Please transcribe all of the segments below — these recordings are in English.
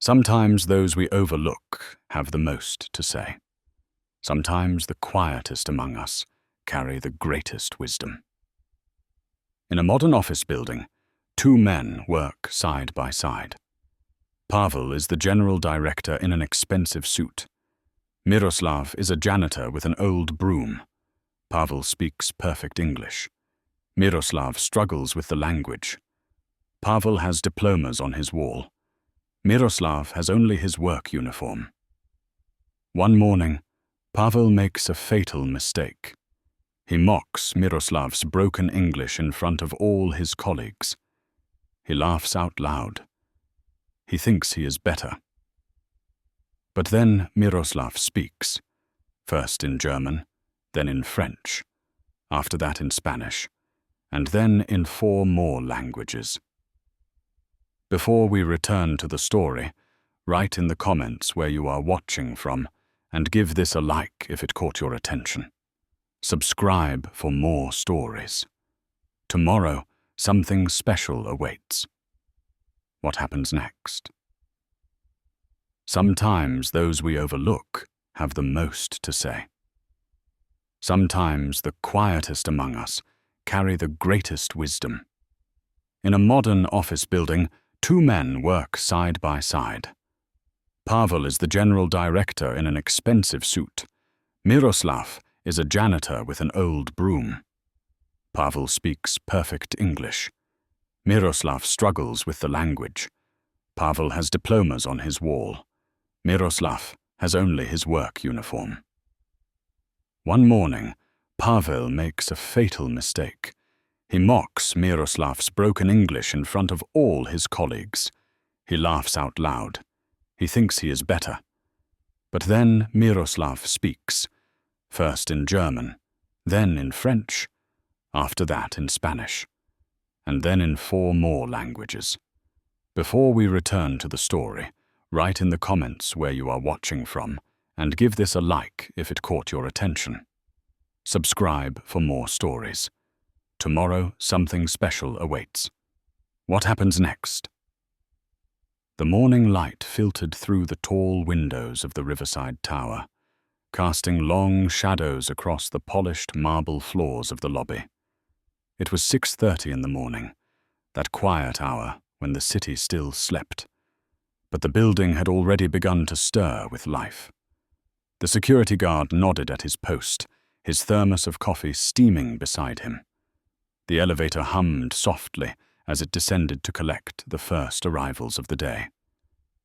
Sometimes those we overlook have the most to say. Sometimes the quietest among us carry the greatest wisdom. In a modern office building, two men work side by side. Pavel is the general director in an expensive suit. Miroslav is a janitor with an old broom. Pavel speaks perfect English. Miroslav struggles with the language. Pavel has diplomas on his wall. Miroslav has only his work uniform. One morning, Pavel makes a fatal mistake. He mocks Miroslav's broken English in front of all his colleagues. He laughs out loud. He thinks he is better. But then Miroslav speaks, first in German, then in French, after that in Spanish, and then in 4 more languages. Before we return to the story, write in the comments where you are watching from and give this a like if it caught your attention. Subscribe for more stories. Tomorrow, something special awaits. What happens next? Sometimes those we overlook have the most to say. Sometimes the quietest among us carry the greatest wisdom. In a modern office building, 2 men work side by side. Pavel is the general director in an expensive suit. Miroslav is a janitor with an old broom. Pavel speaks perfect English. Miroslav struggles with the language. Pavel has diplomas on his wall. Miroslav has only his work uniform. One morning, Pavel makes a fatal mistake. He mocks Miroslav's broken English in front of all his colleagues. He laughs out loud. He thinks he is better. But then Miroslav speaks, first in German, then in French, after that in Spanish, and then in 4 more languages. Before we return to the story, write in the comments where you are watching from, and give this a like if it caught your attention. Subscribe for more stories. Tomorrow, something special awaits. What happens next? The morning light filtered through the tall windows of the riverside tower, casting long shadows across the polished marble floors of the lobby. It was 6:30 in the morning, that quiet hour when the city still slept. But the building had already begun to stir with life. The security guard nodded at his post, his thermos of coffee steaming beside him. The elevator hummed softly as it descended to collect the first arrivals of the day.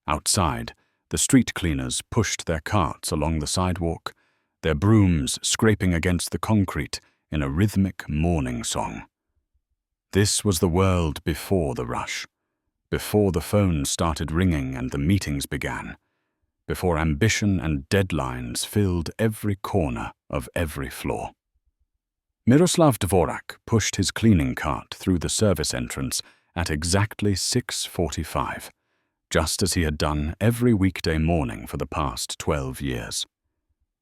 Outside, the street cleaners pushed their carts along the sidewalk, their brooms scraping against the concrete in a rhythmic morning song. This was the world before the rush, before the phones started ringing and the meetings began, before ambition and deadlines filled every corner of every floor. Miroslav Dvorak pushed his cleaning cart through the service entrance at exactly 6:45, just as he had done every weekday morning for the past 12 years.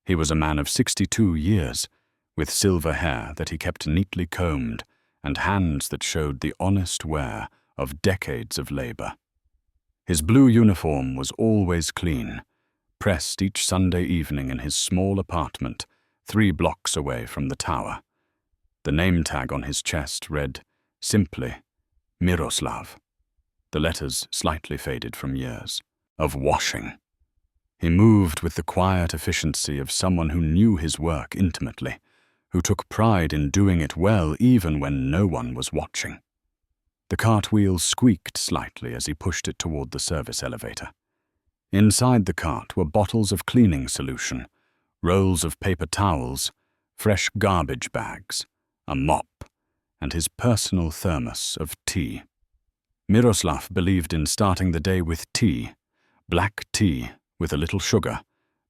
He was a man of 62 years, with silver hair that he kept neatly combed and hands that showed the honest wear of decades of labor. His blue uniform was always clean, pressed each Sunday evening in his small apartment 3 blocks away from the tower. The name tag on his chest read, simply, Miroslav. The letters slightly faded from years of washing. He moved with the quiet efficiency of someone who knew his work intimately, who took pride in doing it well even when no one was watching. The cartwheel squeaked slightly as he pushed it toward the service elevator. Inside the cart were bottles of cleaning solution, rolls of paper towels, fresh garbage bags, a mop, and his personal thermos of tea. Miroslav believed in starting the day with tea, black tea with a little sugar,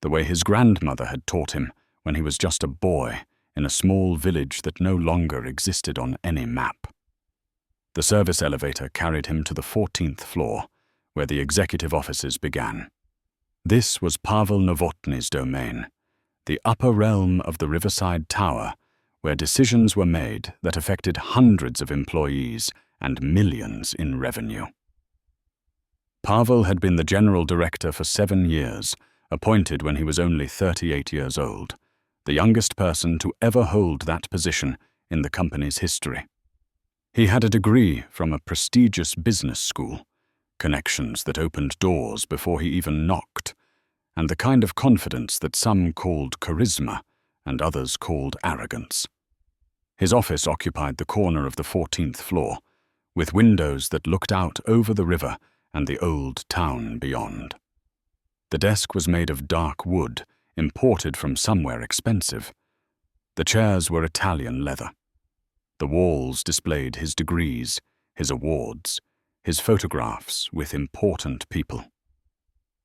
the way his grandmother had taught him when he was just a boy in a small village that no longer existed on any map. The service elevator carried him to the 14th floor, where the executive offices began. This was Pavel Novotny's domain, the upper realm of the riverside tower, where decisions were made that affected hundreds of employees and millions in revenue. Pavel had been the general director for 7 years, appointed when he was only 38 years old, the youngest person to ever hold that position in the company's history. He had a degree from a prestigious business school, connections that opened doors before he even knocked, and the kind of confidence that some called charisma and others called arrogance. His office occupied the corner of the 14th floor, with windows that looked out over the river and the old town beyond. The desk was made of dark wood, imported from somewhere expensive. The chairs were Italian leather. The walls displayed his degrees, his awards, his photographs with important people.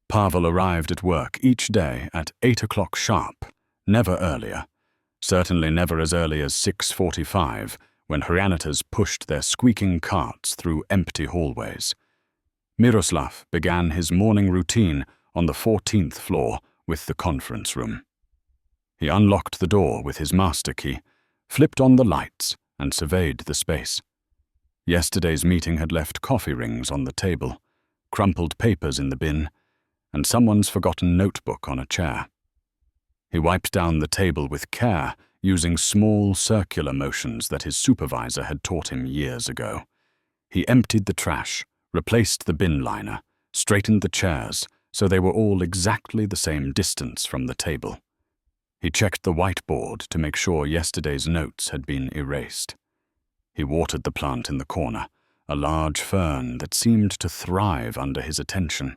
Pavel arrived at work each day at 8 o'clock sharp, never earlier, certainly never as early as 6:45, when janitors pushed their squeaking carts through empty hallways. Miroslav began his morning routine on the 14th floor with the conference room. He unlocked the door with his master key, flipped on the lights, and surveyed the space. Yesterday's meeting had left coffee rings on the table, crumpled papers in the bin, and someone's forgotten notebook on a chair. He wiped down the table with care, using small circular motions that his supervisor had taught him years ago. He emptied the trash, replaced the bin liner, straightened the chairs so they were all exactly the same distance from the table. He checked the whiteboard to make sure yesterday's notes had been erased. He watered the plant in the corner, a large fern that seemed to thrive under his attention.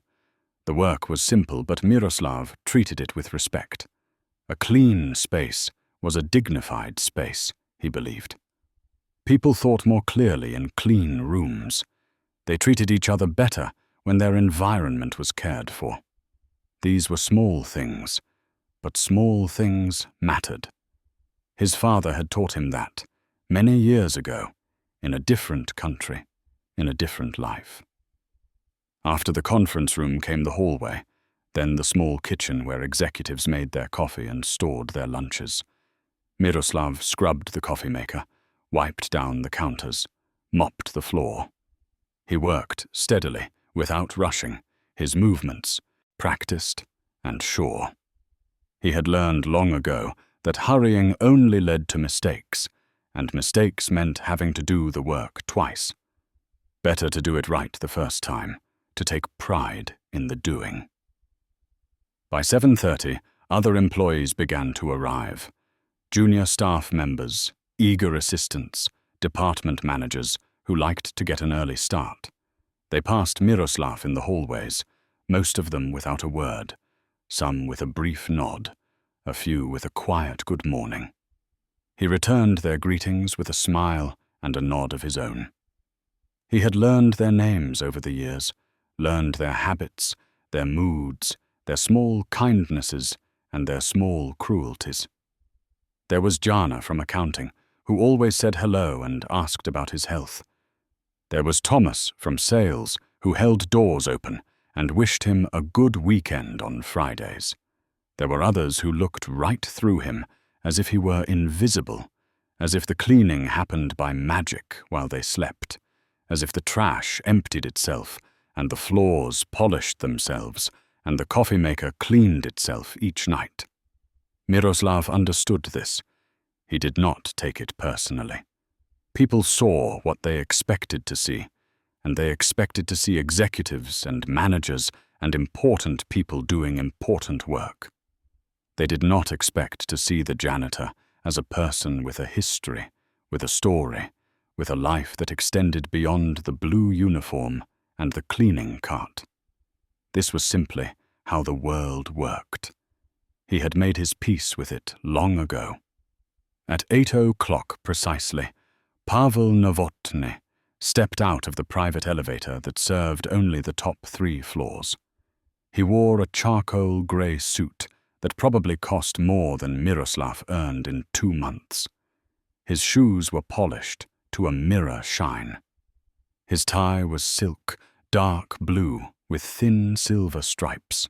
The work was simple, but Miroslav treated it with respect. A clean space was a dignified space, he believed. People thought more clearly in clean rooms. They treated each other better when their environment was cared for. These were small things, but small things mattered. His father had taught him that, many years ago, in a different country, in a different life. After the conference room came the hallway, then the small kitchen where executives made their coffee and stored their lunches. Miroslav scrubbed the coffee maker, wiped down the counters, mopped the floor. He worked steadily, without rushing, his movements, practiced and sure. He had learned long ago that hurrying only led to mistakes, and mistakes meant having to do the work twice. Better to do it right the first time, to take pride in the doing. By 7:30, other employees began to arrive. Junior staff members, eager assistants, department managers who liked to get an early start. They passed Miroslav in the hallways, most of them without a word, some with a brief nod, a few with a quiet good morning. He returned their greetings with a smile and a nod of his own. He had learned their names over the years, learned their habits, their moods, their small kindnesses, and their small cruelties. There was Jana from accounting, who always said hello and asked about his health. There was Thomas from sales, who held doors open and wished him a good weekend on Fridays. There were others who looked right through him, as if he were invisible, as if the cleaning happened by magic while they slept, as if the trash emptied itself and the floors polished themselves and the coffee maker cleaned itself each night. Miroslav understood this. He did not take it personally. People saw what they expected to see, and they expected to see executives and managers and important people doing important work. They did not expect to see the janitor as a person with a history, with a story, with a life that extended beyond the blue uniform and the cleaning cart. This was simply how the world worked. He had made his peace with it long ago. At 8 o'clock precisely, Pavel Novotny stepped out of the private elevator that served only the top 3 floors. He wore a charcoal grey suit that probably cost more than Miroslav earned in 2 months. His shoes were polished to a mirror shine. His tie was silk, dark blue with thin silver stripes.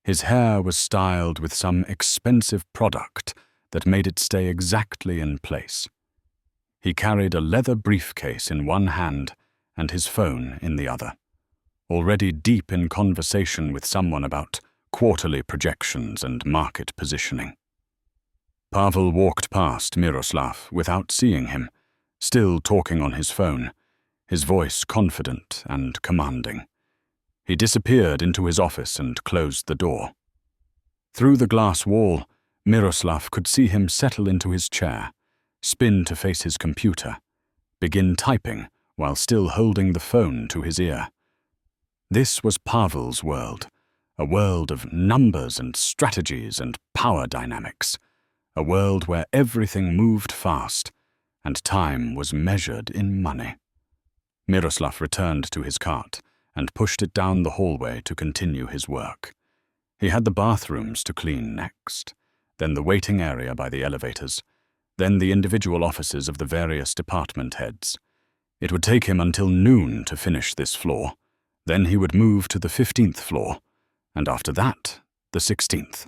His hair was styled with some expensive product that made it stay exactly in place. He carried a leather briefcase in one hand and his phone in the other. already deep in conversation with someone about quarterly projections and market positioning. Pavel walked past Miroslav without seeing him, still talking on his phone, his voice confident and commanding. He disappeared into his office and closed the door. Through the glass wall, Miroslav could see him settle into his chair, spin to face his computer, begin typing while still holding the phone to his ear. This was Pavel's world, a world of numbers and strategies and power dynamics, a world where everything moved fast and time was measured in money. Miroslav returned to his cart and pushed it down the hallway to continue his work. He had the bathrooms to clean next, then the waiting area by the elevators, then the individual offices of the various department heads. It would take him until noon to finish this floor. Then he would move to the 15th floor, and after that, the 16th.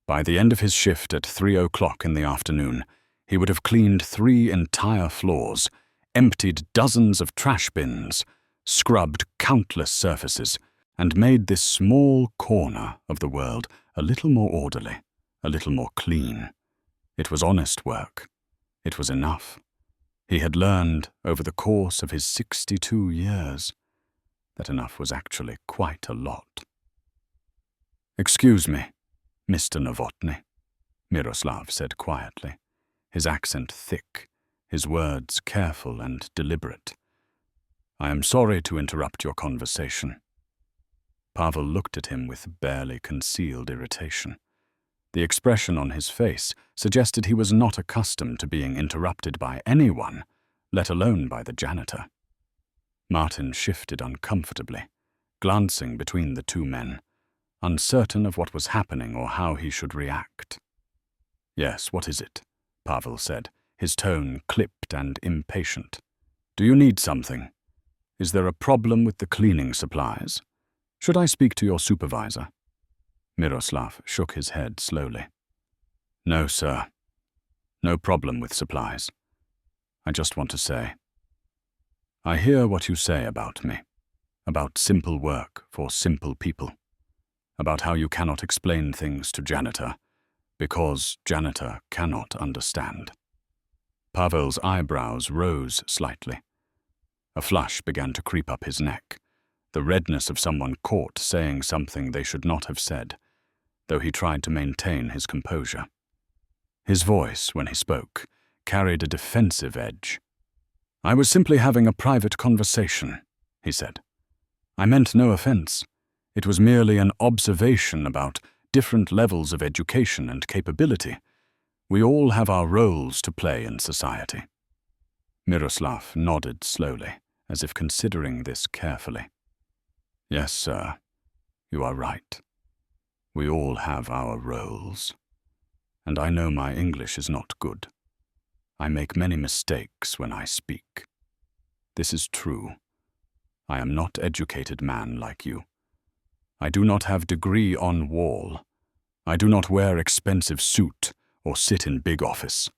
By the end of his shift at 3 o'clock in the afternoon, he would have cleaned 3 entire floors, emptied dozens of trash bins, scrubbed countless surfaces, and made this small corner of the world a little more orderly, a little more clean. It was honest work. It was enough. He had learned, over the course of his 62 years, that enough was actually quite a lot. "Excuse me, Mr. Novotny," Miroslav said quietly, his accent thick, his words careful and deliberate. "I am sorry to interrupt your conversation." Pavel looked at him with barely concealed irritation. The expression on his face suggested he was not accustomed to being interrupted by anyone, let alone by the janitor. Martin shifted uncomfortably, glancing between the two men, uncertain of what was happening or how he should react. "Yes, what is it?" Pavel said, his tone clipped and impatient. "Do you need something? Is there a problem with the cleaning supplies? Should I speak to your supervisor?" Miroslav shook his head slowly. "No, sir. No problem with supplies. I just want to say, I hear what you say about me, about simple work for simple people, about how you cannot explain things to Janitor, because Janitor cannot understand." Pavel's eyebrows rose slightly. A flush began to creep up his neck, the redness of someone caught saying something they should not have said, though he tried to maintain his composure. His voice, when he spoke, carried a defensive edge. "I was simply having a private conversation," he said. "I meant no offense. It was merely an observation about different levels of education and capability. We all have our roles to play in society." Miroslav nodded slowly, as if considering this carefully. "Yes, sir, you are right. We all have our roles. And I know my English is not good. I make many mistakes when I speak. This is true. I am not educated man like you. I do not have degree on wall. I do not wear expensive suit or sit in big office."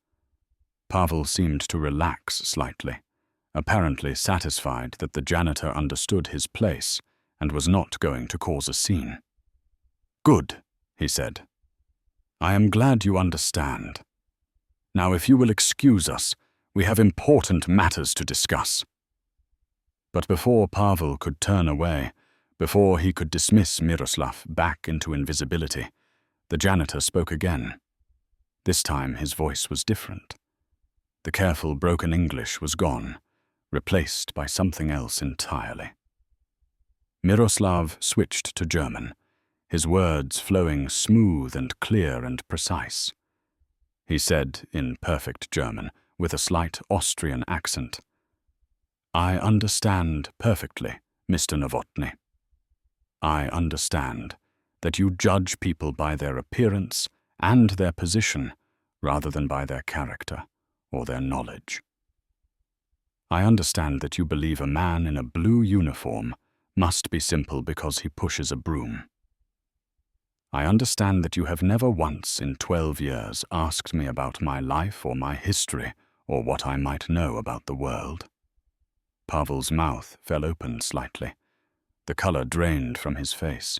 Pavel seemed to relax slightly, apparently satisfied that the janitor understood his place and was not going to cause a scene. "Good," he said. "I am glad you understand. Now, if you will excuse us, we have important matters to discuss." But before Pavel could turn away, before he could dismiss Miroslav back into invisibility, the janitor spoke again. This time his voice was different. The careful broken English was gone, replaced by something else entirely. Miroslav switched to German, his words flowing smooth and clear and precise. He said, in perfect German, with a slight Austrian accent, "I understand perfectly, Mr. Novotny. I understand that you judge people by their appearance and their position rather than by their character or their knowledge. I understand that you believe a man in a blue uniform must be simple because he pushes a broom. I understand that you have never once in 12 years asked me about my life or my history or what I might know about the world." Pavel's mouth fell open slightly, The color drained from his face.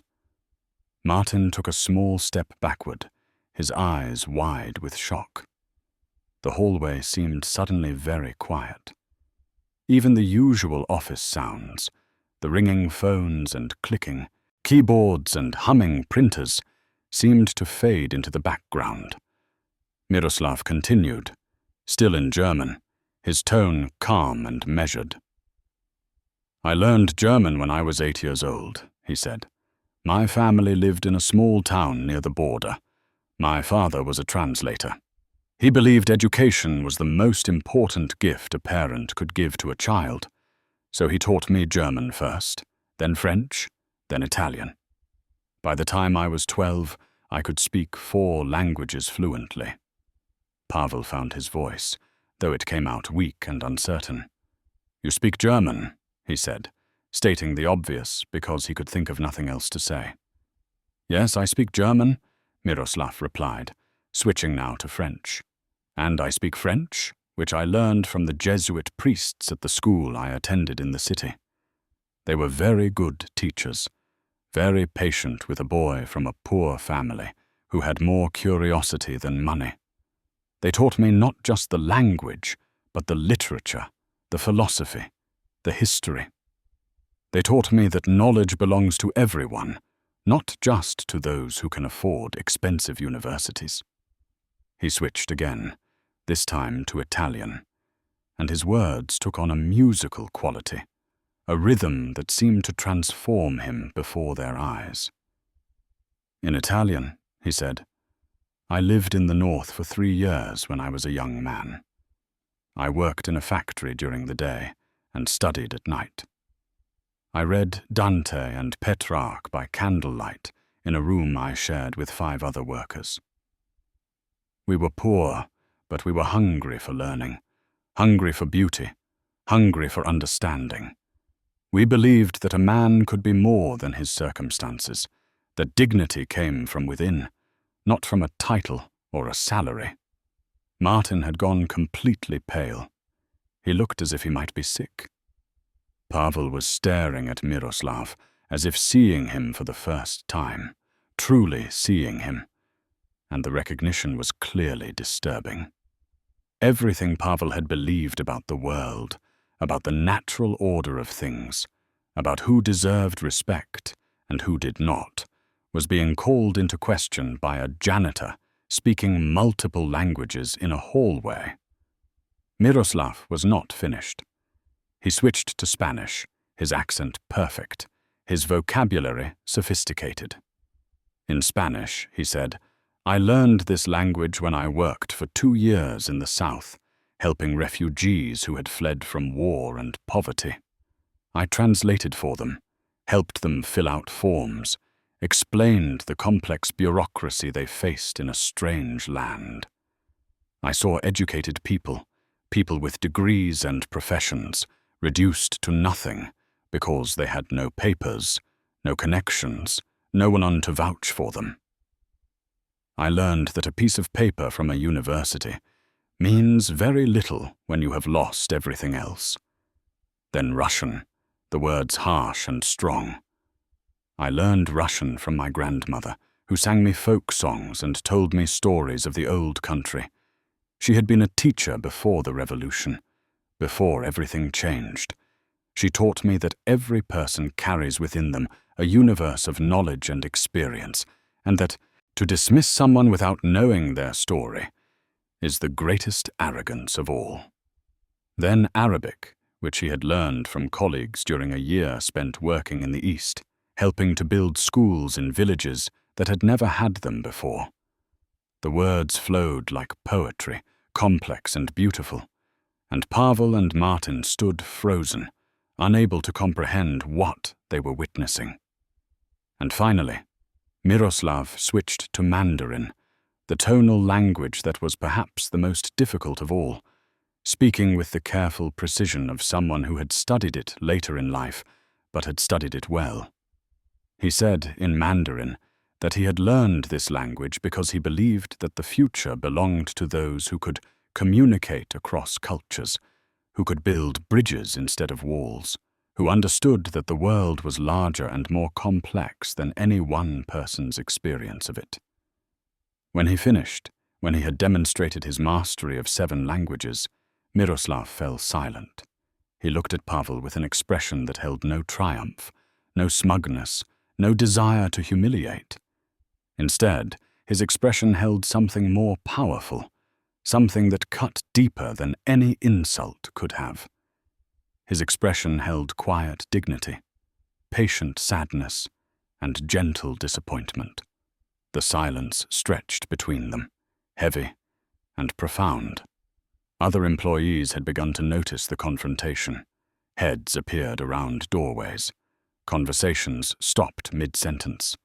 Martin took a small step backward, his eyes wide with shock. The hallway seemed suddenly very quiet. Even the usual office sounds, the ringing phones and clicking, keyboards and humming printers, seemed to fade into the background. Miroslav continued, still in German, his tone calm and measured. "I learned German when I was 8 years old," he said. "My family lived in a small town near the border. My father was a translator. He believed education was the most important gift a parent could give to a child, so he taught me German first, then French, then Italian. By the time I was 12, I could speak 4 languages fluently." Pavel found his voice, though it came out weak and uncertain. "You speak German," he said, stating the obvious because he could think of nothing else to say. "Yes, I speak German," Miroslav replied, switching now to French. "And I speak French, which I learned from the Jesuit priests at the school I attended in the city. They were very good teachers, very patient with a boy from a poor family who had more curiosity than money. They taught me not just the language, but the literature, the philosophy, the history. They taught me that knowledge belongs to everyone, not just to those who can afford expensive universities." He switched again, this time to Italian, and his words took on a musical quality, a rhythm that seemed to transform him before their eyes. "In Italian," he said, "I lived in the north for 3 years when I was a young man. I worked in a factory during the day and studied at night. I read Dante and Petrarch by candlelight in a room I shared with 5 other workers. We were poor, but we were hungry for learning, hungry for beauty, hungry for understanding. We believed that a man could be more than his circumstances, that dignity came from within, not from a title or a salary." Martin had gone completely pale. He looked as if he might be sick. Pavel was staring at Miroslav as if seeing him for the first time, truly seeing him, and the recognition was clearly disturbing. Everything Pavel had believed about the world, about the natural order of things, about who deserved respect and who did not, was being called into question by a janitor speaking multiple languages in a hallway. Miroslav was not finished. He switched to Spanish, his accent perfect, his vocabulary sophisticated. In Spanish, he said, "I learned this language when I worked for 2 years in the South, helping refugees who had fled from war and poverty. I translated for them, helped them fill out forms, explained the complex bureaucracy they faced in a strange land. I saw educated people, people with degrees and professions, reduced to nothing because they had no papers, no connections, no one on to vouch for them. I learned that a piece of paper from a university means very little when you have lost everything else. Then Russian, the words harsh and strong. I learned Russian from my grandmother, who sang me folk songs and told me stories of the old country. She had been a teacher before the revolution, before everything changed. She taught me that every person carries within them a universe of knowledge and experience, and that to dismiss someone without knowing their story is the greatest arrogance of all." Then Arabic, which he had learned from colleagues during a year spent working in the East, helping to build schools in villages that had never had them before. The words flowed like poetry, complex and beautiful, and Pavel and Martin stood frozen, unable to comprehend what they were witnessing. And finally, Miroslav switched to Mandarin, the tonal language that was perhaps the most difficult of all, speaking with the careful precision of someone who had studied it later in life, but had studied it well. He said in Mandarin that he had learned this language because he believed that the future belonged to those who could communicate across cultures, who could build bridges instead of walls, who understood that the world was larger and more complex than any one person's experience of it. When he finished, when he had demonstrated his mastery of 7 languages, Miroslav fell silent. He looked at Pavel with an expression that held no triumph, no smugness, no desire to humiliate. Instead, his expression held something more powerful, something that cut deeper than any insult could have. His expression held quiet dignity, patient sadness, and gentle disappointment. The silence stretched between them, heavy and profound. Other employees had begun to notice the confrontation. Heads appeared around doorways. Conversations stopped mid-sentence.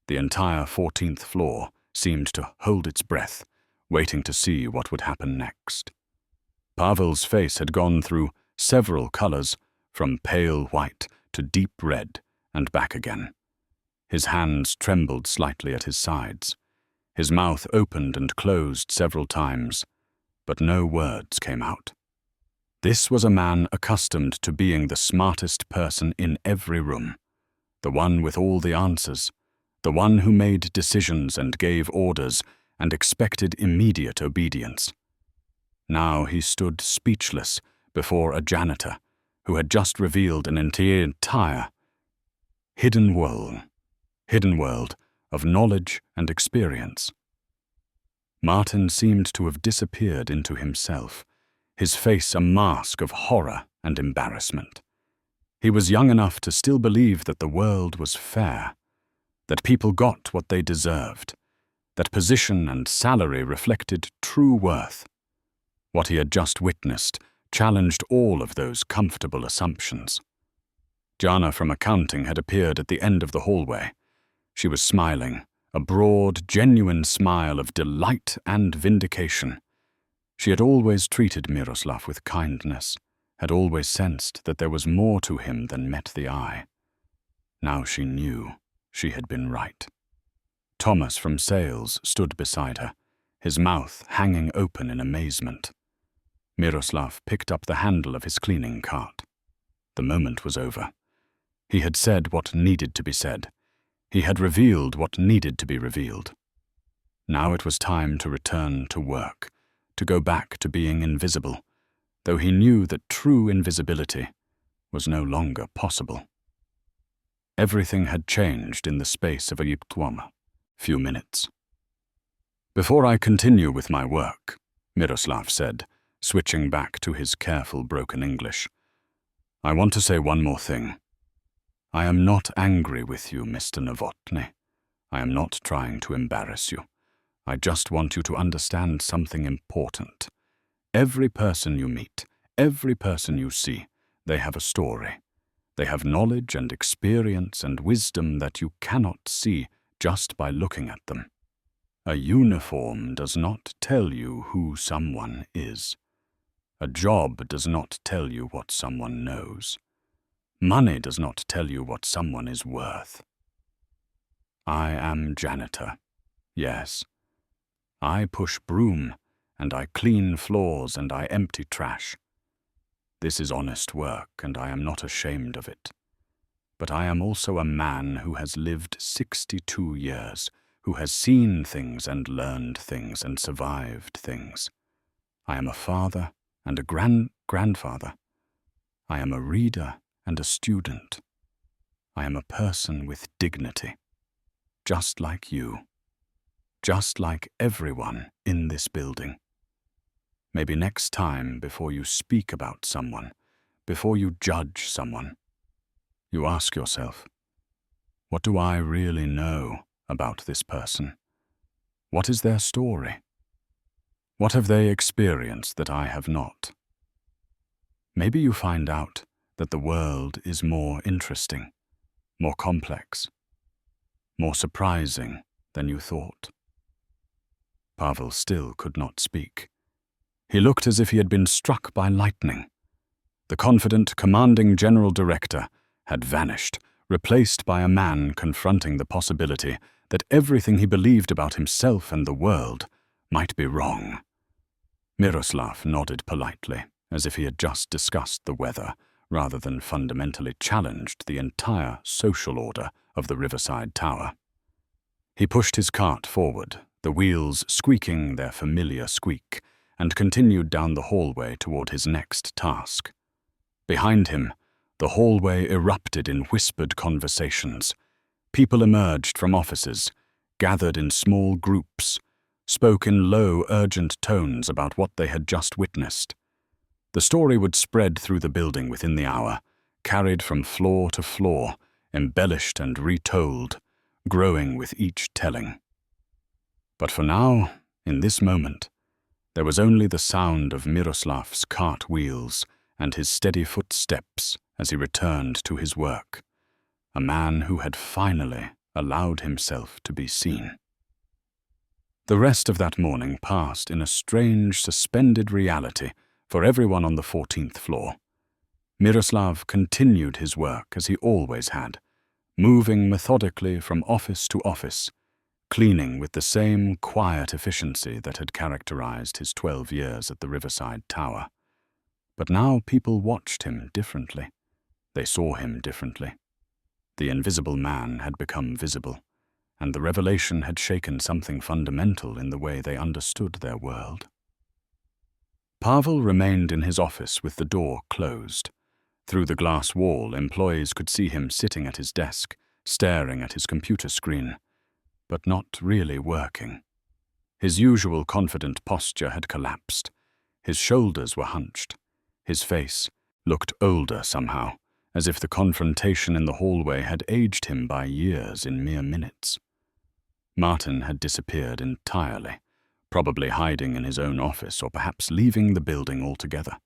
The entire 14th floor seemed to hold its breath, waiting to see what would happen next. Pavel's face had gone through several colors, from pale white to deep red and back again. His hands trembled slightly at his sides. His mouth opened and closed several times, but no words came out. This was a man accustomed to being the smartest person in every room, the one with all the answers, the one who made decisions and gave orders and expected immediate obedience. Now he stood speechless before a janitor who had just revealed an entire hidden world of knowledge and experience. Martin seemed to have disappeared into himself, his face a mask of horror and embarrassment. He was young enough to still believe that the world was fair, that people got what they deserved, that position and salary reflected true worth. What he had just witnessed challenged all of those comfortable assumptions. Jana from accounting had appeared at the end of the hallway. She was smiling, a broad, genuine smile of delight and vindication. She had always treated Miroslav with kindness, had always sensed that there was more to him than met the eye. Now she knew she had been right. Thomas from sales stood beside her, his mouth hanging open in amazement. Miroslav picked up the handle of his cleaning cart. The moment was over. He had said what needed to be said. He had revealed what needed to be revealed. Now it was time to return to work, to go back to being invisible, though he knew that true invisibility was no longer possible. Everything had changed in the space of a few minutes. "Before I continue with my work," Miroslav said, switching back to his careful broken English, "I want to say one more thing. I am not angry with you, Mr. Novotny. I am not trying to embarrass you. I just want you to understand something important. Every person you meet, every person you see, they have a story. They have knowledge and experience and wisdom that you cannot see just by looking at them. A uniform does not tell you who someone is. A job does not tell you what someone knows. Money does not tell you what someone is worth. I am janitor. Yes. I push broom, and I clean floors, and I empty trash. This is honest work, and I am not ashamed of it. But I am also a man who has lived 62 years, who has seen things and learned things and survived things. I am a father and a grandfather. I am a reader and a student. I am a person with dignity, just like you, just like everyone in this building. Maybe next time, before you speak about someone, before you judge someone, you ask yourself, what do I really know about this person? What is their story? What have they experienced that I have not? Maybe you find out that the world is more interesting, more complex, more surprising than you thought. Pavel still could not speak. He looked as if he had been struck by lightning. The confident, commanding general director had vanished, replaced by a man confronting the possibility that everything he believed about himself and the world might be wrong. Miroslav nodded politely, as if he had just discussed the weather, rather than fundamentally challenged the entire social order of the riverside tower. He pushed his cart forward, the wheels squeaking their familiar squeak, and continued down the hallway toward his next task. Behind him, the hallway erupted in whispered conversations. People emerged from offices, gathered in small groups, spoke in low, urgent tones about what they had just witnessed. The story would spread through the building within the hour, carried from floor to floor, embellished and retold, growing with each telling. But for now, in this moment, there was only the sound of Miroslav's cart wheels and his steady footsteps as he returned to his work, a man who had finally allowed himself to be seen. The rest of that morning passed in a strange, suspended reality for everyone on the 14th floor. Miroslav continued his work as he always had, moving methodically from office to office, cleaning with the same quiet efficiency that had characterized his 12 years at the Riverside Tower. But now people watched him differently. They saw him differently. The invisible man had become visible, and the revelation had shaken something fundamental in the way they understood their world. Pavel remained in his office with the door closed. Through the glass wall, employees could see him sitting at his desk, staring at his computer screen, but not really working. His usual confident posture had collapsed. His shoulders were hunched. His face looked older somehow, as if the confrontation in the hallway had aged him by years in mere minutes. Martin had disappeared entirely, probably hiding in his own office or perhaps leaving the building altogether.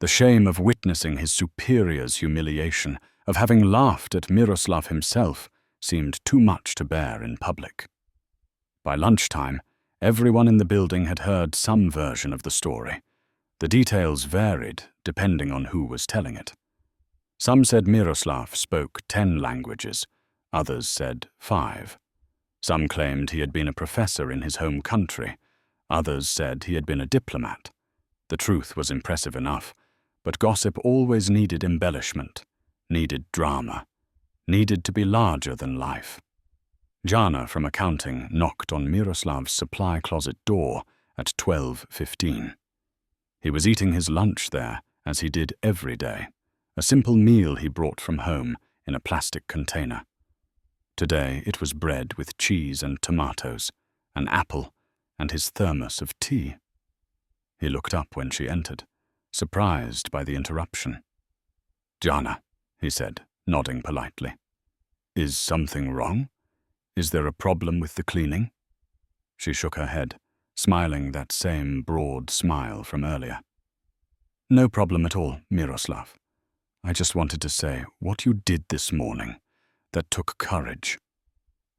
The shame of witnessing his superior's humiliation, of having laughed at Miroslav himself, seemed too much to bear in public. By lunchtime, everyone in the building had heard some version of the story. The details varied depending on who was telling it. Some said Miroslav spoke 10 languages, others said 5. Some claimed he had been a professor in his home country, others said he had been a diplomat. The truth was impressive enough, but gossip always needed embellishment, needed drama, needed to be larger than life. Jana from accounting knocked on Miroslav's supply closet door at 12:15. He was eating his lunch there, as he did every day, a simple meal he brought from home in a plastic container. Today it was bread with cheese and tomatoes, an apple, and his thermos of tea. He looked up when she entered, surprised by the interruption. "Jana," he said, nodding politely. "Is something wrong? Is there a problem with the cleaning?" She shook her head, smiling that same broad smile from earlier. "No problem at all, Miroslav. I just wanted to say what you did this morning. That took courage.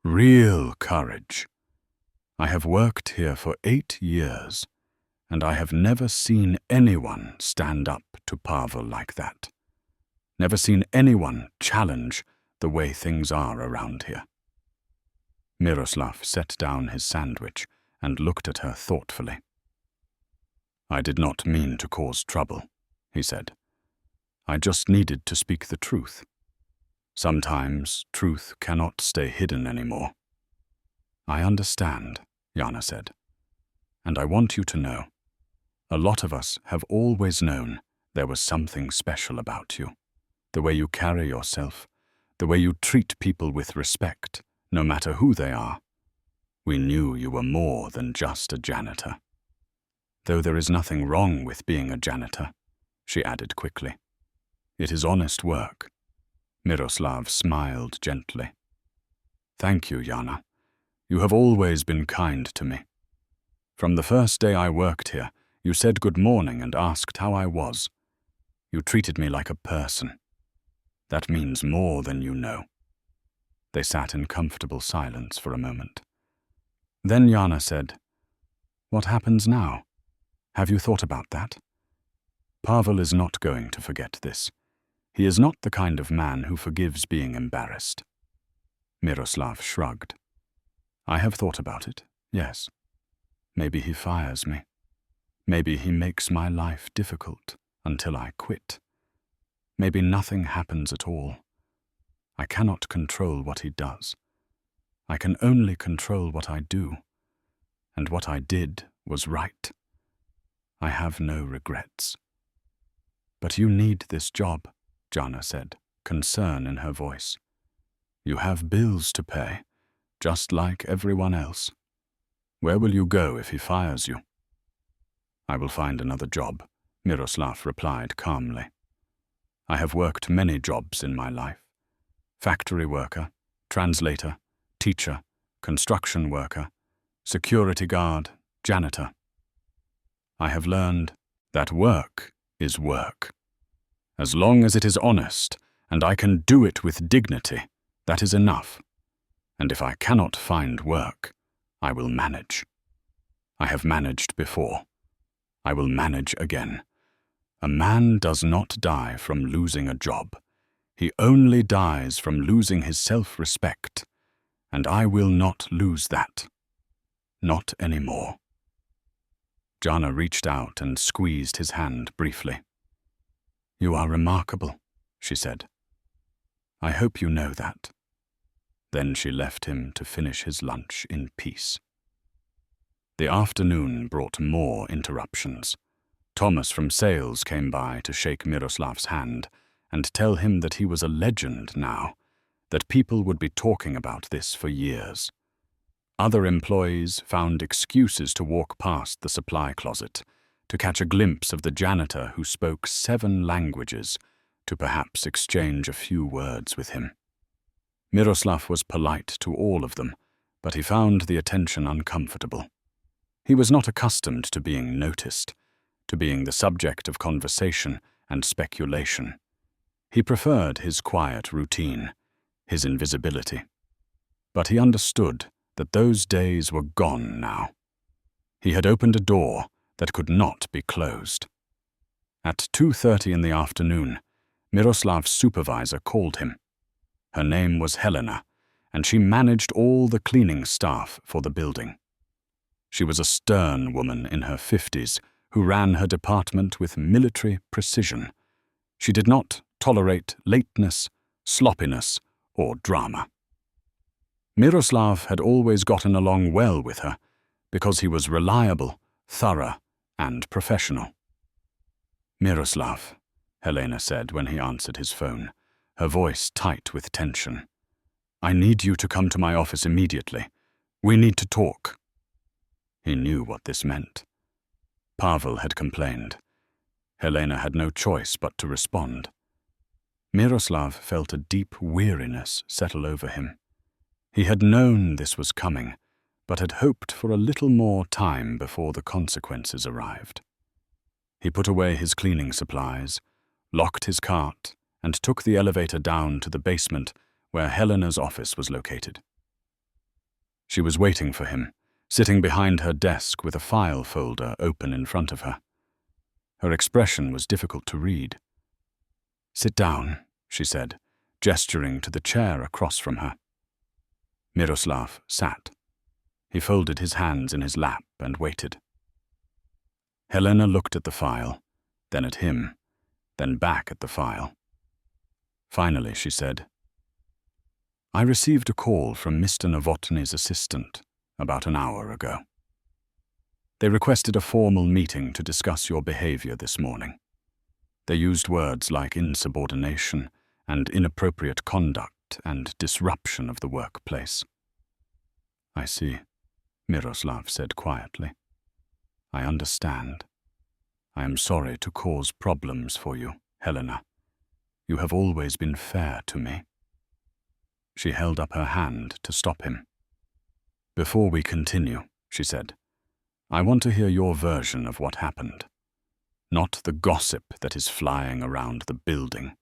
Real courage. I have worked here for 8 years, and I have never seen anyone stand up to Pavel like that. Never seen anyone challenge the way things are around here." Miroslav set down his sandwich and looked at her thoughtfully. "I did not mean to cause trouble," he said. "I just needed to speak the truth. Sometimes truth cannot stay hidden anymore." "I understand," Jana said. "And I want you to know, a lot of us have always known there was something special about you. The way you carry yourself, the way you treat people with respect, no matter who they are. We knew you were more than just a janitor. Though there is nothing wrong with being a janitor," she added quickly. "It is honest work." Miroslav smiled gently. "Thank you, Jana. You have always been kind to me. From the first day I worked here, you said good morning and asked how I was. You treated me like a person. That means more than you know." They sat in comfortable silence for a moment. Then Jana said, "What happens now? Have you thought about that? Pavel is not going to forget this. He is not the kind of man who forgives being embarrassed." Miroslav shrugged. "I have thought about it, yes. Maybe he fires me. Maybe he makes my life difficult until I quit. maybe nothing happens at all. I cannot control what he does. I can only control what I do, and what I did was right. I have no regrets. But you need this job, Jana said, concern in her voice. You have bills to pay, just like everyone else. Where will you go if he fires you? I will find another job, Miroslav replied calmly. I have worked many jobs in my life. Factory worker, translator, teacher, construction worker, security guard, janitor. I have learned that work is work. As long as it is honest and I can do it with dignity, that is enough. And if I cannot find work, I will manage. I have managed before. I will manage again. A man does not die from losing a job. He only dies from losing his self-respect, and I will not lose that. Not anymore. Jana reached out and squeezed his hand briefly. You are remarkable, she said. I hope you know that. Then she left him to finish his lunch in peace. The afternoon brought more interruptions. Thomas from sales came by to shake Miroslav's hand and tell him that he was a legend now, that people would be talking about this for years. Other employees found excuses to walk past the supply closet, to catch a glimpse of the janitor who spoke 7 languages, to perhaps exchange a few words with him. Miroslav was polite to all of them, but he found the attention uncomfortable. He was not accustomed to being noticed, to being the subject of conversation and speculation. He preferred his quiet routine, his invisibility. But he understood that those days were gone now. He had opened a door that could not be closed. At 2:30 in the afternoon, Miroslav's supervisor called him. Her name was Helena, and she managed all the cleaning staff for the building. She was a stern woman in her 50s who ran her department with military precision. She did not tolerate lateness, sloppiness, or drama. Miroslav had always gotten along well with her because he was reliable, thorough, and professional. Miroslav, Helena said when he answered his phone, her voice tight with tension. I need you to come to my office immediately. We need to talk. He knew what this meant. Pavel had complained. Helena had no choice but to respond. Miroslav felt a deep weariness settle over him. He had known this was coming, but had hoped for a little more time before the consequences arrived. He put away his cleaning supplies, locked his cart, and took the elevator down to the basement where Helena's office was located. She was waiting for him, sitting behind her desk with a file folder open in front of her. Her expression was difficult to read. Sit down, she said, gesturing to the chair across from her. Miroslav sat. He folded his hands in his lap and waited. Helena looked at the file, then at him, then back at the file. Finally, she said, I received a call from Mr. Novotny's assistant about an hour ago. They requested a formal meeting to discuss your behavior this morning. They used words like insubordination and inappropriate conduct and disruption of the workplace. I see, Miroslav said quietly. I understand. I am sorry to cause problems for you, Helena. You have always been fair to me. She held up her hand to stop him. Before we continue, she said, I want to hear your version of what happened. Not the gossip that is flying around the building,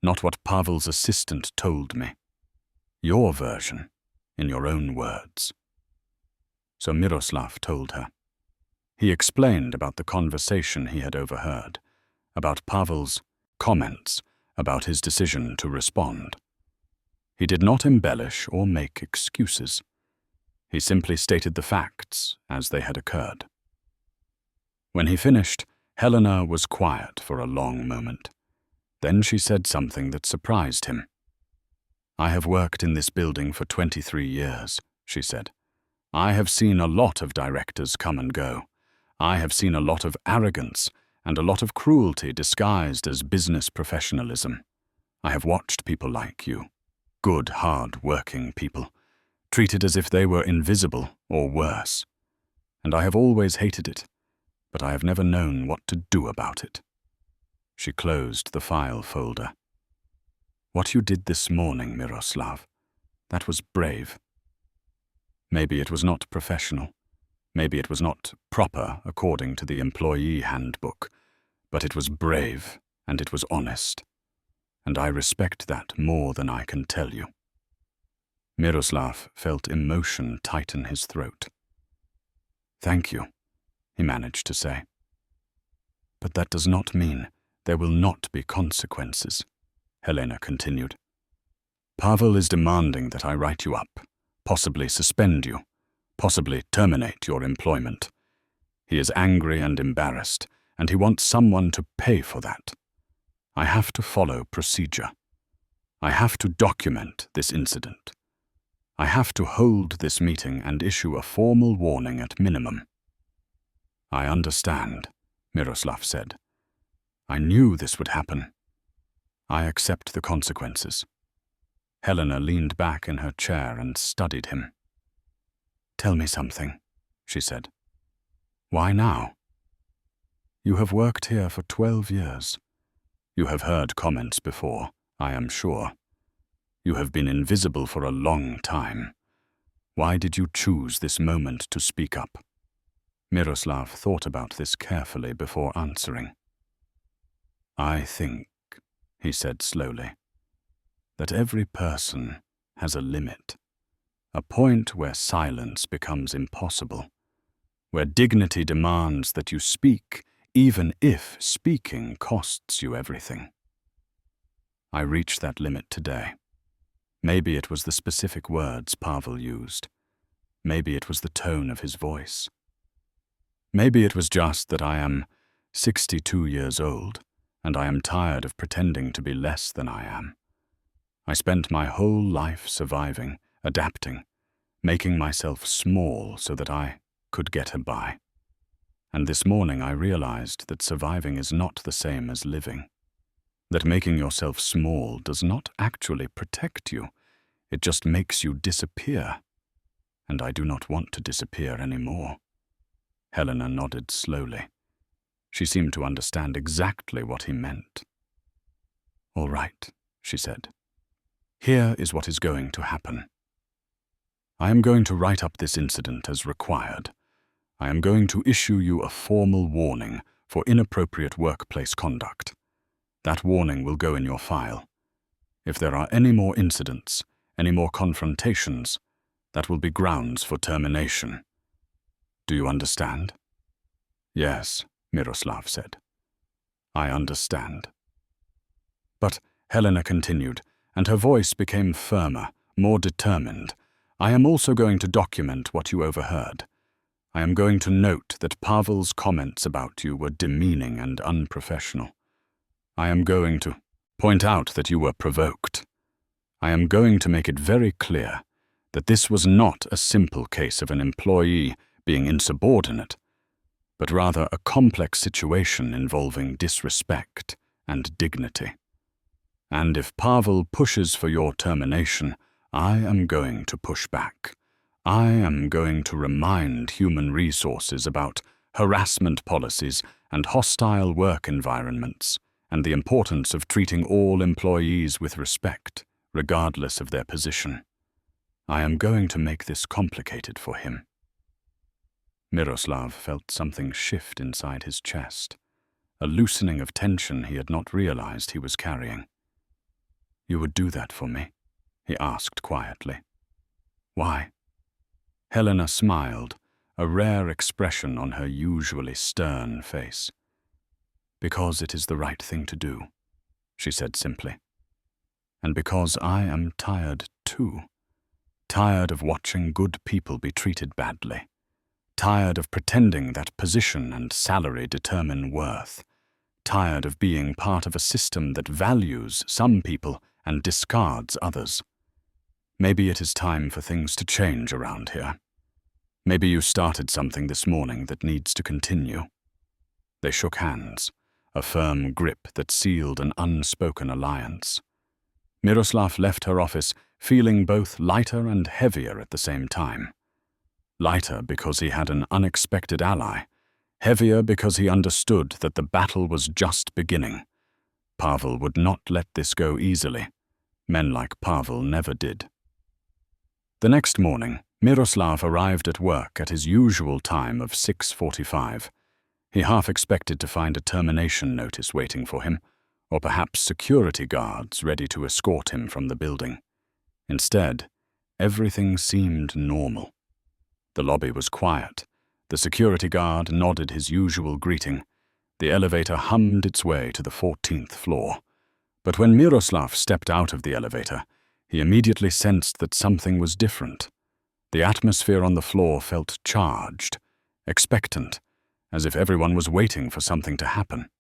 not what Pavel's assistant told me. Your version, in your own words. So Miroslav told her. He explained about the conversation he had overheard, about Pavel's comments, about his decision to respond. He did not embellish or make excuses. He simply stated the facts as they had occurred. When he finished, Helena was quiet for a long moment. Then she said something that surprised him. "I have worked in this building for 23 years, she said. "I have seen a lot of directors come and go. I have seen a lot of arrogance and a lot of cruelty disguised as business professionalism. I have watched people like you, good, hard-working people, treated as if they were invisible or worse. And I have always hated it, but I have never known what to do about it." She closed the file folder. "What you did this morning, Miroslav, that was brave. Maybe it was not professional. Maybe it was not proper according to the employee handbook, but it was brave and it was honest. And I respect that more than I can tell you." Miroslav felt emotion tighten his throat. "Thank you," he managed to say. "But that does not mean there will not be consequences," Helena continued. "Pavel is demanding that I write you up, possibly suspend you, possibly terminate your employment. He is angry and embarrassed, and he wants someone to pay for that. I have to follow procedure. I have to document this incident. I have to hold this meeting and issue a formal warning at minimum." "I understand," Miroslav said. "I knew this would happen. I accept the consequences." Helena leaned back in her chair and studied him. "Tell me something," she said. "Why now? You have worked here for 12 years. You have heard comments before, I am sure. You have been invisible for a long time. Why did you choose this moment to speak up?" Miroslav thought about this carefully before answering. "I think," he said slowly, "that every person has a limit, a point where silence becomes impossible, where dignity demands that you speak, even if speaking costs you everything. I reached that limit today. Maybe it was the specific words Pavel used. Maybe it was the tone of his voice. Maybe it was just that I am 62 years old, and I am tired of pretending to be less than I am. I spent my whole life surviving, adapting, making myself small so that I could get by. And this morning I realized that surviving is not the same as living. That making yourself small does not actually protect you, it just makes you disappear. And I do not want to disappear anymore." Helena nodded slowly. She seemed to understand exactly what he meant. "All right," she said. "Here is what is going to happen. I am going to write up this incident as required. I am going to issue you a formal warning for inappropriate workplace conduct. That warning will go in your file. If there are any more incidents, any more confrontations, that will be grounds for termination. Do you understand?" "Yes," Miroslav said. "I understand." "But," Helena continued, and her voice became firmer, more determined, "I am also going to document what you overheard. I am going to note that Pavel's comments about you were demeaning and unprofessional. I am going to point out that you were provoked. I am going to make it very clear that this was not a simple case of an employee being insubordinate, but rather a complex situation involving disrespect and dignity. And if Pavel pushes for your termination, I am going to push back. I am going to remind human resources about harassment policies and hostile work environments, and the importance of treating all employees with respect, regardless of their position. I am going to make this complicated for him." Miroslav felt something shift inside his chest, a loosening of tension he had not realized he was carrying. "You would do that for me?" he asked quietly. "Why?" Helena smiled, a rare expression on her usually stern face. "Because it is the right thing to do," she said simply. "And because I am tired too. Tired of watching good people be treated badly. Tired of pretending that position and salary determine worth. tired of being part of a system that values some people and discards others. Maybe it is time for things to change around here. Maybe you started something this morning that needs to continue. They shook hands, a firm grip that sealed an unspoken alliance. Miroslav left her office feeling both lighter and heavier at the same time. Lighter because he had an unexpected ally, heavier because he understood that the battle was just beginning. Pavel would not let this go easily. Men like Pavel never did. The next morning, Miroslav arrived at work at his usual time of 6:45. He half expected to find a termination notice waiting for him, or perhaps security guards ready to escort him from the building. Instead, everything seemed normal. The lobby was quiet. The security guard nodded his usual greeting. The elevator hummed its way to the 14th floor. But when Miroslav stepped out of the elevator, he immediately sensed that something was different. The atmosphere on the floor felt charged, expectant, as if everyone was waiting for something to happen.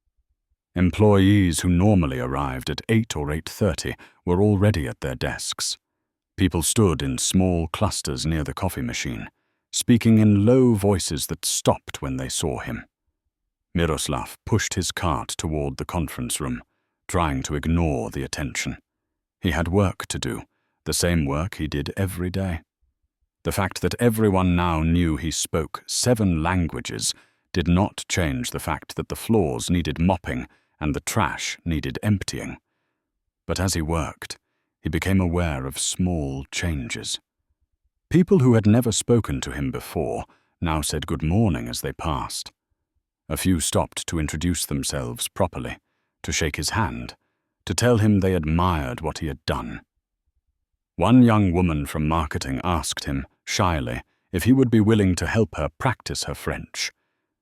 Employees who normally arrived at 8 or 8:30 were already at their desks. People stood in small clusters near the coffee machine, speaking in low voices that stopped when they saw him. Miroslav pushed his cart toward the conference room, trying to ignore the attention. He had work to do, the same work he did every day. The fact that everyone now knew he spoke 7 languages did not change the fact that the floors needed mopping and the trash needed emptying. But as he worked, he became aware of small changes. People who had never spoken to him before now said good morning as they passed. A few stopped to introduce themselves properly, to shake his hand, to tell him they admired what he had done. One young woman from marketing asked him, shyly, if he would be willing to help her practice her French.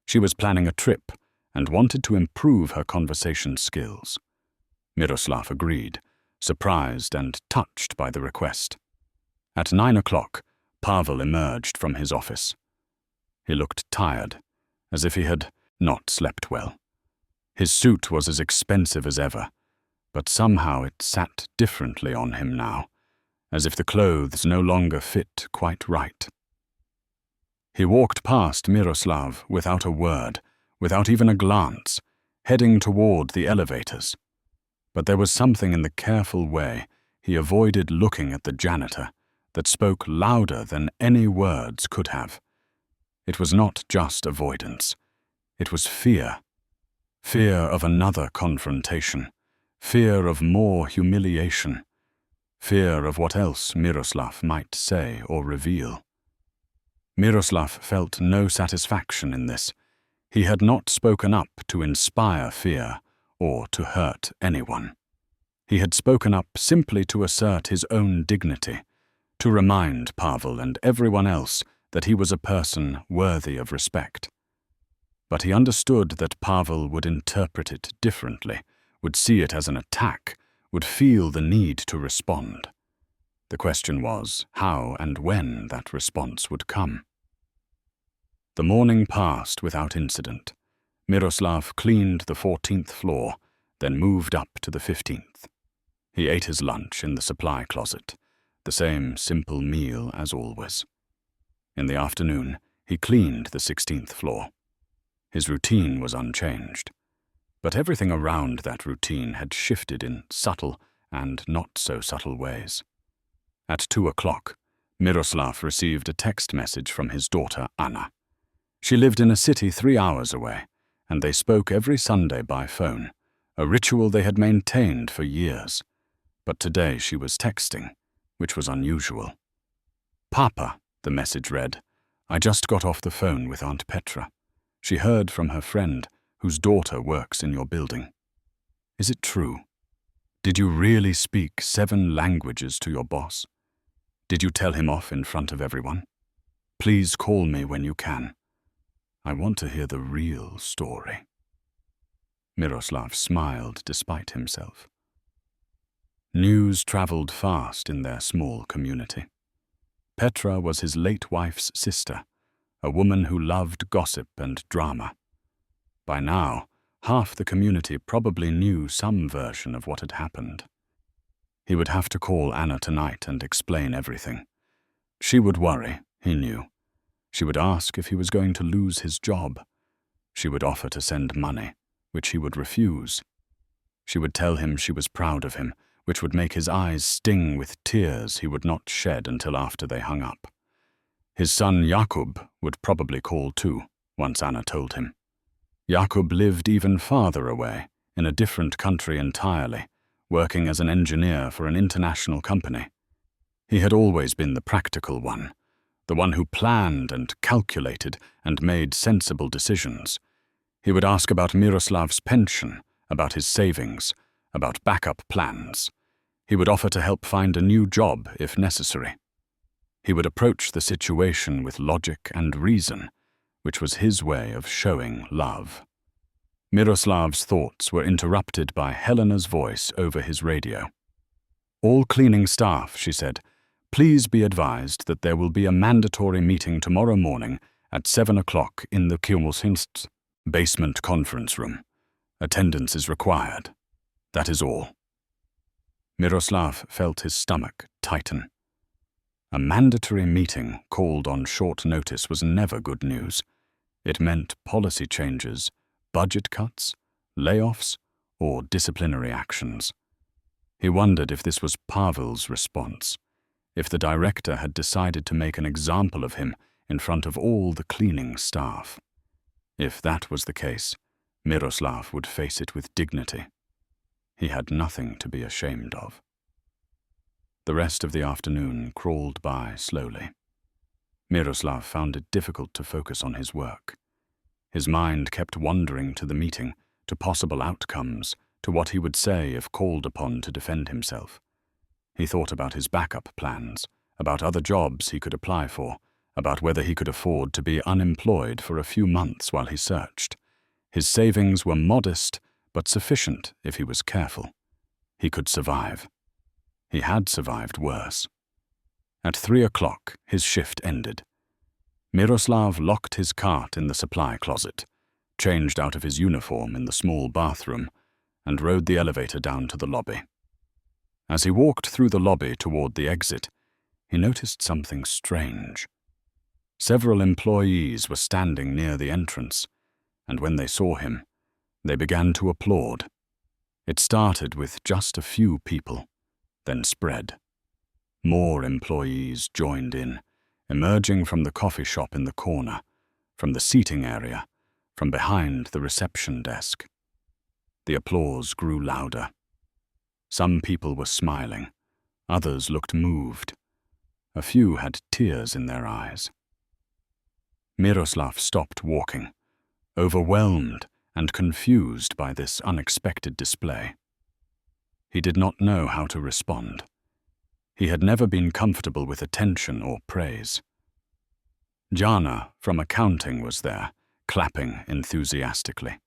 She was planning a trip and wanted to improve her conversation skills. Miroslav agreed, surprised and touched by the request. At 9 o'clock, Pavel emerged from his office. He looked tired, as if he had not slept well. His suit was as expensive as ever, but somehow it sat differently on him now, as if the clothes no longer fit quite right. He walked past Miroslav without a word, without even a glance, heading toward the elevators. But there was something in the careful way he avoided looking at the janitor that spoke louder than any words could have. It was not just avoidance. It was fear. Fear of another confrontation. Fear of more humiliation. Fear of what else Miroslav might say or reveal. Miroslav felt no satisfaction in this. He had not spoken up to inspire fear or to hurt anyone. He had spoken up simply to assert his own dignity, to remind Pavel and everyone else that he was a person worthy of respect. But he understood that Pavel would interpret it differently, would see it as an attack, would feel the need to respond. The question was how and when that response would come. The morning passed without incident. Miroslav cleaned the 14th floor, then moved up to the 15th. He ate his lunch in the supply closet, the same simple meal as always. In the afternoon, he cleaned the 16th floor. His routine was unchanged, but everything around that routine had shifted in subtle and not so subtle ways. At 2 o'clock, Miroslav received a text message from his daughter Anna. She lived in a city 3 hours away, and they spoke every Sunday by phone, a ritual they had maintained for years. But today she was texting, which was unusual. "Papa," the message read, "I just got off the phone with Aunt Petra. She heard from her friend, whose daughter works in your building. Is it true? Did you really speak 7 languages to your boss? Did you tell him off in front of everyone? Please call me when you can. I want to hear the real story." Miroslav smiled despite himself. News traveled fast in their small community. Petra was his late wife's sister, a woman who loved gossip and drama. By now, Half the community probably knew some version of what had happened. He would have to call Anna tonight and explain everything. She would worry, he knew. She would ask if he was going to lose his job. She would offer to send money, which he would refuse. She would tell him she was proud of him, which would make his eyes sting with tears he would not shed until after they hung up. His son Jakub would probably call too, once Anna told him. Jakub lived even farther away, in a different country entirely, working as an engineer for an international company. He had always been the practical one, the one who planned and calculated and made sensible decisions. He would ask about Miroslav's pension, about his savings, about backup plans. He would offer to help find a new job if necessary. He would approach the situation with logic and reason, which was his way of showing love. Miroslav's thoughts were interrupted by Helena's voice over his radio. "All cleaning staff," she said, "please be advised that there will be a mandatory meeting tomorrow morning at 7 o'clock in the Kiomosinst's basement conference room. Attendance is required. That is all." Miroslav felt his stomach tighten. A mandatory meeting called on short notice was never good news. It meant policy changes, budget cuts, layoffs, or disciplinary actions. He wondered if this was Pavel's response, if the director had decided to make an example of him in front of all the cleaning staff. If that was the case, Miroslav would face it with dignity. He had nothing to be ashamed of. The rest of the afternoon crawled by slowly. Miroslav found it difficult to focus on his work. His mind kept wandering to the meeting, to possible outcomes, to what he would say if called upon to defend himself. He thought about his backup plans, about other jobs he could apply for, about whether he could afford to be unemployed for a few months while he searched. His savings were modest, but sufficient if he was careful. He could survive. He had survived worse. At 3 o'clock, his shift ended. Miroslav locked his cart in the supply closet, changed out of his uniform in the small bathroom, and rode the elevator down to the lobby. As he walked through the lobby toward the exit, he noticed something strange. Several employees were standing near the entrance, and when they saw him, they began to applaud. It started with just a few people, then spread. More employees joined in, emerging from the coffee shop in the corner, from the seating area, from behind the reception desk. The applause grew louder. Some people were smiling, others looked moved. A few had tears in their eyes. Miroslav stopped walking, overwhelmed and confused by this unexpected display. He did not know how to respond. He had never been comfortable with attention or praise. Jana from accounting was there, clapping enthusiastically.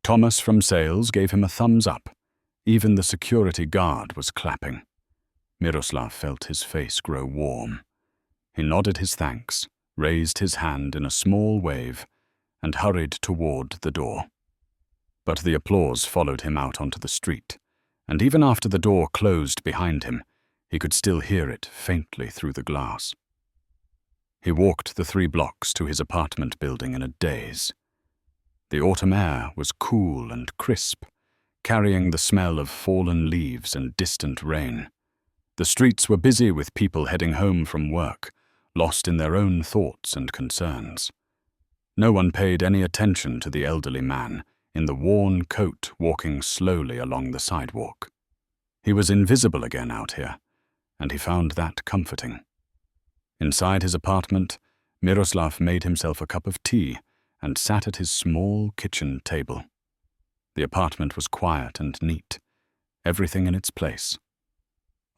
Thomas from sales gave him a thumbs up. Even the security guard was clapping. Miroslav felt his face grow warm. He nodded his thanks, raised his hand in a small wave, and hurried toward the door. But the applause followed him out onto the street, and even after the door closed behind him, he could still hear it faintly through the glass. He walked the 3 blocks to his apartment building in a daze. The autumn air was cool and crisp, carrying the smell of fallen leaves and distant rain. The streets were busy with people heading home from work, lost in their own thoughts and concerns. No one paid any attention to the elderly man in the worn coat walking slowly along the sidewalk. He was invisible again out here, and he found that comforting. Inside his apartment, Miroslav made himself a cup of tea and sat at his small kitchen table. The apartment was quiet and neat, everything in its place.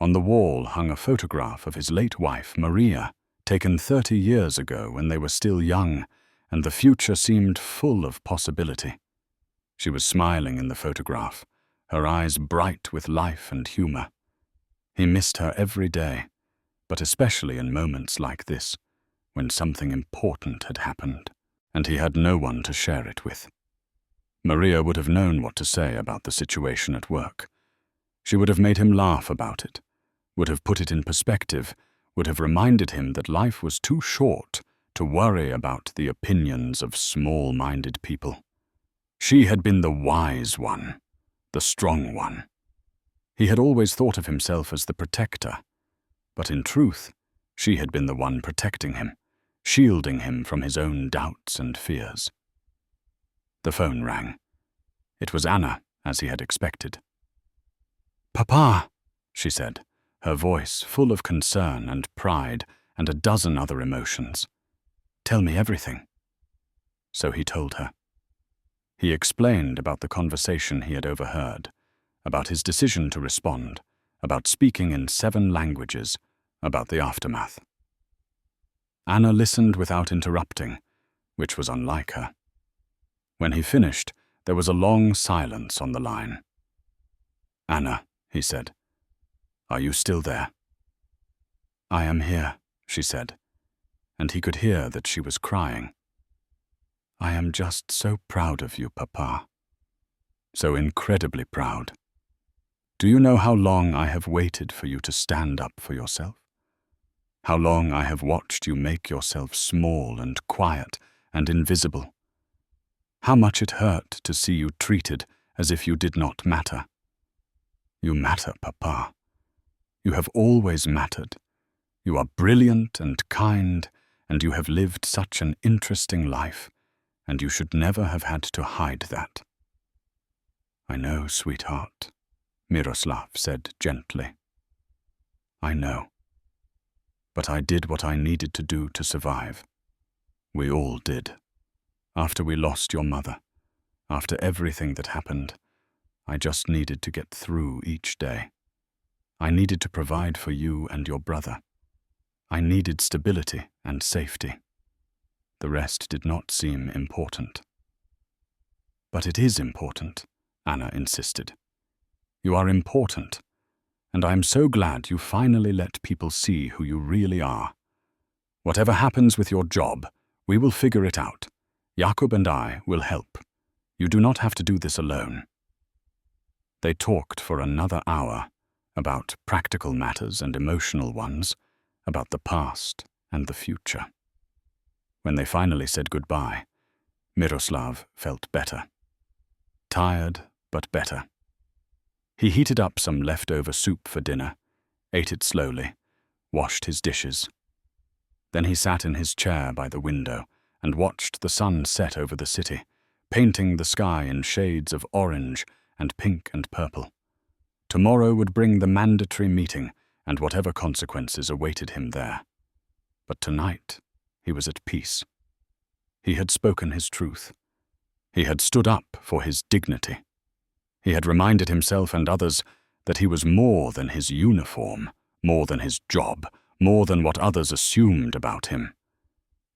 On the wall hung a photograph of his late wife, Maria, taken 30 years ago when they were still young, and the future seemed full of possibility. She was smiling in the photograph, her eyes bright with life and humor. He missed her every day, but especially in moments like this, when something important had happened, and he had no one to share it with. Maria would have known what to say about the situation at work. She would have made him laugh about it, would have put it in perspective, would have reminded him that life was too short to worry about the opinions of small-minded people. She had been the wise one, the strong one. He had always thought of himself as the protector, but in truth, she had been the one protecting him, shielding him from his own doubts and fears. The phone rang. It was Anna, as he had expected. "Papa," she said, her voice full of concern and pride and a dozen other emotions. "Tell me everything." So he told her. He explained about the conversation he had overheard, about his decision to respond, about speaking in 7 languages, about the aftermath. Anna listened without interrupting, which was unlike her. When he finished, there was a long silence on the line. "Anna," he said, "are you still there?" "I am here," she said, and he could hear that she was crying. "I am just so proud of you, Papa. So incredibly proud. Do you know how long I have waited for you to stand up for yourself? How long I have watched you make yourself small and quiet and invisible? How much it hurt to see you treated as if you did not matter. You matter, Papa. You have always mattered. You are brilliant and kind, and you have lived such an interesting life, and you should never have had to hide that." "I know, sweetheart," Miroslav said gently. "I know. But I did what I needed to do to survive. We all did. After we lost your mother, after everything that happened, I just needed to get through each day. I needed to provide for you and your brother. I needed stability and safety. The rest did not seem important." "But it is important," Anna insisted. "You are important, and I am so glad you finally let people see who you really are. Whatever happens with your job, we will figure it out. Jakub and I will help. You do not have to do this alone." They talked for another hour, about practical matters and emotional ones, about the past and the future. When they finally said goodbye, Miroslav felt better. Tired, but better. He heated up some leftover soup for dinner, ate it slowly, washed his dishes. Then he sat in his chair by the window and watched the sun set over the city, painting the sky in shades of orange and pink and purple. Tomorrow would bring the mandatory meeting and whatever consequences awaited him there. But tonight, he was at peace. He had spoken his truth. He had stood up for his dignity. He had reminded himself and others that he was more than his uniform, more than his job, more than what others assumed about him.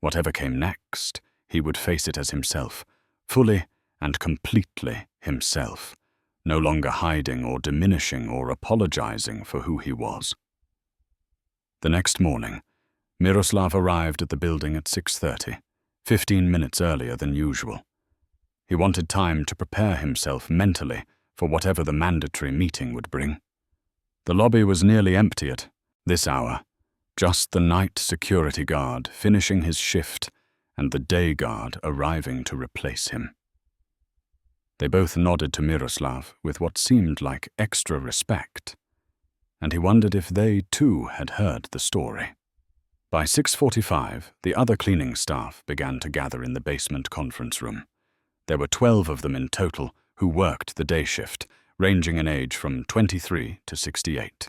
Whatever came next, he would face it as himself, fully and completely himself, no longer hiding or diminishing or apologizing for who he was. The next morning, Miroslav arrived at the building at 6:30, 15 minutes earlier than usual. He wanted time to prepare himself mentally for whatever the mandatory meeting would bring. The lobby was nearly empty at this hour, just the night security guard finishing his shift and the day guard arriving to replace him. They both nodded to Miroslav with what seemed like extra respect, and he wondered if they too had heard the story. By 6:45, the other cleaning staff began to gather in the basement conference room. There were 12 of them in total who worked the day shift, ranging in age from 23 to 68.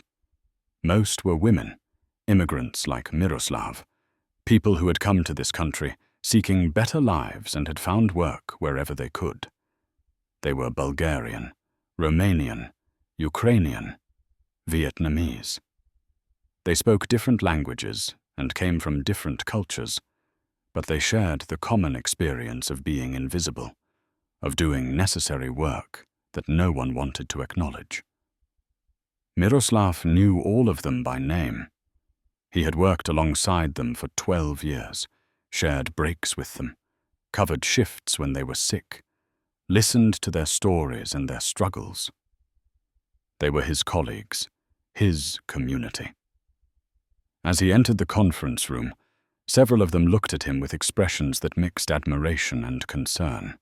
Most were women, immigrants like Miroslav, people who had come to this country seeking better lives and had found work wherever they could. They were Bulgarian, Romanian, Ukrainian, Vietnamese. They spoke different languages and came from different cultures, but they shared the common experience of being invisible, of doing necessary work that no one wanted to acknowledge. Miroslav knew all of them by name. He had worked alongside them for 12 years, shared breaks with them, covered shifts when they were sick, listened to their stories and their struggles. They were his colleagues, his community. As he entered the conference room, several of them looked at him with expressions that mixed admiration and concern.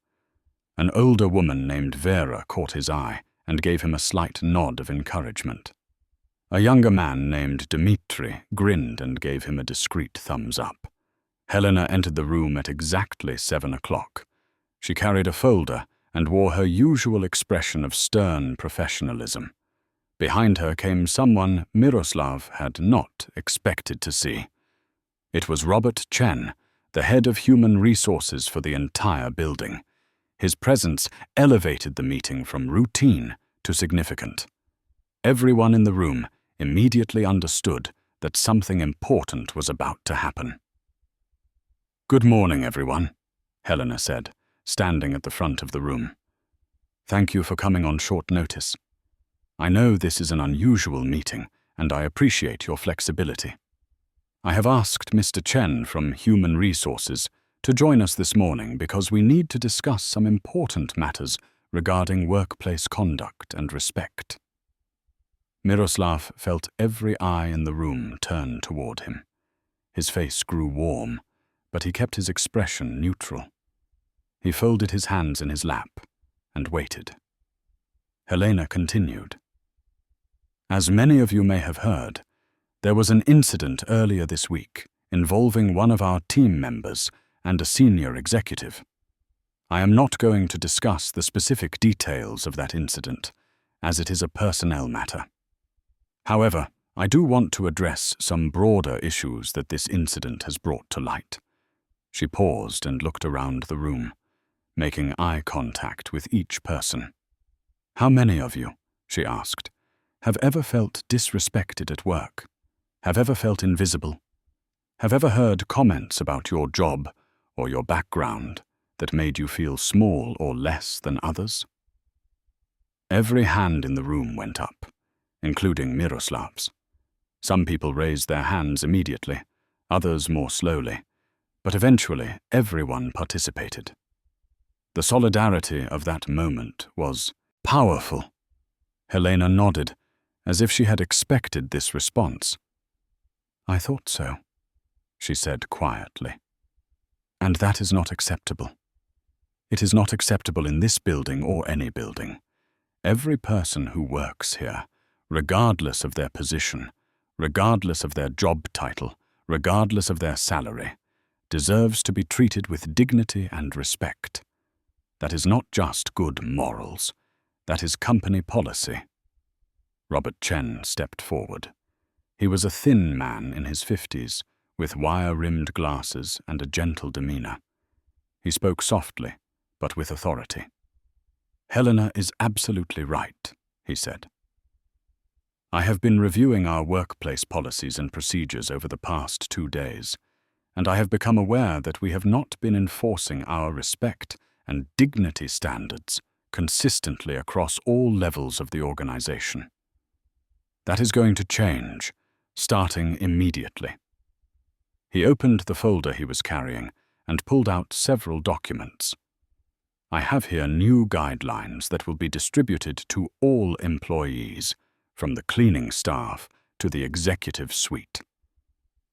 An older woman named Vera caught his eye and gave him a slight nod of encouragement. A younger man named Dmitri grinned and gave him a discreet thumbs up. Helena entered the room at exactly 7 o'clock. She carried a folder and wore her usual expression of stern professionalism. Behind her came someone Miroslav had not expected to see. It was Robert Chen, the head of human resources for the entire building. His presence elevated the meeting from routine to significant. Everyone in the room immediately understood that something important was about to happen. "Good morning, everyone," Helena said, standing at the front of the room. "Thank you for coming on short notice. I know this is an unusual meeting, and I appreciate your flexibility. I have asked Mr. Chen from Human Resources to join us this morning because we need to discuss some important matters regarding workplace conduct and respect." Miroslav felt every eye in the room turn toward him. His face grew warm, but he kept his expression neutral. He folded his hands in his lap and waited. Helena continued. "As many of you may have heard, there was an incident earlier this week involving one of our team members and a senior executive. I am not going to discuss the specific details of that incident, as it is a personnel matter. However, I do want to address some broader issues that this incident has brought to light." She paused and looked around the room, making eye contact with each person. "How many of you," she asked, "have ever felt disrespected at work? Have ever felt invisible? Have ever heard comments about your job or your background that made you feel small or less than others?" Every hand in the room went up, including Miroslav's. Some people raised their hands immediately, others more slowly, but eventually everyone participated. The solidarity of that moment was powerful. Helena nodded, as if she had expected this response. "I thought so," she said quietly. "And that is not acceptable. It is not acceptable in this building or any building. Every person who works here, regardless of their position, regardless of their job title, regardless of their salary, deserves to be treated with dignity and respect. That is not just good morals. That is company policy." Robert Chen stepped forward. He was a thin man in his 50s, with wire-rimmed glasses and a gentle demeanor. He spoke softly, but with authority. "Helena is absolutely right," he said. "I have been reviewing our workplace policies and procedures over the past 2 days, and I have become aware that we have not been enforcing our respect and dignity standards consistently across all levels of the organization. That is going to change, starting immediately." He opened the folder he was carrying and pulled out several documents. "I have here new guidelines that will be distributed to all employees, from the cleaning staff to the executive suite.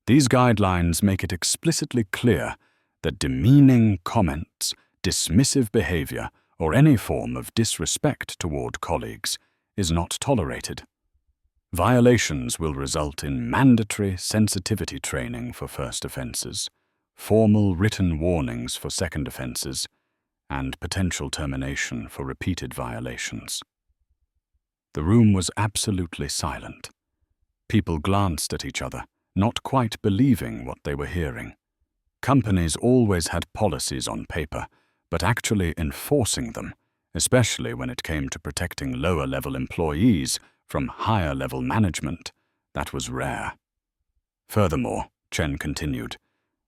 These guidelines make it explicitly clear that demeaning comments, dismissive behavior, or any form of disrespect toward colleagues is not tolerated. Violations will result in mandatory sensitivity training for first offenses, formal written warnings for second offenses, and potential termination for repeated violations." The room was absolutely silent. People glanced at each other, not quite believing what they were hearing. Companies always had policies on paper, but actually enforcing them, especially when it came to protecting lower-level employees from higher-level management, that was rare. "Furthermore," Chen continued,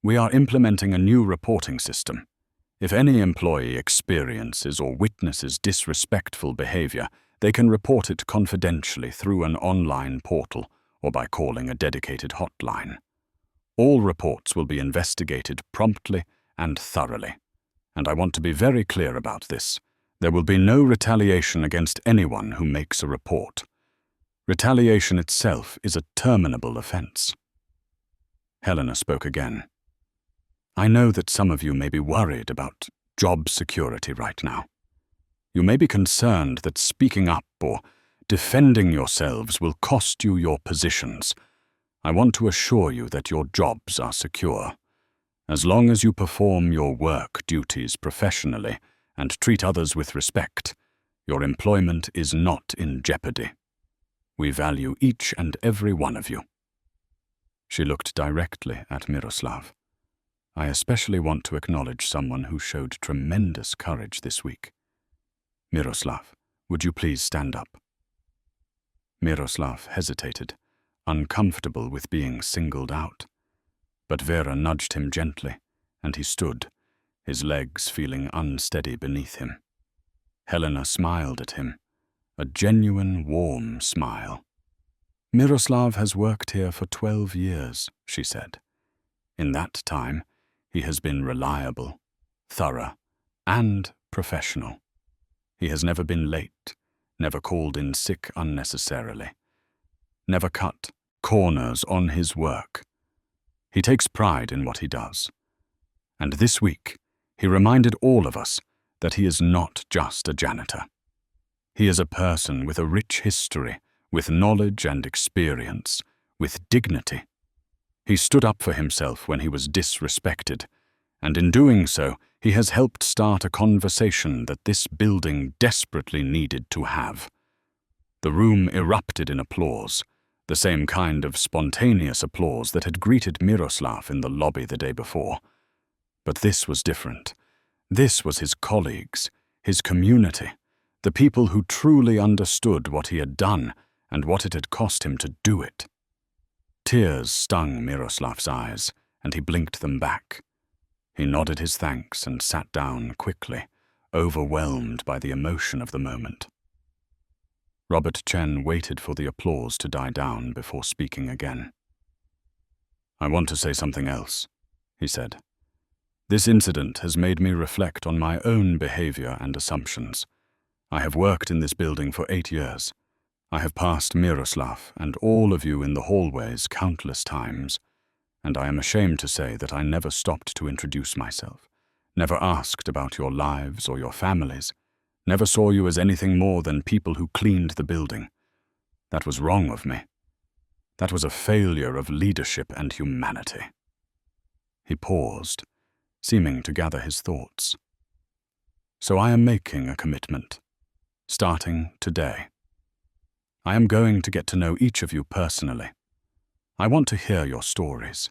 "we are implementing a new reporting system. If any employee experiences or witnesses disrespectful behavior, they can report it confidentially through an online portal or by calling a dedicated hotline. All reports will be investigated promptly and thoroughly. And I want to be very clear about this. There will be no retaliation against anyone who makes a report. Retaliation itself is a terminable offense. Helena spoke again. I know that some of you may be worried about job security right now. You may be concerned that speaking up or defending yourselves will cost you your positions. I want to assure you that your jobs are secure. As long as you perform your work duties professionally and treat others with respect, your employment is not in jeopardy. We value each and every one of you. She looked directly at Miroslav. I especially want to acknowledge someone who showed tremendous courage this week. Miroslav, would you please stand up? Miroslav hesitated, uncomfortable with being singled out. But Vera nudged him gently, and he stood, his legs feeling unsteady beneath him. Helena smiled at him, a genuine, warm smile. Miroslav has worked here for 12 years, she said. In that time, he has been reliable, thorough, and professional. He has never been late, never called in sick unnecessarily, never cut corners on his work. He takes pride in what he does. And this week, he reminded all of us that he is not just a janitor. He is a person with a rich history, with knowledge and experience, with dignity. He stood up for himself when he was disrespected, and in doing so, he has helped start a conversation that this building desperately needed to have. The room erupted in applause, the same kind of spontaneous applause that had greeted Miroslav in the lobby the day before. But this was different. This was his colleagues, his community, the people who truly understood what he had done and what it had cost him to do it. Tears stung Miroslav's eyes, and he blinked them back. He nodded his thanks and sat down quickly, overwhelmed by the emotion of the moment. Robert Chen waited for the applause to die down before speaking again. I want to say something else, he said. This incident has made me reflect on my own behavior and assumptions. I have worked in this building for 8 years. I have passed Miroslav and all of you in the hallways countless times, and I am ashamed to say that I never stopped to introduce myself, never asked about your lives or your families, never saw you as anything more than people who cleaned the building. That was wrong of me. That was a failure of leadership and humanity. He paused, seeming to gather his thoughts. So I am making a commitment, starting today. I am going to get to know each of you personally. I want to hear your stories,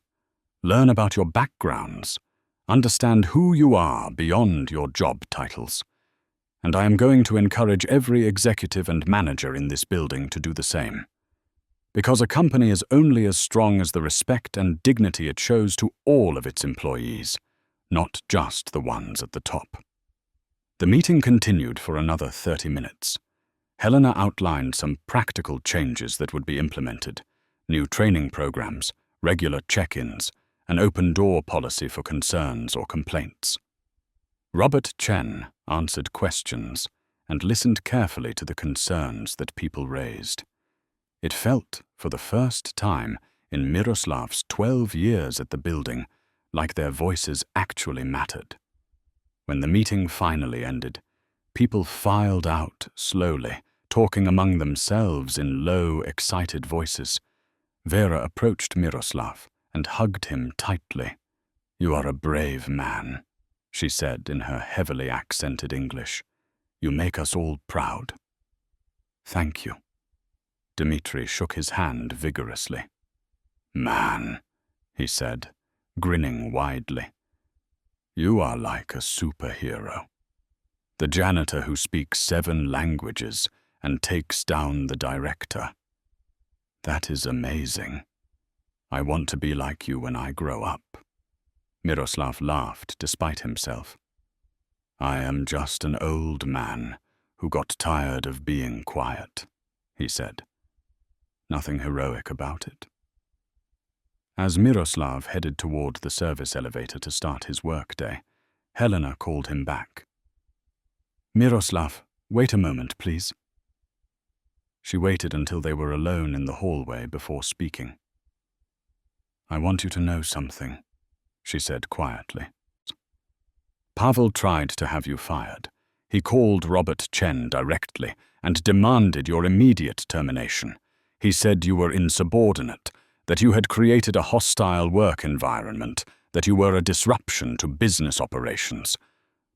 learn about your backgrounds, understand who you are beyond your job titles. And I am going to encourage every executive and manager in this building to do the same. Because a company is only as strong as the respect and dignity it shows to all of its employees, not just the ones at the top. The meeting continued for another 30 minutes. Helena outlined some practical changes that would be implemented, new training programs, regular check-ins, an open-door policy for concerns or complaints. Robert Chen answered questions and listened carefully to the concerns that people raised. It felt, for the first time in Miroslav's 12 years at the building, like their voices actually mattered. When the meeting finally ended, people filed out slowly, talking among themselves in low, excited voices. Vera approached Miroslav and hugged him tightly. "You are a brave man," she said in her heavily accented English. "You make us all proud." "Thank you." Dmitri shook his hand vigorously. "Man," he said, grinning widely. "You are like a superhero. The janitor who speaks 7 languages and takes down the director. That is amazing. I want to be like you when I grow up." Miroslav laughed despite himself. "I am just an old man who got tired of being quiet," he said. Nothing heroic about it. As Miroslav headed toward the service elevator to start his workday, Helena called him back. Miroslav, wait a moment, please. She waited until they were alone in the hallway before speaking. I want you to know something, she said quietly. Pavel tried to have you fired. He called Robert Chen directly and demanded your immediate termination. He said you were insubordinate, that you had created a hostile work environment, that you were a disruption to business operations.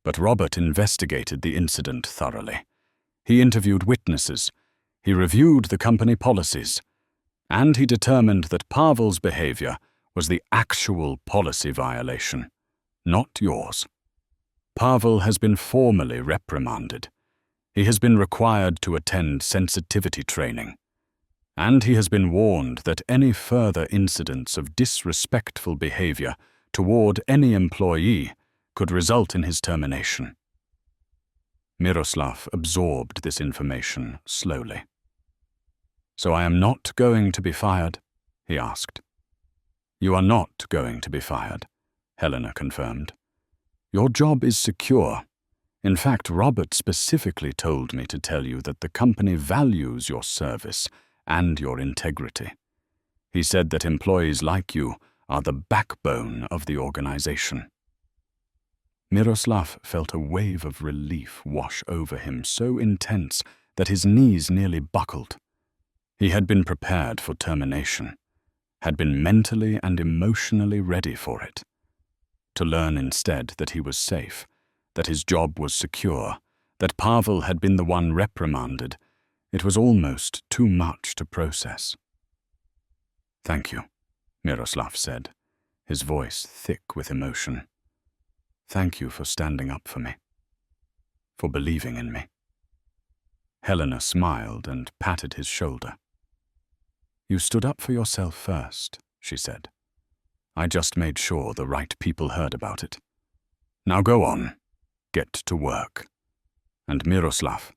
But Robert investigated the incident thoroughly. He interviewed witnesses. He reviewed the company policies. And he determined that Pavel's behavior was the actual policy violation, not yours. Pavel has been formally reprimanded. He has been required to attend sensitivity training. And he has been warned that any further incidents of disrespectful behavior toward any employee could result in his termination. Miroslav absorbed this information slowly. So I am not going to be fired? He asked. You are not going to be fired, Helena confirmed. Your job is secure. In fact, Robert specifically told me to tell you that the company values your service and your integrity. He said that employees like you are the backbone of the organization. Miroslav felt a wave of relief wash over him so intense that his knees nearly buckled. He had been prepared for termination, had been mentally and emotionally ready for it. To learn instead that he was safe, that his job was secure, that Pavel had been the one reprimanded, it was almost too much to process. Thank you, Miroslav said, his voice thick with emotion. Thank you for standing up for me, for believing in me. Helena smiled and patted his shoulder. You stood up for yourself first, she said. I just made sure the right people heard about it. Now go on, get to work. And Miroslav,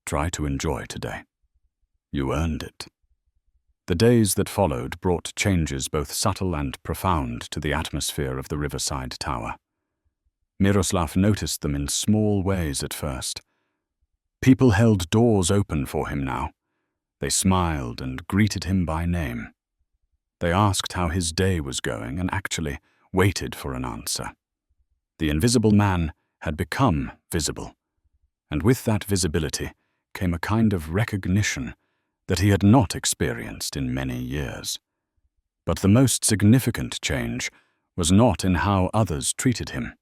try to enjoy today. You earned it. The days that followed brought changes both subtle and profound to the atmosphere of the riverside tower. Miroslav noticed them in small ways at first. People held doors open for him now. They smiled and greeted him by name. They asked how his day was going and actually waited for an answer. The invisible man had become visible, and with that visibility came a kind of recognition that he had not experienced in many years. But the most significant change was not in how others treated him.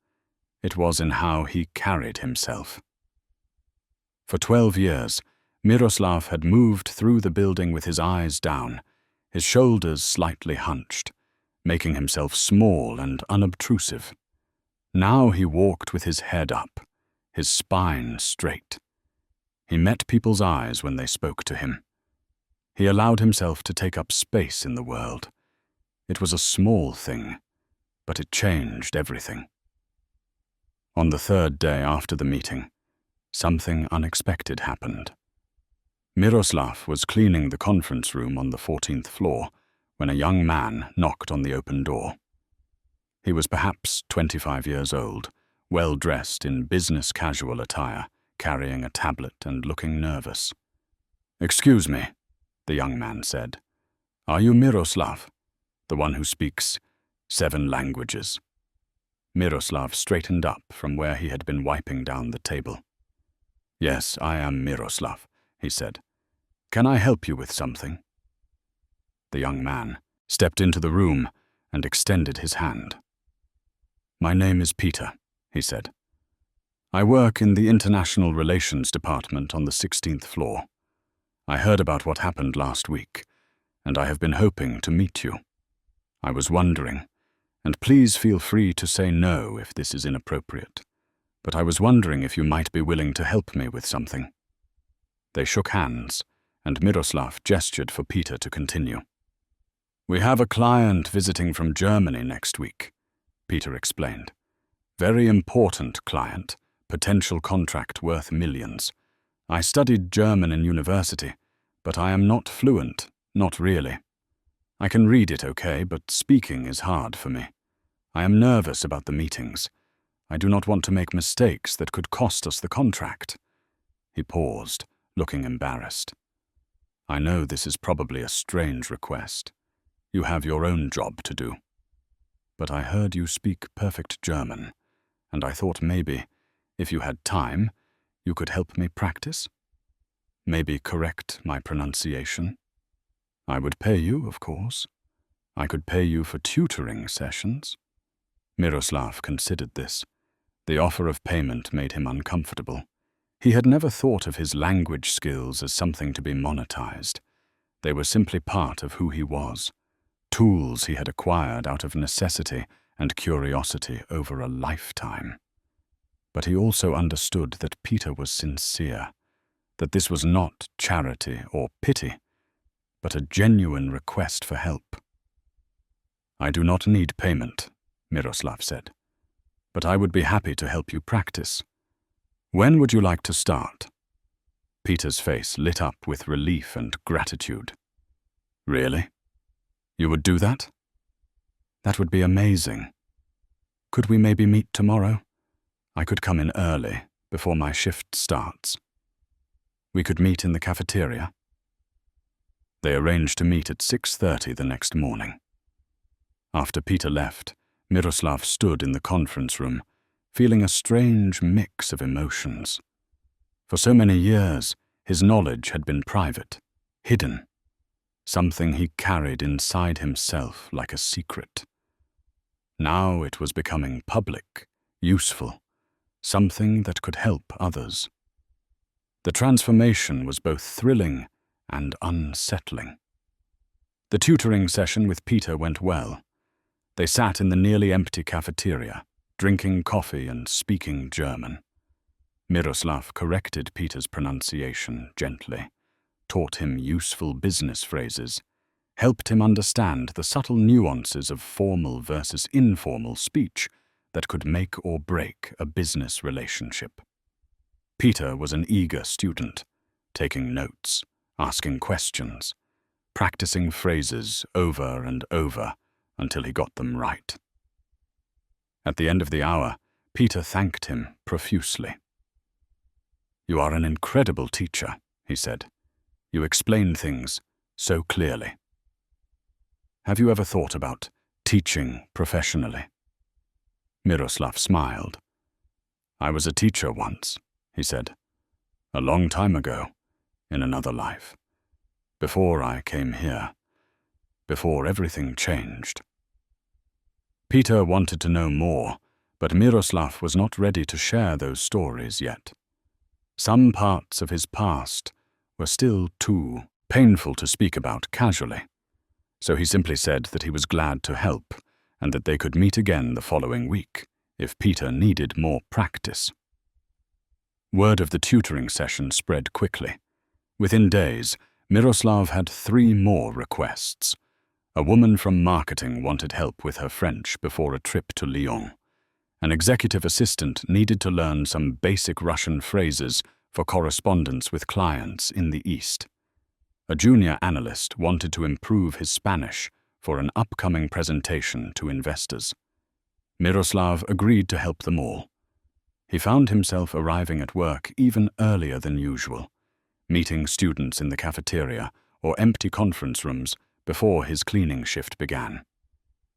It was in how he carried himself. For 12 years, Miroslav had moved through the building with his eyes down, his shoulders slightly hunched, making himself small and unobtrusive. Now he walked with his head up, his spine straight. He met people's eyes when they spoke to him. He allowed himself to take up space in the world. It was a small thing, but it changed everything. On the third day after the meeting, something unexpected happened. Miroslav was cleaning the conference room on the 14th floor when a young man knocked on the open door. He was perhaps 25 years old, well dressed in business casual attire, carrying a tablet and looking nervous. Excuse me, the young man said. Are you Miroslav, the one who speaks 7 languages? Miroslav straightened up from where he had been wiping down the table. Yes, I am Miroslav, he said. Can I help you with something? The young man stepped into the room and extended his hand. My name is Peter, he said. I work in the International Relations Department on the 16th floor. I heard about what happened last week, and I have been hoping to meet you. I was wondering, and please feel free to say no if this is inappropriate, but I was wondering if you might be willing to help me with something. They shook hands, and Miroslav gestured for Peter to continue. We have a client visiting from Germany next week, Peter explained. Very important client, potential contract worth millions. I studied German in university, but I am not fluent, not really. I can read it okay, but speaking is hard for me. I am nervous about the meetings. I do not want to make mistakes that could cost us the contract." He paused, looking embarrassed. "I know this is probably a strange request. You have your own job to do. But I heard you speak perfect German, and I thought maybe, if you had time, you could help me practice? Maybe correct my pronunciation? I would pay you, of course. I could pay you for tutoring sessions." Miroslav considered this. The offer of payment made him uncomfortable. He had never thought of his language skills as something to be monetized. They were simply part of who he was, tools he had acquired out of necessity and curiosity over a lifetime. But he also understood that Peter was sincere, that this was not charity or pity, but a genuine request for help. "I do not need payment," Miroslav said, "but I would be happy to help you practice. When would you like to start?" Peter's face lit up with relief and gratitude. "Really? You would do that? That would be amazing. Could we maybe meet tomorrow? I could come in early, before my shift starts. We could meet in the cafeteria." They arranged to meet at 6:30 the next morning. After Peter left, Miroslav stood in the conference room, feeling a strange mix of emotions. For so many years, his knowledge had been private, hidden, something he carried inside himself like a secret. Now it was becoming public, useful, something that could help others. The transformation was both thrilling and unsettling. The tutoring session with Peter went well. They sat in the nearly empty cafeteria, drinking coffee and speaking German. Miroslav corrected Peter's pronunciation gently, taught him useful business phrases, helped him understand the subtle nuances of formal versus informal speech that could make or break a business relationship. Peter was an eager student, taking notes, asking questions, practicing phrases over and over until he got them right. At the end of the hour, Peter thanked him profusely. "You are an incredible teacher," he said. "You explain things so clearly." "Have you ever thought about teaching professionally?" Miroslav smiled. "I was a teacher once," he said. "A long time ago, in another life. Before I came here. Before everything changed." Peter wanted to know more, but Miroslav was not ready to share those stories yet. Some parts of his past were still too painful to speak about casually, so he simply said that he was glad to help and that they could meet again the following week if Peter needed more practice. Word of the tutoring session spread quickly. Within days, Miroslav had 3 more requests. A woman from marketing wanted help with her French before a trip to Lyon. An executive assistant needed to learn some basic Russian phrases for correspondence with clients in the East. A junior analyst wanted to improve his Spanish for an upcoming presentation to investors. Miroslav agreed to help them all. He found himself arriving at work even earlier than usual, meeting students in the cafeteria or empty conference rooms before his cleaning shift began.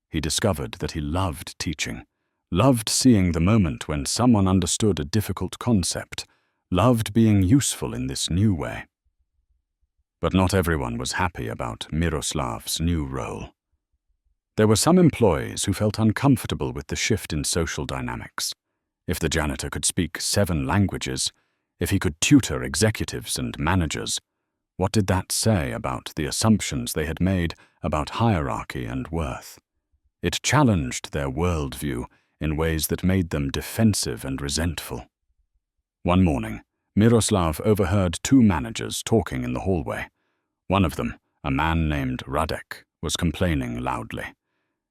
He discovered that he loved teaching, loved seeing the moment when someone understood a difficult concept, loved being useful in this new way. But not everyone was happy about Miroslav's new role. There were some employees who felt uncomfortable with the shift in social dynamics. If the janitor could speak 7 languages, if he could tutor executives and managers, what did that say about the assumptions they had made about hierarchy and worth? It challenged their worldview in ways that made them defensive and resentful. One morning, Miroslav overheard 2 managers talking in the hallway. One of them, a man named Radek, was complaining loudly.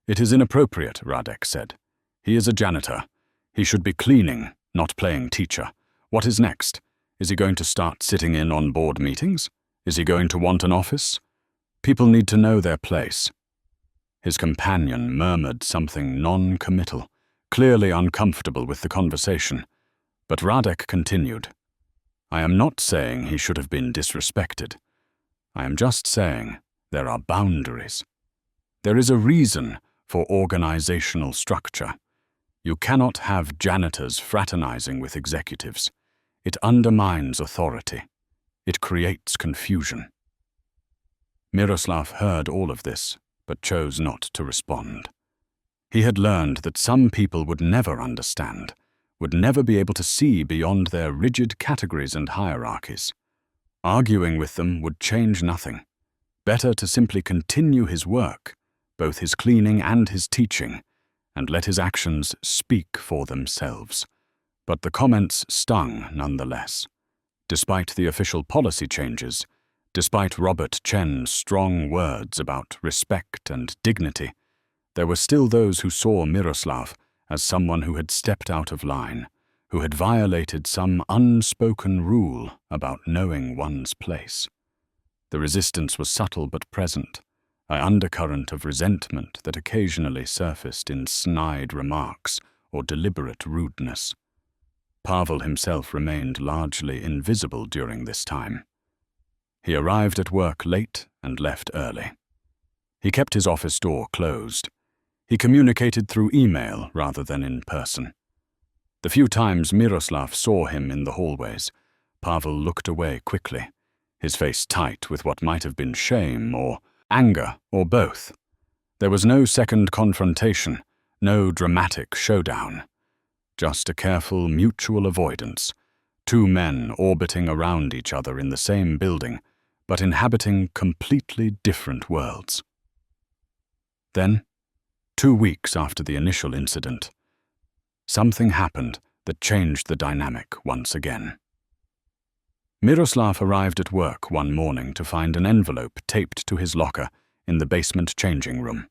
"It is inappropriate," Radek said. "He is a janitor. He should be cleaning, not playing teacher. What is next? Is he going to start sitting in on board meetings? Is he going to want an office? People need to know their place." His companion murmured something non-committal, clearly uncomfortable with the conversation, but Radek continued. I am not saying he should have been disrespected. I am just saying there are boundaries. There is a reason for organizational structure. You cannot have janitors fraternizing with executives. It undermines authority. It creates confusion. Miroslav heard all of this, but chose not to respond. He had learned that some people would never understand, would never be able to see beyond their rigid categories and hierarchies. Arguing with them would change nothing. Better to simply continue his work, both his cleaning and his teaching, and let his actions speak for themselves. But the comments stung nonetheless. Despite the official policy changes, despite Robert Chen's strong words about respect and dignity, there were still those who saw Miroslav as someone who had stepped out of line, who had violated some unspoken rule about knowing one's place. The resistance was subtle but present, an undercurrent of resentment that occasionally surfaced in snide remarks or deliberate rudeness. Pavel himself remained largely invisible during this time. He arrived at work late and left early. He kept his office door closed. He communicated through email rather than in person. The few times Miroslav saw him in the hallways, Pavel looked away quickly, his face tight with what might have been shame or anger or both. There was no second confrontation, no dramatic showdown. Just a careful mutual avoidance, two men orbiting around each other in the same building, but inhabiting completely different worlds. Then, 2 weeks after the initial incident, something happened that changed the dynamic once again. Miroslav arrived at work one morning to find an envelope taped to his locker in the basement changing room.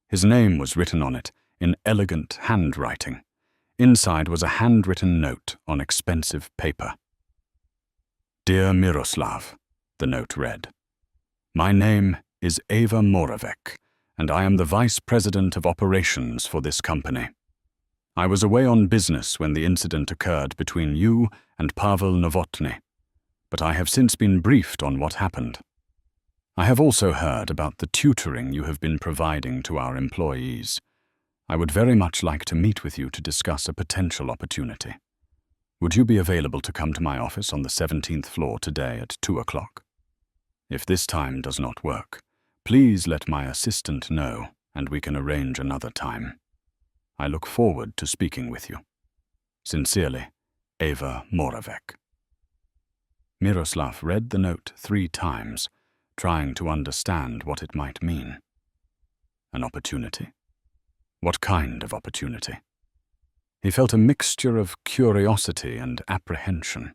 His name was written on it in elegant handwriting. Inside was a handwritten note on expensive paper. Dear Miroslav, the note read, My name is Eva Moravec, and I am the Vice President of Operations for this company. I was away on business when the incident occurred between you and Pavel Novotny, but I have since been briefed on what happened. I have also heard about the tutoring you have been providing to our employees. I would very much like to meet with you to discuss a potential opportunity. Would you be available to come to my office on the 17th floor today at 2 o'clock? If this time does not work, please let my assistant know and we can arrange another time. I look forward to speaking with you. Sincerely, Eva Moravec. Miroslav read the note 3 times, trying to understand what it might mean. An opportunity? What kind of opportunity? He felt a mixture of curiosity and apprehension.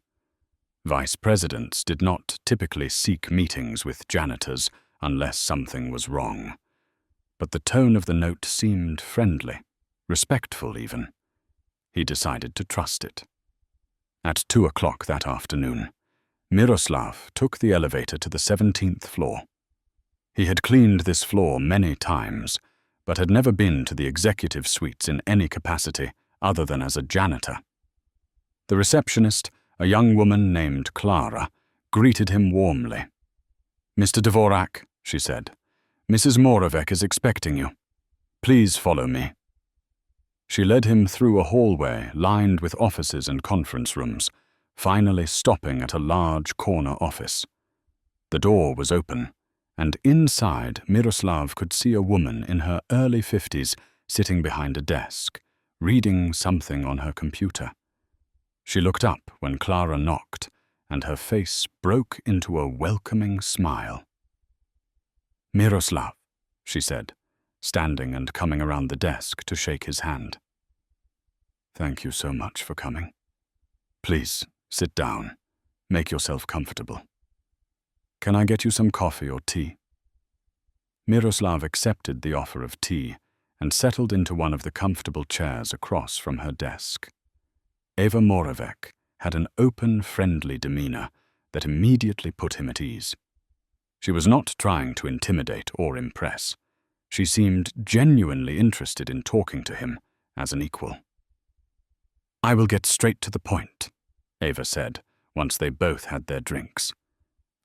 Vice presidents did not typically seek meetings with janitors unless something was wrong. But the tone of the note seemed friendly, respectful even. He decided to trust it. At 2 o'clock that afternoon, Miroslav took the elevator to the 17th floor. He had cleaned this floor many times, but had never been to the executive suites in any capacity other than as a janitor. The receptionist, a young woman named Clara, greeted him warmly. Mr. Dvorak, she said, Mrs. Moravec is expecting you. Please follow me. She led him through a hallway lined with offices and conference rooms, finally stopping at a large corner office. The door was open, and inside Miroslav could see a woman in her early 50s sitting behind a desk, reading something on her computer. She looked up when Clara knocked, and her face broke into a welcoming smile. Miroslav, she said, standing and coming around the desk to shake his hand. Thank you so much for coming. Please, sit down. Make yourself comfortable. Can I get you some coffee or tea? Miroslav accepted the offer of tea and settled into one of the comfortable chairs across from her desk. Eva Moravec had an open, friendly demeanor that immediately put him at ease. She was not trying to intimidate or impress. She seemed genuinely interested in talking to him as an equal. "I will get straight to the point," Ava said, once they both had their drinks.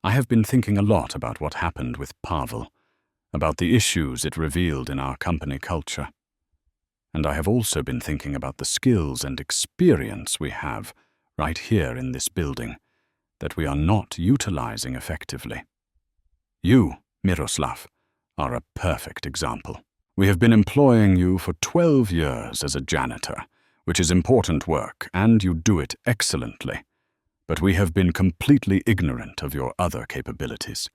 "I have been thinking a lot about what happened with Pavel, about the issues it revealed in our company culture. And I have also been thinking about the skills and experience we have right here in this building that we are not utilizing effectively. You, Miroslav, are a perfect example. We have been employing you for 12 years as a janitor, which is important work, and you do it excellently. But we have been completely ignorant of your other capabilities,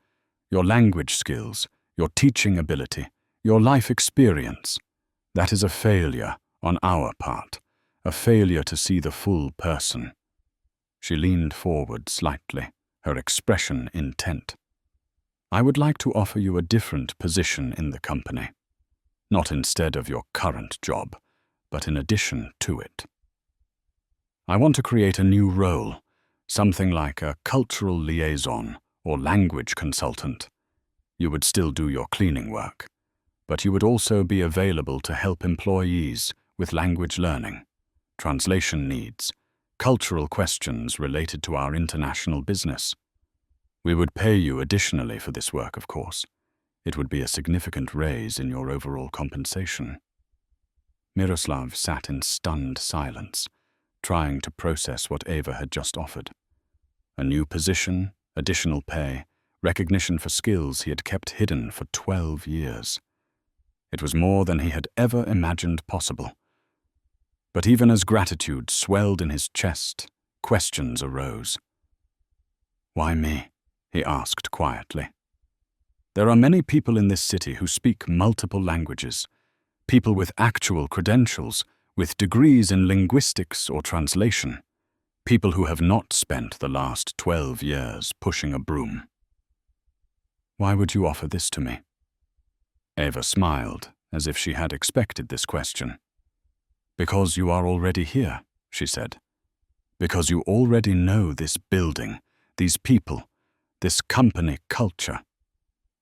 your language skills, your teaching ability, your life experience. That is a failure on our part, a failure to see the full person." She leaned forward slightly, her expression intent. "I would like to offer you a different position in the company. Not instead of your current job, but in addition to it. I want to create a new role, something like a cultural liaison or language consultant. You would still do your cleaning work, but you would also be available to help employees with language learning, translation needs, cultural questions related to our international business. We would pay you additionally for this work, of course. It would be a significant raise in your overall compensation." Miroslav sat in stunned silence, trying to process what Ava had just offered. A new position, additional pay, recognition for skills he had kept hidden for 12 years. It was more than he had ever imagined possible. But even as gratitude swelled in his chest, questions arose. "Why me?" he asked quietly. "There are many people in this city who speak multiple languages, people with actual credentials, with degrees in linguistics or translation, people who have not spent the last 12 years pushing a broom. Why would you offer this to me?" Ava smiled, as if she had expected this question. "Because you are already here," she said. "Because you already know this building, these people, this company culture.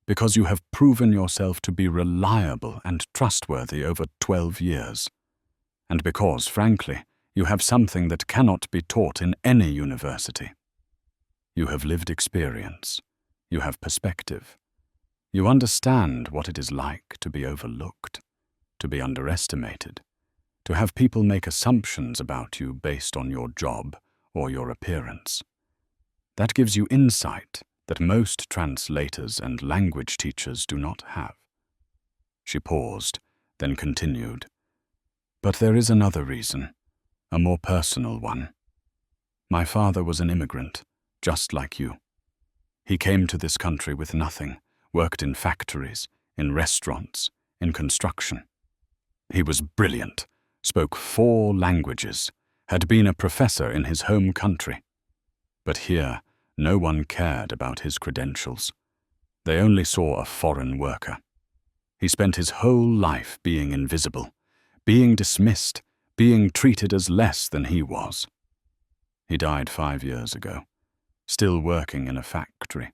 Because you have proven yourself to be reliable and trustworthy over 12 years. And because, frankly, you have something that cannot be taught in any university. You have lived experience. You have perspective. You understand what it is like to be overlooked, to be underestimated, to have people make assumptions about you based on your job or your appearance. That gives you insight that most translators and language teachers do not have." She paused, then continued. "But there is another reason, a more personal one. My father was an immigrant, just like you. He came to this country with nothing, worked in factories, in restaurants, in construction. He was brilliant, spoke 4 languages, had been a professor in his home country. But here, no one cared about his credentials. They only saw a foreign worker. He spent his whole life being invisible, being dismissed, being treated as less than he was. He died 5 years ago, still working in a factory,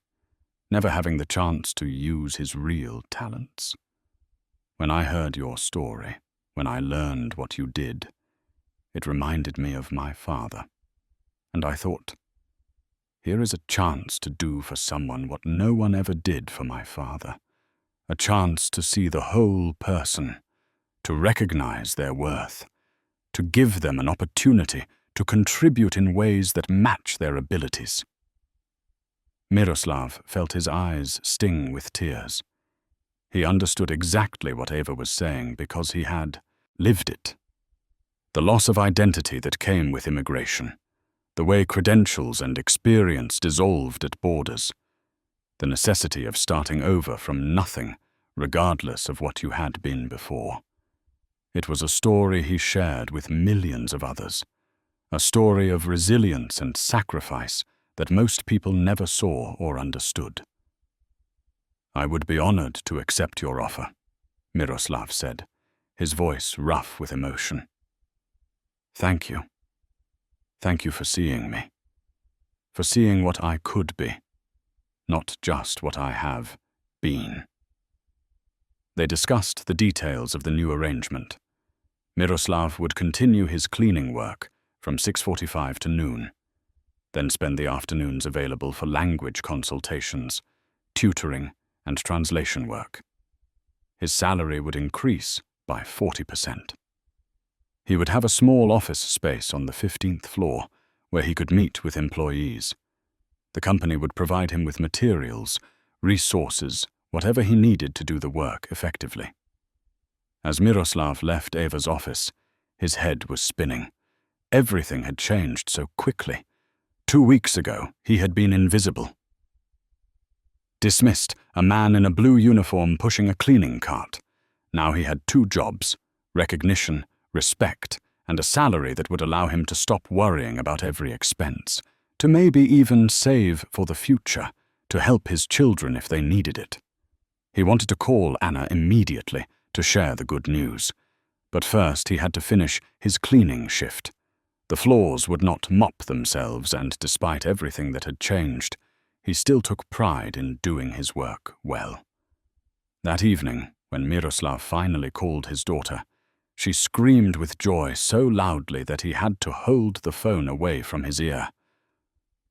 never having the chance to use his real talents. When I heard your story, when I learned what you did, it reminded me of my father. And I thought, here is a chance to do for someone what no one ever did for my father. A chance to see the whole person, to recognize their worth, to give them an opportunity to contribute in ways that match their abilities." Miroslav felt his eyes sting with tears. He understood exactly what Ava was saying because he had lived it. The loss of identity that came with immigration, the way credentials and experience dissolved at borders, the necessity of starting over from nothing, regardless of what you had been before. It was a story he shared with millions of others, a story of resilience and sacrifice that most people never saw or understood. "I would be honored to accept your offer," Miroslav said, his voice rough with emotion. "Thank you. Thank you for seeing me, for seeing what I could be, not just what I have been." They discussed the details of the new arrangement. Miroslav would continue his cleaning work from 6:45 to noon, then spend the afternoons available for language consultations, tutoring, and translation work. His salary would increase by 40%. He would have a small office space on the 15th floor where he could meet with employees. The company would provide him with materials, resources, whatever he needed to do the work effectively. As Miroslav left Eva's office, his head was spinning. Everything had changed so quickly. 2 weeks ago, he had been invisible. Dismissed, a man in a blue uniform pushing a cleaning cart. Now he had 2 jobs, recognition, respect, and a salary that would allow him to stop worrying about every expense, to maybe even save for the future, to help his children if they needed it. He wanted to call Anna immediately to share the good news. But first he had to finish his cleaning shift. The floors would not mop themselves, and despite everything that had changed, he still took pride in doing his work well. That evening, when Miroslav finally called his daughter, she screamed with joy so loudly that he had to hold the phone away from his ear.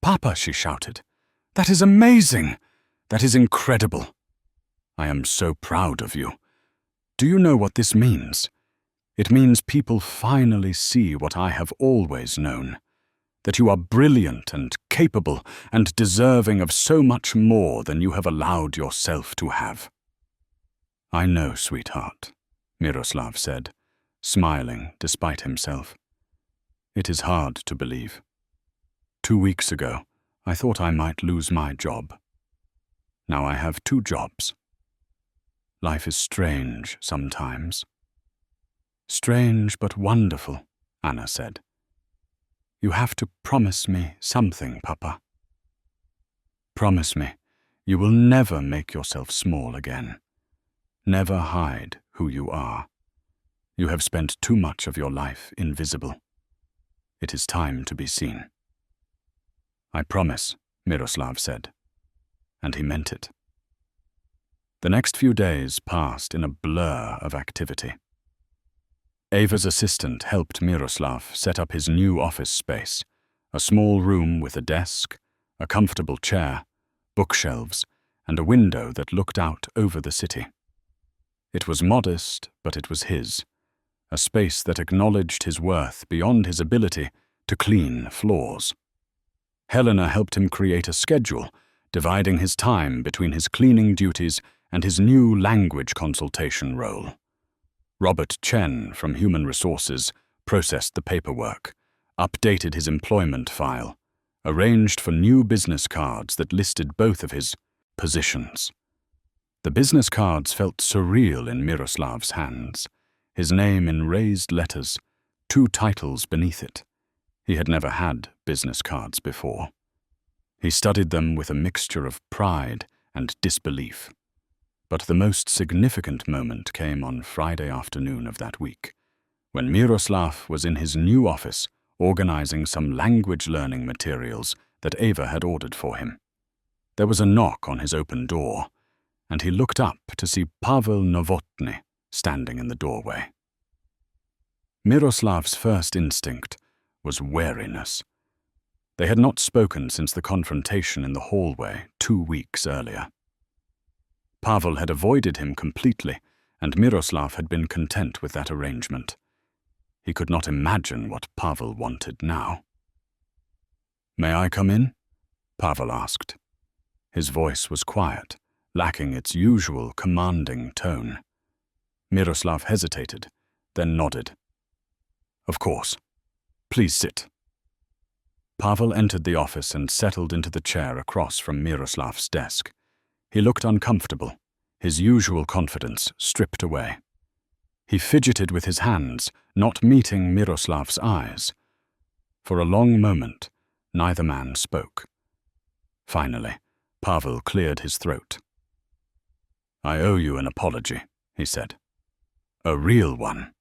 "Papa," she shouted, "that is amazing! That is incredible! I am so proud of you. Do you know what this means? It means people finally see what I have always known, that you are brilliant and capable and deserving of so much more than you have allowed yourself to have." "I know, sweetheart," Miroslav said, smiling despite himself. "It is hard to believe. 2 weeks ago, I thought I might lose my job. Now I have 2 jobs. Life is strange sometimes." "Strange but wonderful," Anna said. "You have to promise me something, Papa. Promise me you will never make yourself small again. Never hide who you are. You have spent too much of your life invisible. It is time to be seen." "I promise," Miroslav said, and he meant it. The next few days passed in a blur of activity. Eva's assistant helped Miroslav set up his new office space, a small room with a desk, a comfortable chair, bookshelves, and a window that looked out over the city. It was modest, but it was his, a space that acknowledged his worth beyond his ability to clean floors. Helena helped him create a schedule, dividing his time between his cleaning duties and his new language consultation role. Robert Chen from Human Resources processed the paperwork, updated his employment file, arranged for new business cards that listed both of his positions. The business cards felt surreal in Miroslav's hands, his name in raised letters, 2 titles beneath it. He had never had business cards before. He studied them with a mixture of pride and disbelief. But the most significant moment came on Friday afternoon of that week, when Miroslav was in his new office organizing some language learning materials that Eva had ordered for him. There was a knock on his open door, and he looked up to see Pavel Novotny standing in the doorway. Miroslav's first instinct was wariness. They had not spoken since the confrontation in the hallway 2 weeks earlier. Pavel had avoided him completely, and Miroslav had been content with that arrangement. He could not imagine what Pavel wanted now. "May I come in?" Pavel asked. His voice was quiet, lacking its usual commanding tone. Miroslav hesitated, then nodded. "Of course. Please sit." Pavel entered the office and settled into the chair across from Miroslav's desk. He looked uncomfortable, his usual confidence stripped away. He fidgeted with his hands, not meeting Miroslav's eyes. For a long moment, neither man spoke. Finally, Pavel cleared his throat. "I owe you an apology," he said. "A real one.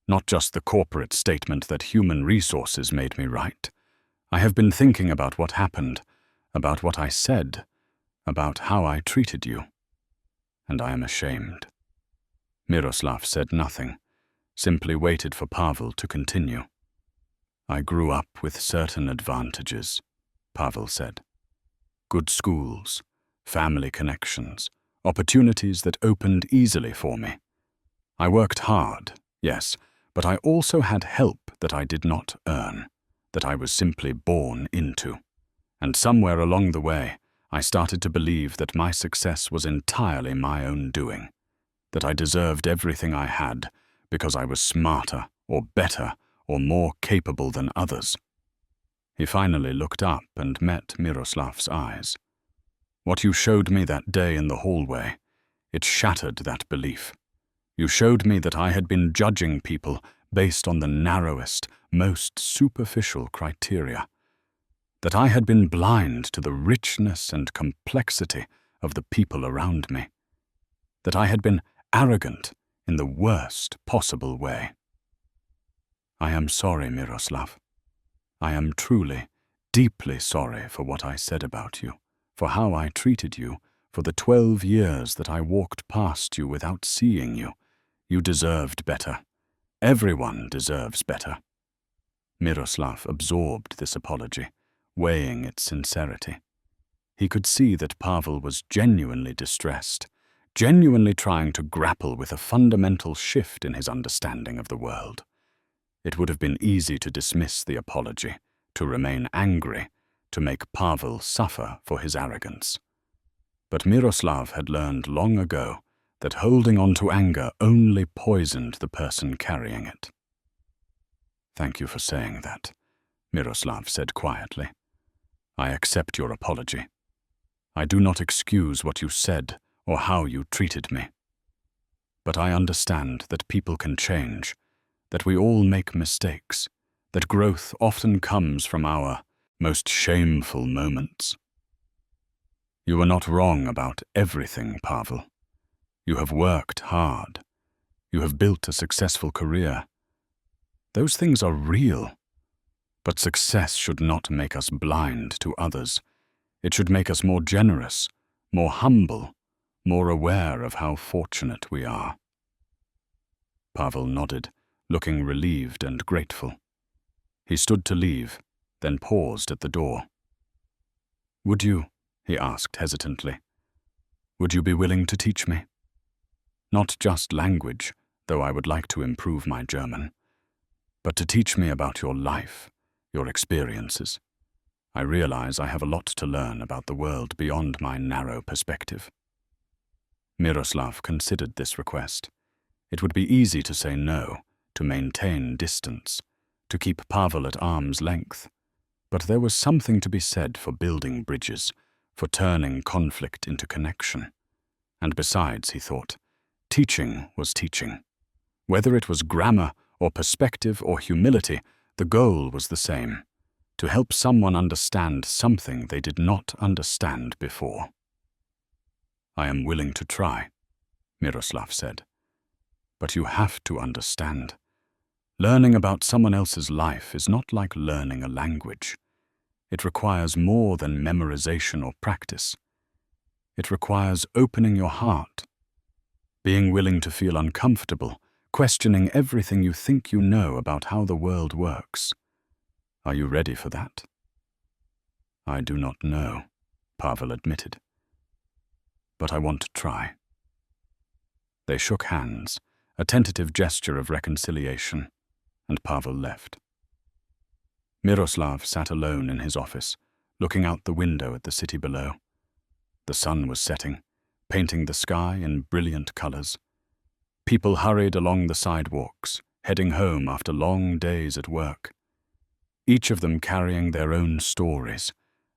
Not just the corporate statement that Human Resources made me write. I have been thinking about what happened, about what I said, about how I treated you. And I am ashamed." Miroslav said nothing, simply waited for Pavel to continue. "I grew up with certain advantages," Pavel said. "Good schools, family connections, opportunities that opened easily for me. I worked hard, yes, but I also had help that I did not earn, that I was simply born into. And somewhere along the way, I started to believe that my success was entirely my own doing, that I deserved everything I had because I was smarter or better or more capable than others." He finally looked up and met Miroslav's eyes. "What you showed me that day in the hallway, it shattered that belief. You showed me that I had been judging people based on the narrowest, most superficial criteria, that I had been blind to the richness and complexity of the people around me, that I had been arrogant in the worst possible way. I am sorry, Miroslav. I am truly, deeply sorry for what I said about you, for how I treated you, for the 12 years that I walked past you without seeing you. You deserved better. Everyone deserves better." Miroslav absorbed this apology, weighing its sincerity. He could see that Pavel was genuinely distressed, genuinely trying to grapple with a fundamental shift in his understanding of the world. It would have been easy to dismiss the apology, to remain angry, to make Pavel suffer for his arrogance. But Miroslav had learned long ago that holding on to anger only poisoned the person carrying it. "Thank you for saying that," Miroslav said quietly. "I accept your apology. I do not excuse what you said or how you treated me. But I understand that people can change, that we all make mistakes, that growth often comes from our most shameful moments. You are not wrong about everything, Pavel. You have worked hard. You have built a successful career. Those things are real. But success should not make us blind to others. It should make us more generous, more humble, more aware of how fortunate we are." Pavel nodded, looking relieved and grateful. He stood to leave, then paused at the door. "Would you," he asked hesitantly, "would you be willing to teach me? Not just language, though I would like to improve my German, but to teach me about your life, your experiences. I realize I have a lot to learn about the world beyond my narrow perspective." Miroslav considered this request. It would be easy to say no, to maintain distance, to keep Pavel at arm's length. But there was something to be said for building bridges, for turning conflict into connection. And besides, he thought, teaching was teaching. Whether it was grammar or perspective or humility, the goal was the same: to help someone understand something they did not understand before. "I am willing to try," Miroslav said. "But you have to understand. Learning about someone else's life is not like learning a language. It requires more than memorization or practice. It requires opening your heart, being willing to feel uncomfortable, questioning everything you think you know about how the world works. Are you ready for that?" "I do not know," Pavel admitted. "But I want to try." They shook hands, a tentative gesture of reconciliation, and Pavel left. Miroslav sat alone in his office, looking out the window at the city below. The sun was setting, painting the sky in brilliant colors. People hurried along the sidewalks, heading home after long days at work, each of them carrying their own stories,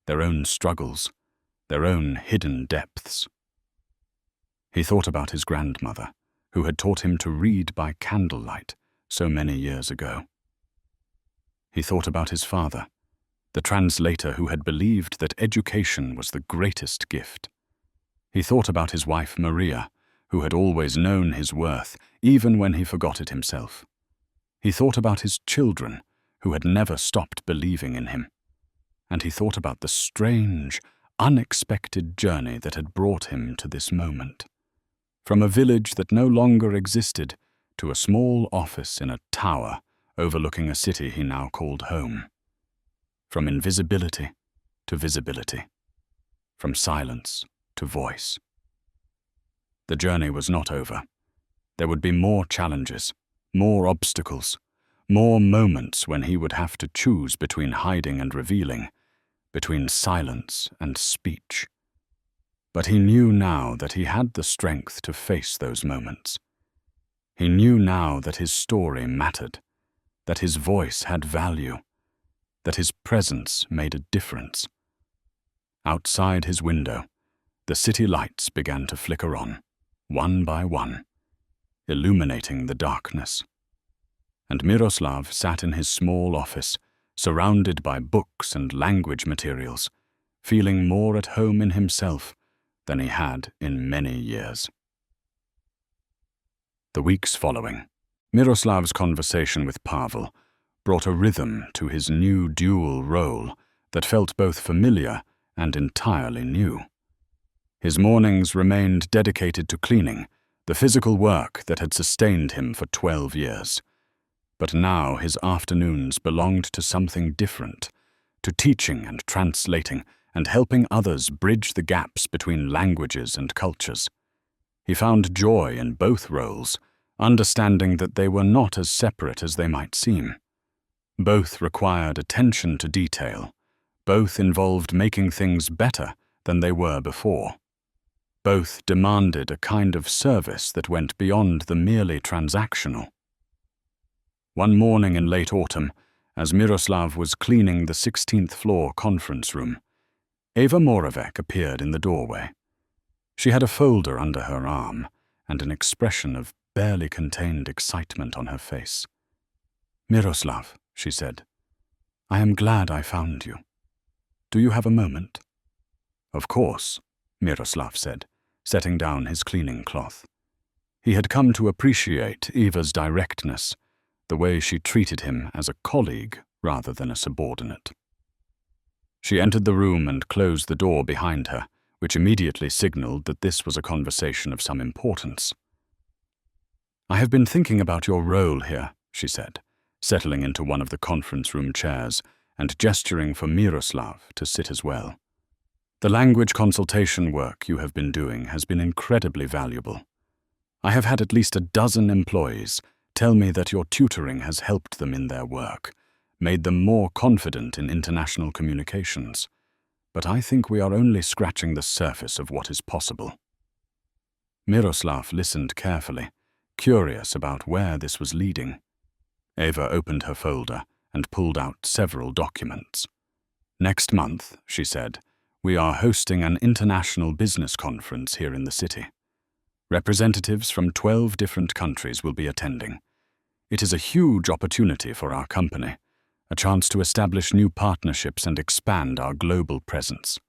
their own struggles, their own hidden depths. He thought about his grandmother, who had taught him to read by candlelight so many years ago. He thought about his father, the translator who had believed that education was the greatest gift. He thought about his wife Maria, who had always known his worth, even when he forgot it himself. He thought about his children, who had never stopped believing in him. And he thought about the strange, unexpected journey that had brought him to this moment. From a village that no longer existed to a small office in a tower overlooking a city he now called home. From invisibility to visibility, from silence to voice. The journey was not over. There would be more challenges, more obstacles, more moments when he would have to choose between hiding and revealing, between silence and speech. But he knew now that he had the strength to face those moments. He knew now that his story mattered, that his voice had value, that his presence made a difference. Outside his window, the city lights began to flicker on, one by one, illuminating the darkness. And Miroslav sat in his small office, surrounded by books and language materials, feeling more at home in himself than he had in many years. The weeks following, Miroslav's conversation with Pavel brought a rhythm to his new dual role that felt both familiar and entirely new. His mornings remained dedicated to cleaning, the physical work that had sustained him for 12 years. But now his afternoons belonged to something different, to teaching and translating and helping others bridge the gaps between languages and cultures. He found joy in both roles, understanding that they were not as separate as they might seem. Both required attention to detail. Both involved making things better than they were before. Both demanded a kind of service that went beyond the merely transactional. One morning in late autumn, as Miroslav was cleaning the 16th floor conference room, Eva Moravec appeared in the doorway. She had a folder under her arm and an expression of barely contained excitement on her face. "Miroslav," she said, "I am glad I found you. Do you have a moment?" "Of course," Miroslav said, setting down his cleaning cloth. He had come to appreciate Eva's directness, the way she treated him as a colleague rather than a subordinate. She entered the room and closed the door behind her, which immediately signaled that this was a conversation of some importance. "I have been thinking about your role here," she said, settling into one of the conference room chairs and gesturing for Miroslav to sit as well. "The language consultation work you have been doing has been incredibly valuable. I have had at least a dozen employees tell me that your tutoring has helped them in their work, made them more confident in international communications. But I think we are only scratching the surface of what is possible." Miroslav listened carefully, curious about where this was leading. Eva opened her folder and pulled out several documents. "Next month," she said, "we are hosting an international business conference here in the city. Representatives from 12 different countries will be attending. It is a huge opportunity for our company, a chance to establish new partnerships and expand our global presence."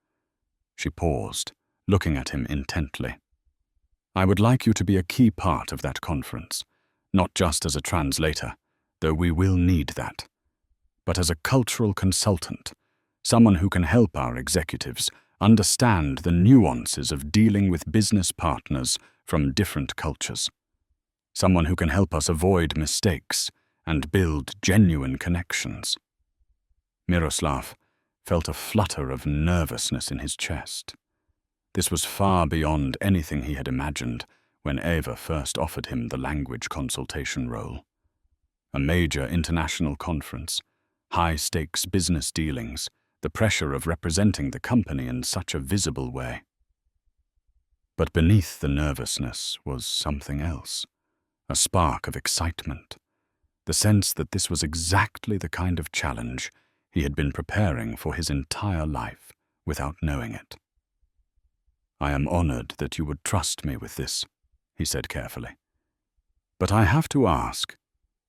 She paused, looking at him intently. "I would like you to be a key part of that conference, not just as a translator, though we will need that, but as a cultural consultant, someone who can help our executives understand the nuances of dealing with business partners from different cultures. Someone who can help us avoid mistakes and build genuine connections." Miroslav felt a flutter of nervousness in his chest. This was far beyond anything he had imagined when Eva first offered him the language consultation role. A major international conference, high-stakes business dealings, the pressure of representing the company in such a visible way. But beneath the nervousness was something else, a spark of excitement, the sense that this was exactly the kind of challenge he had been preparing for his entire life without knowing it. "I am honored that you would trust me with this," he said carefully. "But I have to ask,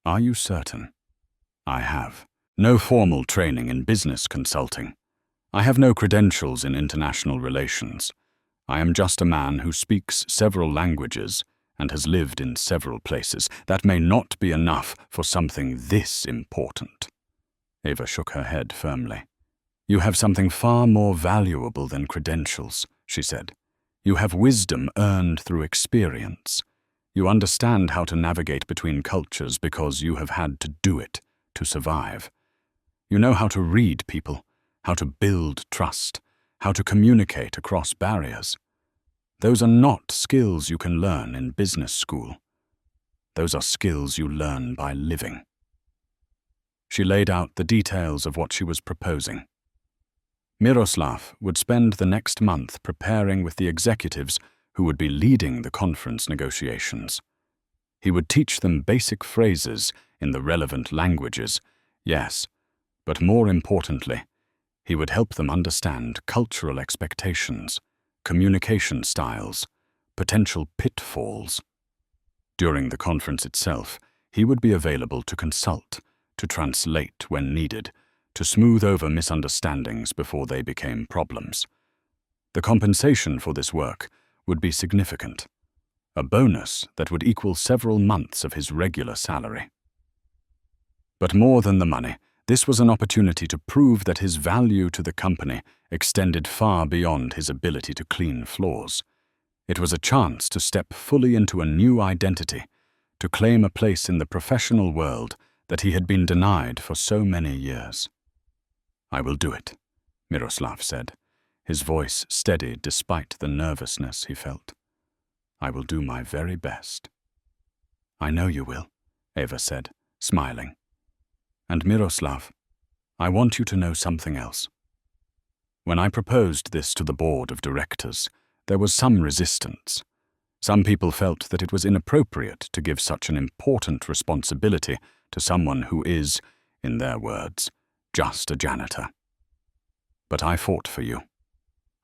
are you certain?" "I have no formal training in business consulting. I have no credentials in international relations. I am just a man who speaks several languages and has lived in several places. That may not be enough for something this important." Eva shook her head firmly. "You have something far more valuable than credentials," she said. "You have wisdom earned through experience. You understand how to navigate between cultures because you have had to do it to survive. You know how to read people, how to build trust, how to communicate across barriers. Those are not skills you can learn in business school. Those are skills you learn by living. She laid out the details of what she was proposing. Miroslav would spend the next month preparing with the executives who would be leading the conference negotiations. He would teach them basic phrases in the relevant languages, yes, but more importantly, he would help them understand cultural expectations, communication styles, potential pitfalls. During the conference itself, he would be available to consult, to translate when needed, to smooth over misunderstandings before they became problems. The compensation for this work would be significant, a bonus that would equal several months of his regular salary. But more than the money, this was an opportunity to prove that his value to the company extended far beyond his ability to clean floors. It was a chance to step fully into a new identity, to claim a place in the professional world that he had been denied for so many years. "I will do it," Miroslav said, his voice steady despite the nervousness he felt. "I will do my very best." "I know you will," Eva said, smiling. "And Miroslav, I want you to know something else. When I proposed this to the board of directors, there was some resistance. Some people felt that it was inappropriate to give such an important responsibility to someone who is, in their words, just a janitor. But I fought for you.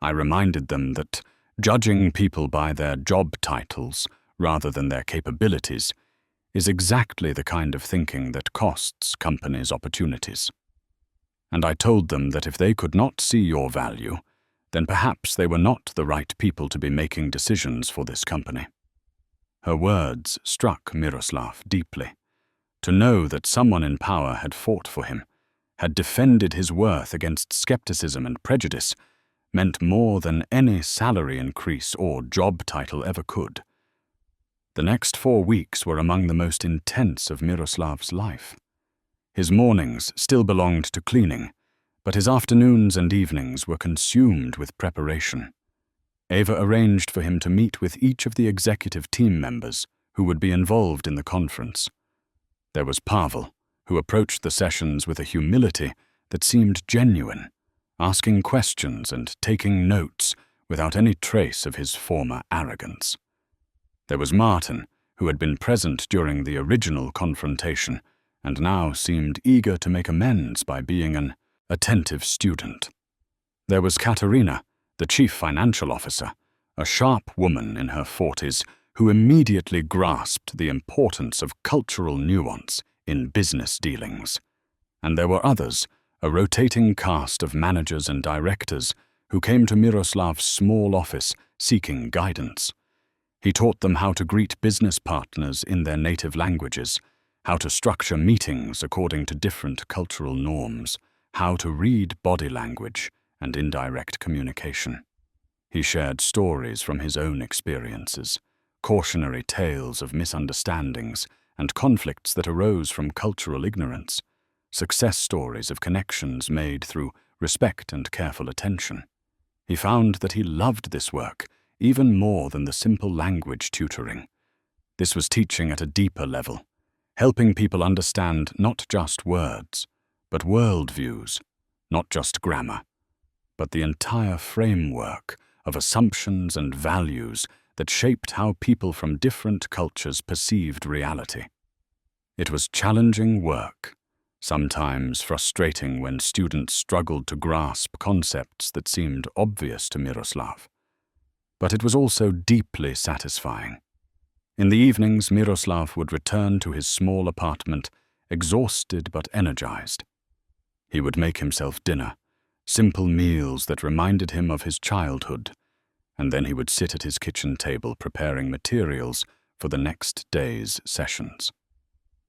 I reminded them that judging people by their job titles rather than their capabilities is exactly the kind of thinking that costs companies opportunities. And I told them that if they could not see your value, then perhaps they were not the right people to be making decisions for this company." Her words struck Miroslav deeply. To know that someone in power had fought for him, had defended his worth against skepticism and prejudice, meant more than any salary increase or job title ever could. The next 4 weeks were among the most intense of Miroslav's life. His mornings still belonged to cleaning, but his afternoons and evenings were consumed with preparation. Eva arranged for him to meet with each of the executive team members who would be involved in the conference. There was Pavel, who approached the sessions with a humility that seemed genuine, asking questions and taking notes without any trace of his former arrogance. There was Martin, who had been present during the original confrontation and now seemed eager to make amends by being an attentive student. There was Katerina, the chief financial officer, a sharp woman in her 40s who immediately grasped the importance of cultural nuance in business dealings. And there were others, a rotating cast of managers and directors who came to Miroslav's small office seeking guidance. He taught them how to greet business partners in their native languages, how to structure meetings according to different cultural norms, how to read body language and indirect communication. He shared stories from his own experiences, cautionary tales of misunderstandings and conflicts that arose from cultural ignorance, success stories of connections made through respect and careful attention. He found that he loved this work even more than the simple language tutoring. This was teaching at a deeper level, helping people understand not just words, but worldviews, not just grammar, but the entire framework of assumptions and values that shaped how people from different cultures perceived reality. It was challenging work, sometimes frustrating when students struggled to grasp concepts that seemed obvious to Miroslav. But it was also deeply satisfying. In the evenings, Miroslav would return to his small apartment, exhausted but energized. He would make himself dinner, simple meals that reminded him of his childhood, and then he would sit at his kitchen table preparing materials for the next day's sessions.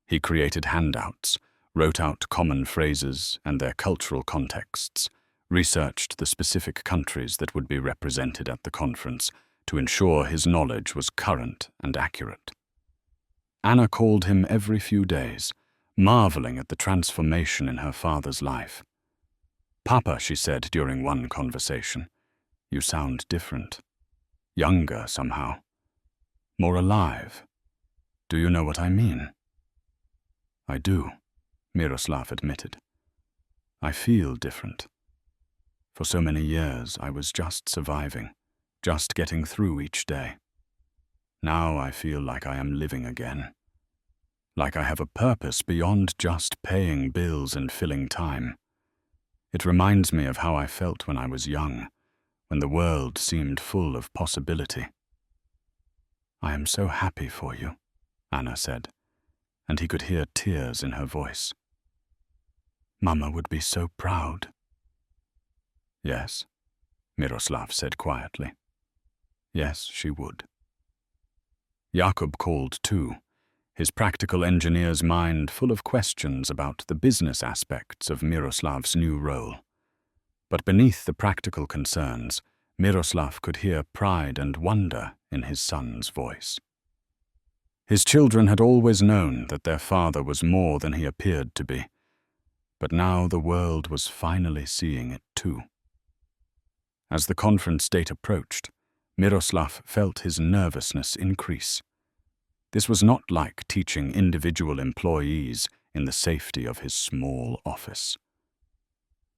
He created handouts, wrote out common phrases and their cultural contexts, researched the specific countries that would be represented at the conference to ensure his knowledge was current and accurate. Anna called him every few days, marveling at the transformation in her father's life. "Papa," she said during one conversation, "you sound different. Younger somehow. More alive. Do you know what I mean?" "I do," Miroslav admitted. "I feel different. For so many years I was just surviving, just getting through each day. Now I feel like I am living again. Like I have a purpose beyond just paying bills and filling time. It reminds me of how I felt when I was young, when the world seemed full of possibility." "I am so happy for you," Anna said, and he could hear tears in her voice. "Mama would be so proud." "Yes," Miroslav said quietly. "Yes, she would." Jakub called too, his practical engineer's mind full of questions about the business aspects of Miroslav's new role. But beneath the practical concerns, Miroslav could hear pride and wonder in his son's voice. His children had always known that their father was more than he appeared to be, but now the world was finally seeing it too. As the conference date approached, Miroslav felt his nervousness increase. This was not like teaching individual employees in the safety of his small office.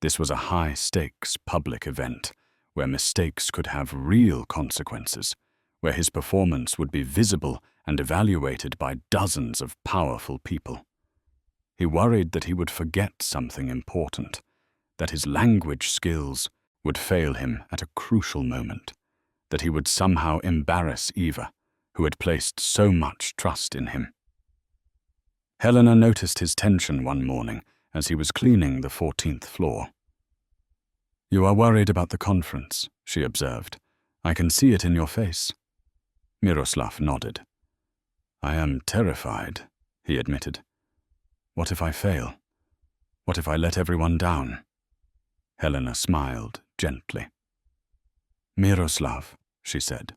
This was a high-stakes public event where mistakes could have real consequences, where his performance would be visible and evaluated by dozens of powerful people. He worried that he would forget something important, that his language skills would fail him at a crucial moment, that he would somehow embarrass Eva, who had placed so much trust in him. Helena noticed his tension one morning as he was cleaning the 14th floor. "You are worried about the conference," she observed. "I can see it in your face." Miroslav nodded. "I am terrified," he admitted. "What if I fail? What if I let everyone down?" Helena smiled gently. "Miroslav," she said,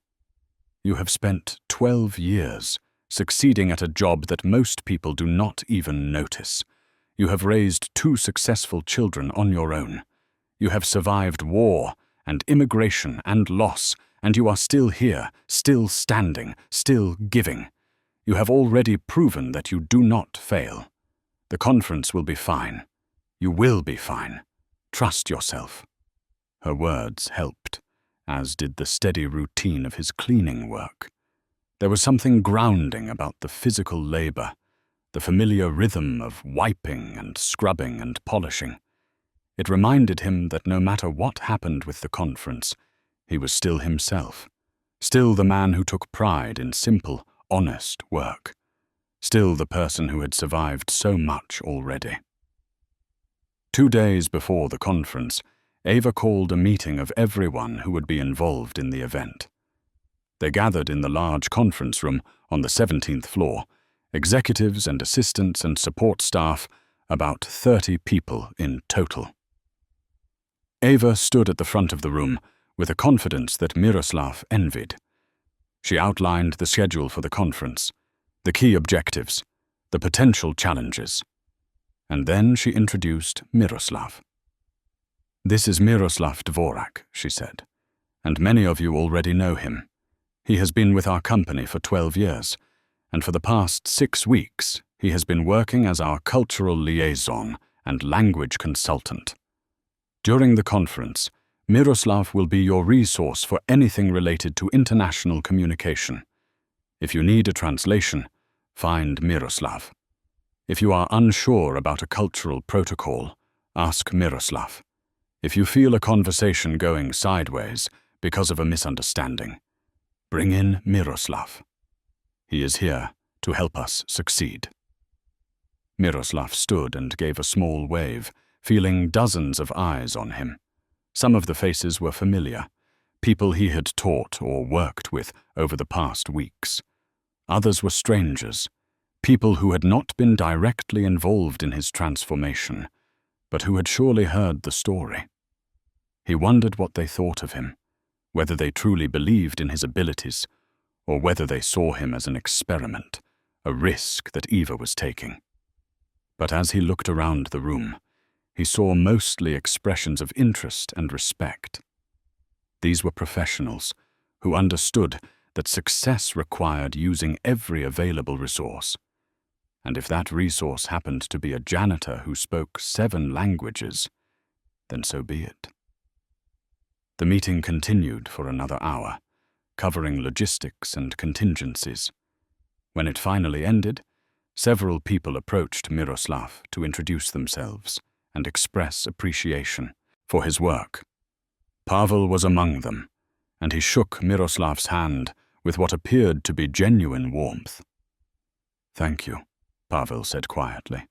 "you have spent 12 years succeeding at a job that most people do not even notice. You have raised 2 successful children on your own. You have survived war and immigration and loss, and you are still here, still standing, still giving. You have already proven that you do not fail. The conference will be fine. You will be fine. Trust yourself." Her words helped, as did the steady routine of his cleaning work. There was something grounding about the physical labor, the familiar rhythm of wiping and scrubbing and polishing. It reminded him that no matter what happened with the conference, he was still himself, still the man who took pride in simple, honest work, still the person who had survived so much already. 2 days before the conference, Eva called a meeting of everyone who would be involved in the event. They gathered in the large conference room on the 17th floor, executives and assistants and support staff, about 30 people in total. Eva stood at the front of the room with a confidence that Miroslav envied. She outlined the schedule for the conference, the key objectives, the potential challenges. And then she introduced Miroslav. "This is Miroslav Dvorak," she said, "and many of you already know him. He has been with our company for 12 years, and for the past 6 weeks he has been working as our cultural liaison and language consultant. During the conference, Miroslav will be your resource for anything related to international communication. If you need a translation, find Miroslav. If you are unsure about a cultural protocol, ask Miroslav. If you feel a conversation going sideways because of a misunderstanding, bring in Miroslav. He is here to help us succeed." Miroslav stood and gave a small wave, feeling dozens of eyes on him. Some of the faces were familiar, people he had taught or worked with over the past weeks. Others were strangers, people who had not been directly involved in his transformation, but who had surely heard the story. He wondered what they thought of him, whether they truly believed in his abilities, or whether they saw him as an experiment, a risk that Eva was taking. But as he looked around the room, he saw mostly expressions of interest and respect. These were professionals who understood that success required using every available resource. And if that resource happened to be a janitor who spoke 7 languages, then so be it. The meeting continued for another hour, covering logistics and contingencies. When it finally ended, several people approached Miroslav to introduce themselves and express appreciation for his work. Pavel was among them, and he shook Miroslav's hand with what appeared to be genuine warmth. "Thank you," Pavel said quietly,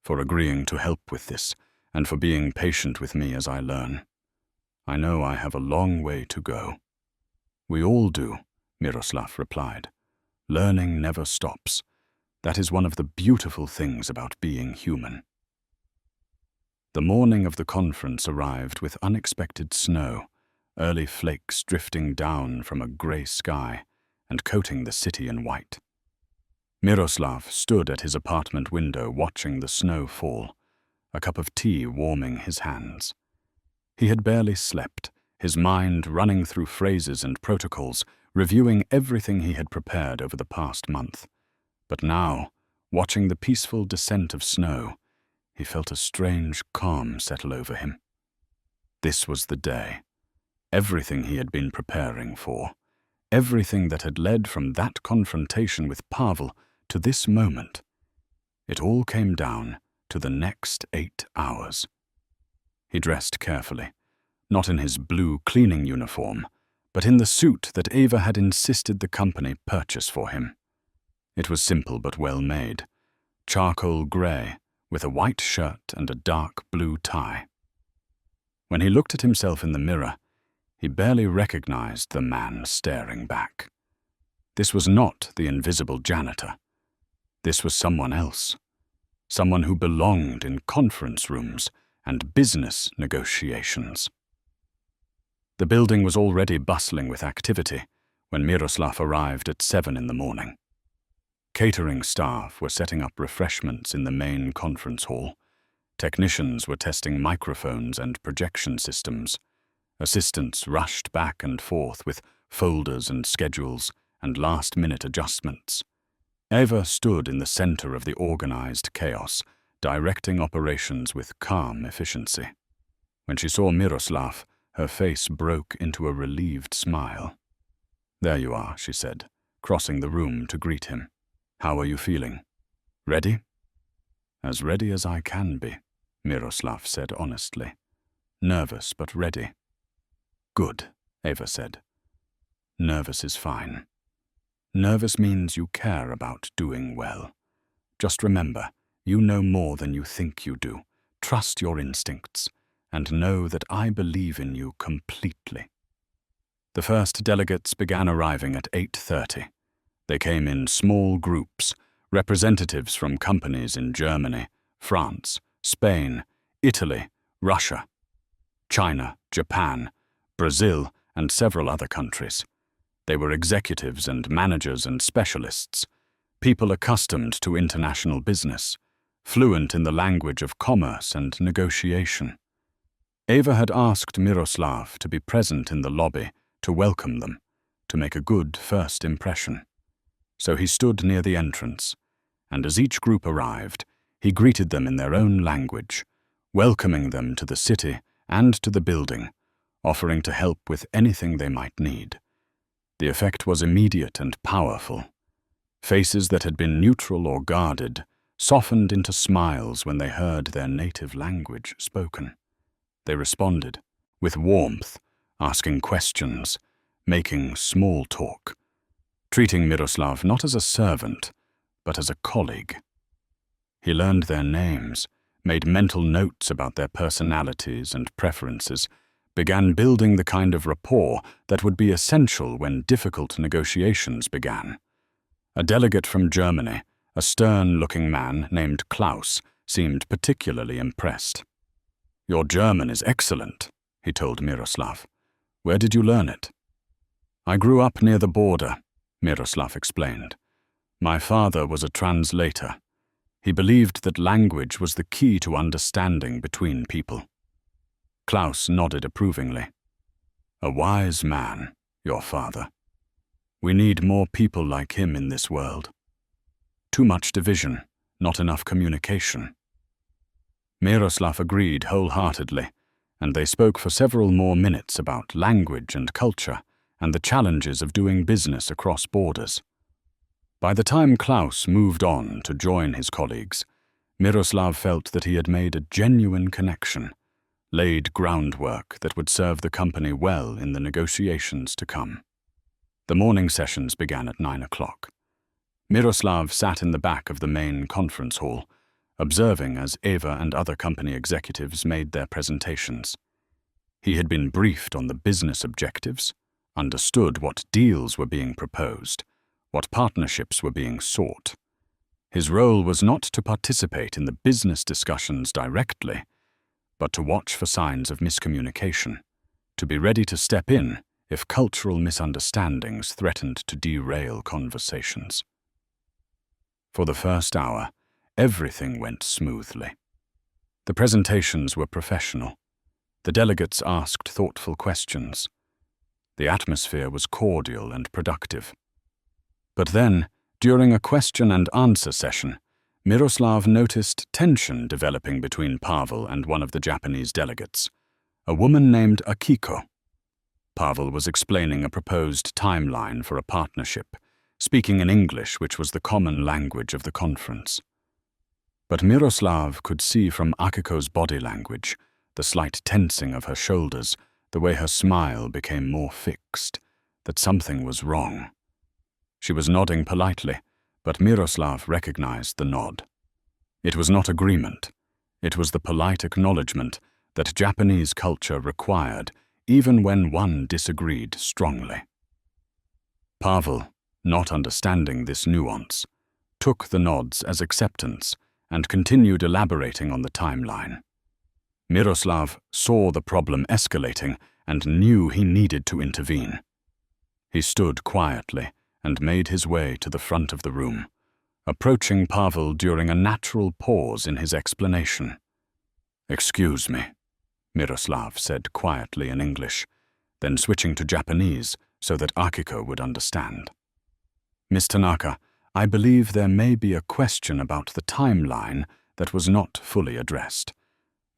"for agreeing to help with this and for being patient with me as I learn. I know I have a long way to go." "We all do," Miroslav replied. "Learning never stops. That is one of the beautiful things about being human." The morning of the conference arrived with unexpected snow, early flakes drifting down from a grey sky and coating the city in white. Miroslav stood at his apartment window watching the snow fall, a cup of tea warming his hands. He had barely slept, his mind running through phrases and protocols, reviewing everything he had prepared over the past month. But now, watching the peaceful descent of snow, he felt a strange calm settle over him. This was the day. Everything he had been preparing for, everything that had led from that confrontation with Pavel to this moment, it all came down to the next 8 hours. He dressed carefully, not in his blue cleaning uniform, but in the suit that Eva had insisted the company purchase for him. It was simple but well made, charcoal grey, with a white shirt and a dark blue tie. When he looked at himself in the mirror, he barely recognized the man staring back. This was not the invisible janitor. This was someone else, someone who belonged in conference rooms and business negotiations. The building was already bustling with activity when Miroslav arrived at 7 in the morning. Catering staff were setting up refreshments in the main conference hall. Technicians were testing microphones and projection systems. Assistants rushed back and forth with folders and schedules and last-minute adjustments. Eva stood in the center of the organized chaos, directing operations with calm efficiency. When she saw Miroslav, her face broke into a relieved smile. "There you are," she said, crossing the room to greet him. "How are you feeling? Ready?" "As ready as I can be," Miroslav said honestly. "Nervous but ready." "Good," Eva said. "Nervous is fine. Nervous means you care about doing well. Just remember, you know more than you think you do. Trust your instincts, and know that I believe in you completely." The first delegates began arriving at 8:30. They came in small groups, representatives from companies in Germany, France, Spain, Italy, Russia, China, Japan, Brazil, and several other countries. They were executives and managers and specialists, people accustomed to international business, fluent in the language of commerce and negotiation. Eva had asked Miroslav to be present in the lobby to welcome them, to make a good first impression. So he stood near the entrance, and as each group arrived, he greeted them in their own language, welcoming them to the city and to the building, offering to help with anything they might need. The effect was immediate and powerful. Faces that had been neutral or guarded softened into smiles when they heard their native language spoken. They responded, with warmth, asking questions, making small talk, treating Miroslav not as a servant, but as a colleague. He learned their names, made mental notes about their personalities and preferences, began building the kind of rapport that would be essential when difficult negotiations began. A delegate from Germany, a stern-looking man named Klaus, seemed particularly impressed. "Your German is excellent," he told Miroslav. "Where did you learn it?" "I grew up near the border," Miroslav explained. My father was a translator. He believed that language was the key to understanding between people. Klaus nodded approvingly. A wise man, your father. We need more people like him in this world. Too much division, not enough communication. Miroslav agreed wholeheartedly, and they spoke for several more minutes about language and culture and the challenges of doing business across borders. By the time Klaus moved on to join his colleagues, Miroslav felt that he had made a genuine connection, laid groundwork that would serve the company well in the negotiations to come. The morning sessions began at 9 o'clock. Miroslav sat in the back of the main conference hall, observing as Eva and other company executives made their presentations. He had been briefed on the business objectives, understood what deals were being proposed, what partnerships were being sought. His role was not to participate in the business discussions directly, but to watch for signs of miscommunication, to be ready to step in if cultural misunderstandings threatened to derail conversations. For the first hour, everything went smoothly. The presentations were professional. The delegates asked thoughtful questions. The atmosphere was cordial and productive. But then, during a question and answer session, Miroslav noticed tension developing between Pavel and one of the Japanese delegates, a woman named Akiko. Pavel was explaining a proposed timeline for a partnership, speaking in English, which was the common language of the conference. But Miroslav could see from Akiko's body language, the slight tensing of her shoulders, the way her smile became more fixed, that something was wrong. She was nodding politely, but Miroslav recognized the nod. It was not agreement. It was the polite acknowledgement that Japanese culture required, even when one disagreed strongly. Pavel, not understanding this nuance, took the nods as acceptance and continued elaborating on the timeline. Miroslav saw the problem escalating and knew he needed to intervene. He stood quietly and made his way to the front of the room, approaching Pavel during a natural pause in his explanation. "Excuse me," Miroslav said quietly in English, then switching to Japanese so that Akiko would understand. "Miss Tanaka, I believe there may be a question about the timeline that was not fully addressed.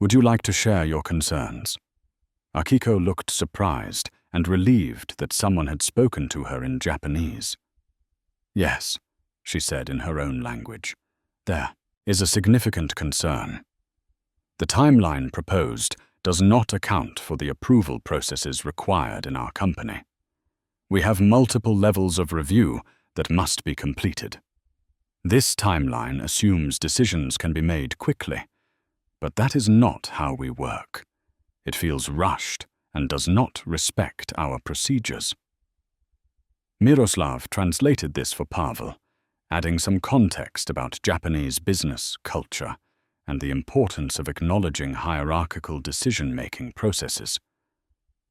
Would you like to share your concerns?" Akiko looked surprised and relieved that someone had spoken to her in Japanese. "Yes," she said in her own language. "There is a significant concern. The timeline proposed does not account for the approval processes required in our company. We have multiple levels of review that must be completed. This timeline assumes decisions can be made quickly, but that is not how we work. It feels rushed and does not respect our procedures." Miroslav translated this for Pavel, adding some context about Japanese business culture and the importance of acknowledging hierarchical decision-making processes.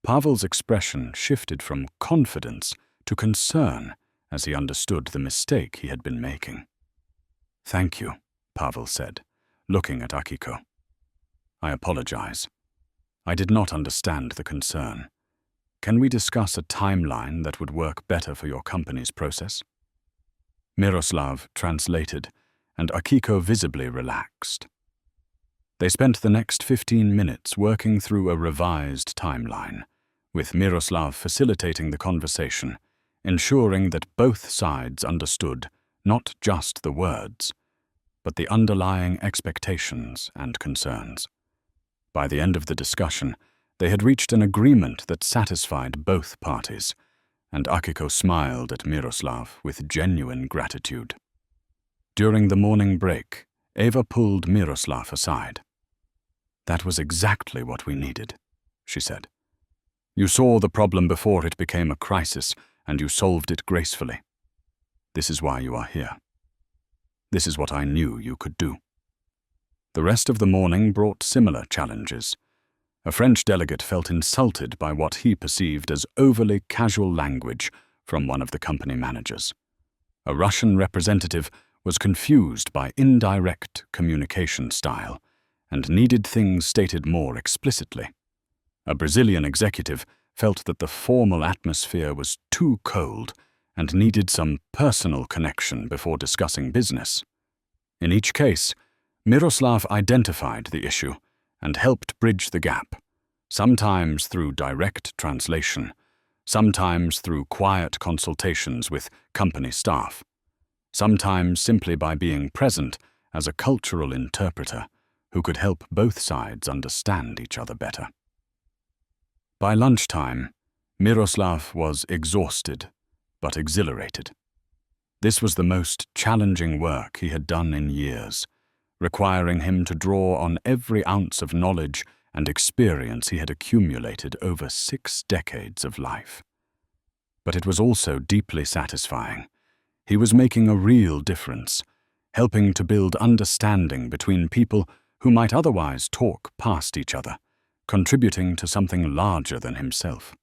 Pavel's expression shifted from confidence to concern as he understood the mistake he had been making. "Thank you," Pavel said, looking at Akiko. "I apologize. I did not understand the concern. Can we discuss a timeline that would work better for your company's process?" Miroslav translated, and Akiko visibly relaxed. They spent the next 15 minutes working through a revised timeline, with Miroslav facilitating the conversation, ensuring that both sides understood not just the words, but the underlying expectations and concerns. By the end of the discussion, they had reached an agreement that satisfied both parties, and Akiko smiled at Miroslav with genuine gratitude. During the morning break, Eva pulled Miroslav aside. "That was exactly what we needed," she said. "You saw the problem before it became a crisis, and you solved it gracefully. This is why you are here. This is what I knew you could do." The rest of the morning brought similar challenges. A French delegate felt insulted by what he perceived as overly casual language from one of the company managers. A Russian representative was confused by indirect communication style and needed things stated more explicitly. A Brazilian executive felt that the formal atmosphere was too cold and needed some personal connection before discussing business. In each case, Miroslav identified the issue and helped bridge the gap, sometimes through direct translation, sometimes through quiet consultations with company staff, sometimes simply by being present as a cultural interpreter who could help both sides understand each other better. By lunchtime, Miroslav was exhausted but exhilarated. This was the most challenging work he had done in years, requiring him to draw on every ounce of knowledge and experience he had accumulated over 6 decades of life. But it was also deeply satisfying. He was making a real difference, helping to build understanding between people who might otherwise talk past each other, contributing to something larger than himself.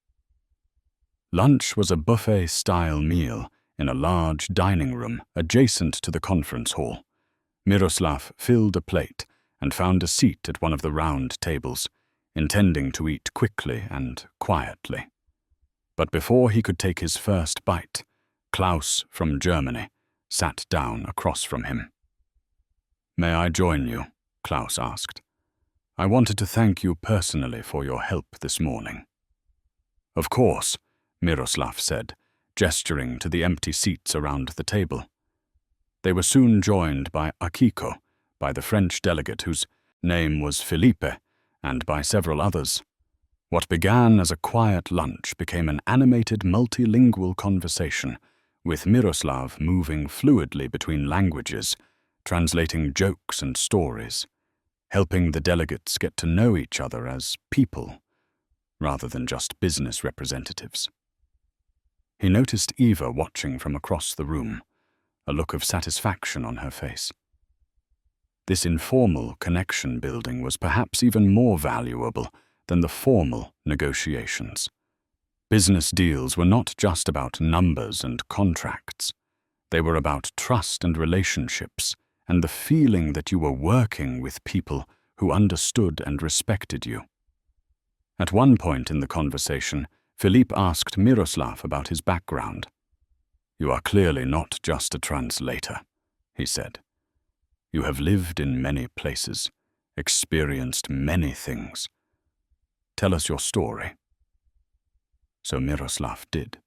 Lunch was a buffet-style meal in a large dining room adjacent to the conference hall. Miroslav filled a plate and found a seat at one of the round tables, intending to eat quickly and quietly. But before he could take his first bite, Klaus from Germany sat down across from him. "May I join you?" Klaus asked. "I wanted to thank you personally for your help this morning." "Of course," Miroslav said, gesturing to the empty seats around the table. They were soon joined by Akiko, by the French delegate whose name was Philippe, and by several others. What began as a quiet lunch became an animated multilingual conversation, with Miroslav moving fluidly between languages, translating jokes and stories, helping the delegates get to know each other as people, rather than just business representatives. He noticed Eva watching from across the room, a look of satisfaction on her face. This informal connection building was perhaps even more valuable than the formal negotiations. Business deals were not just about numbers and contracts. They were about trust and relationships, and the feeling that you were working with people who understood and respected you. At one point in the conversation, Philippe asked Miroslav about his background. "You are clearly not just a translator," he said. "You have lived in many places, experienced many things. Tell us your story." So Miroslav did.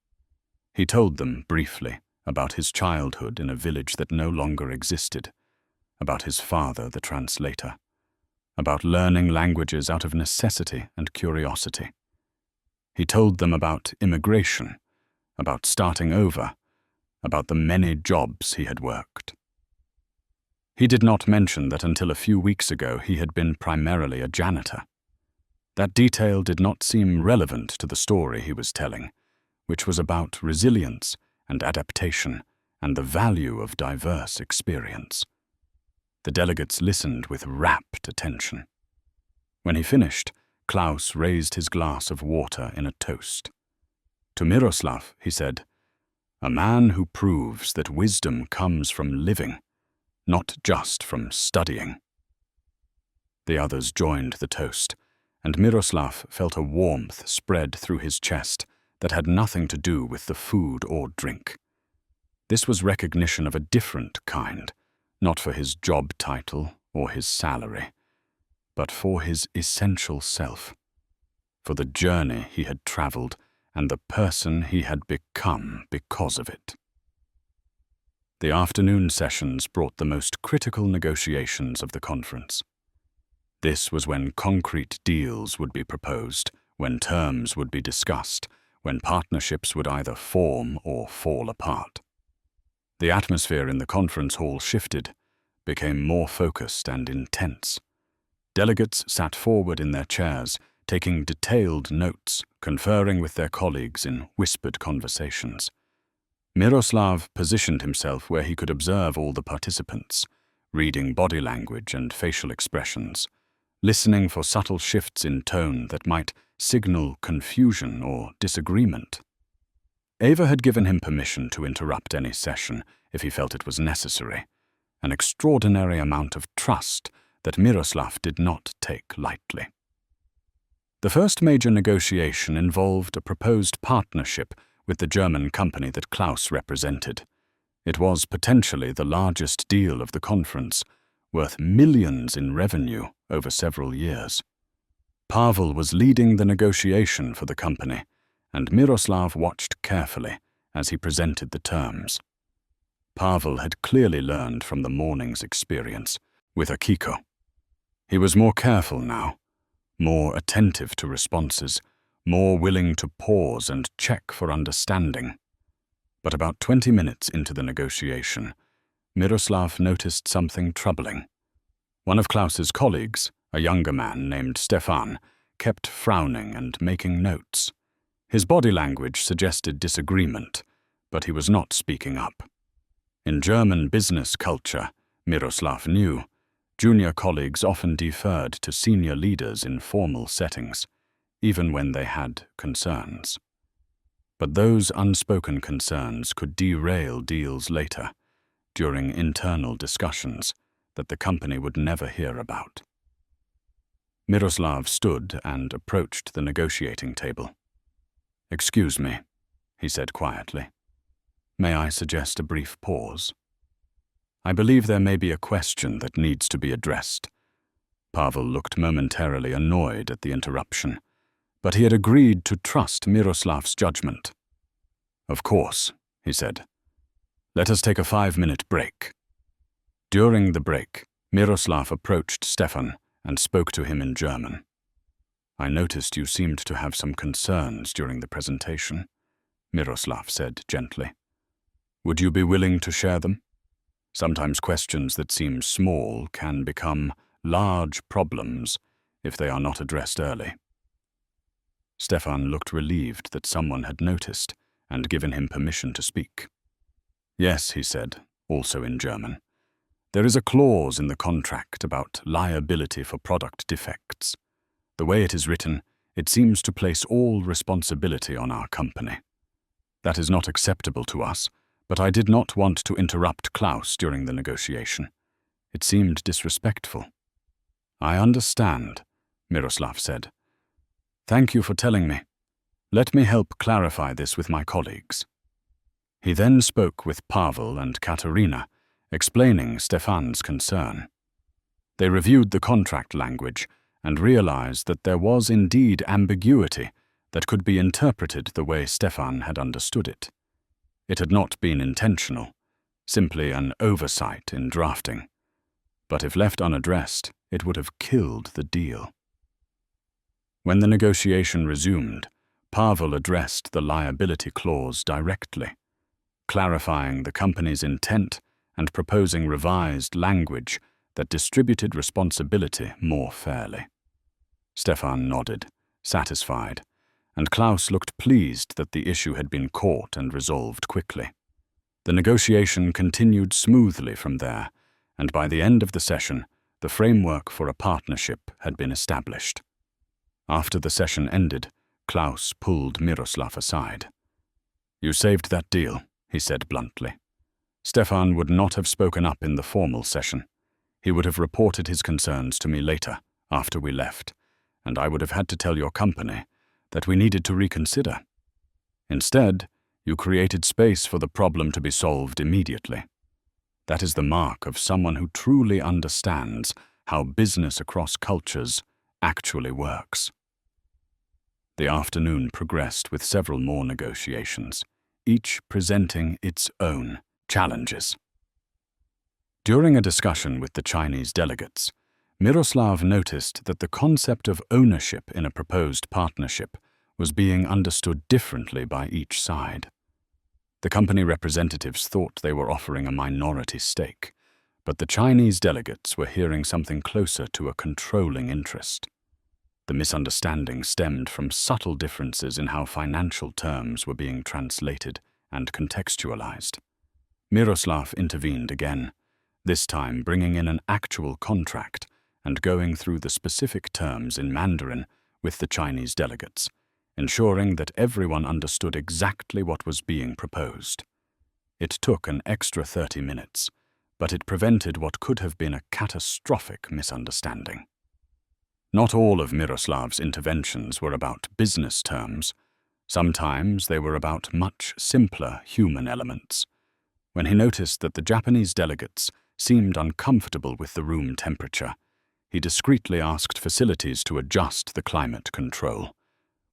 He told them briefly about his childhood in a village that no longer existed, about his father, the translator, about learning languages out of necessity and curiosity. He told them about immigration, about starting over, about the many jobs he had worked. He did not mention that until a few weeks ago he had been primarily a janitor. That detail did not seem relevant to the story he was telling, which was about resilience and adaptation and the value of diverse experience. The delegates listened with rapt attention. When he finished, Klaus raised his glass of water in a toast. To Miroslav, he said, "A man who proves that wisdom comes from living, not just from studying." The others joined the toast, and Miroslav felt a warmth spread through his chest that had nothing to do with the food or drink. This was recognition of a different kind, not for his job title or his salary, but for his essential self, for the journey he had traveled and the person he had become because of it. The afternoon sessions brought the most critical negotiations of the conference. This was when concrete deals would be proposed, when terms would be discussed, when partnerships would either form or fall apart. The atmosphere in the conference hall shifted, became more focused and intense. Delegates sat forward in their chairs, taking detailed notes, conferring with their colleagues in whispered conversations. Miroslav positioned himself where he could observe all the participants, reading body language and facial expressions, listening for subtle shifts in tone that might signal confusion or disagreement. Ava had given him permission to interrupt any session if he felt it was necessary, an extraordinary amount of trust that Miroslav did not take lightly. The first major negotiation involved a proposed partnership with the German company that Klaus represented. It was potentially the largest deal of the conference, worth millions in revenue over several years. Pavel was leading the negotiation for the company, and Miroslav watched carefully as he presented the terms. Pavel had clearly learned from the morning's experience with Akiko. He was more careful now, more attentive to responses, more willing to pause and check for understanding. But about 20 minutes into the negotiation, Miroslav noticed something troubling. One of Klaus's colleagues, a younger man named Stefan, kept frowning and making notes. His body language suggested disagreement, but he was not speaking up. In German business culture, Miroslav knew, junior colleagues often deferred to senior leaders in formal settings, even when they had concerns. But those unspoken concerns could derail deals later, during internal discussions that the company would never hear about. Miroslav stood and approached the negotiating table. "Excuse me," he said quietly. "May I suggest a brief pause? I believe there may be a question that needs to be addressed." Pavel looked momentarily annoyed at the interruption, but he had agreed to trust Miroslav's judgment. "Of course," he said. "Let us take a 5-minute break." During the break, Miroslav approached Stefan and spoke to him in German. "I noticed you seemed to have some concerns during the presentation," Miroslav said gently. "Would you be willing to share them? Sometimes questions that seem small can become large problems if they are not addressed early." Stefan looked relieved that someone had noticed and given him permission to speak. "Yes," he said, also in German. "There is a clause in the contract about liability for product defects. The way it is written, it seems to place all responsibility on our company. That is not acceptable to us, but I did not want to interrupt Klaus during the negotiation. It seemed disrespectful." "I understand," Miroslav said. "Thank you for telling me. Let me help clarify this with my colleagues." He then spoke with Pavel and Katerina, explaining Stefan's concern. They reviewed the contract language and realized that there was indeed ambiguity that could be interpreted the way Stefan had understood it. It had not been intentional, simply an oversight in drafting. But if left unaddressed, it would have killed the deal. When the negotiation resumed, Pavel addressed the liability clause directly, clarifying the company's intent and proposing revised language that distributed responsibility more fairly. Stefan nodded, satisfied, and Klaus looked pleased that the issue had been caught and resolved quickly. The negotiation continued smoothly from there, and by the end of the session, the framework for a partnership had been established. After the session ended, Klaus pulled Miroslav aside. "You saved that deal," he said bluntly. "Stefan would not have spoken up in the formal session. He would have reported his concerns to me later, after we left, and I would have had to tell your company that we needed to reconsider. Instead, you created space for the problem to be solved immediately. That is the mark of someone who truly understands how business across cultures actually works." The afternoon progressed with several more negotiations, each presenting its own challenges. During a discussion with the Chinese delegates, Miroslav noticed that the concept of ownership in a proposed partnership was being understood differently by each side. The company representatives thought they were offering a minority stake, but the Chinese delegates were hearing something closer to a controlling interest. The misunderstanding stemmed from subtle differences in how financial terms were being translated and contextualized. Miroslav intervened again, this time bringing in an actual contract and going through the specific terms in Mandarin with the Chinese delegates, ensuring that everyone understood exactly what was being proposed. It took an extra 30 minutes, but it prevented what could have been a catastrophic misunderstanding. Not all of Miroslav's interventions were about business terms. Sometimes they were about much simpler human elements. When he noticed that the Japanese delegates seemed uncomfortable with the room temperature, he discreetly asked facilities to adjust the climate control.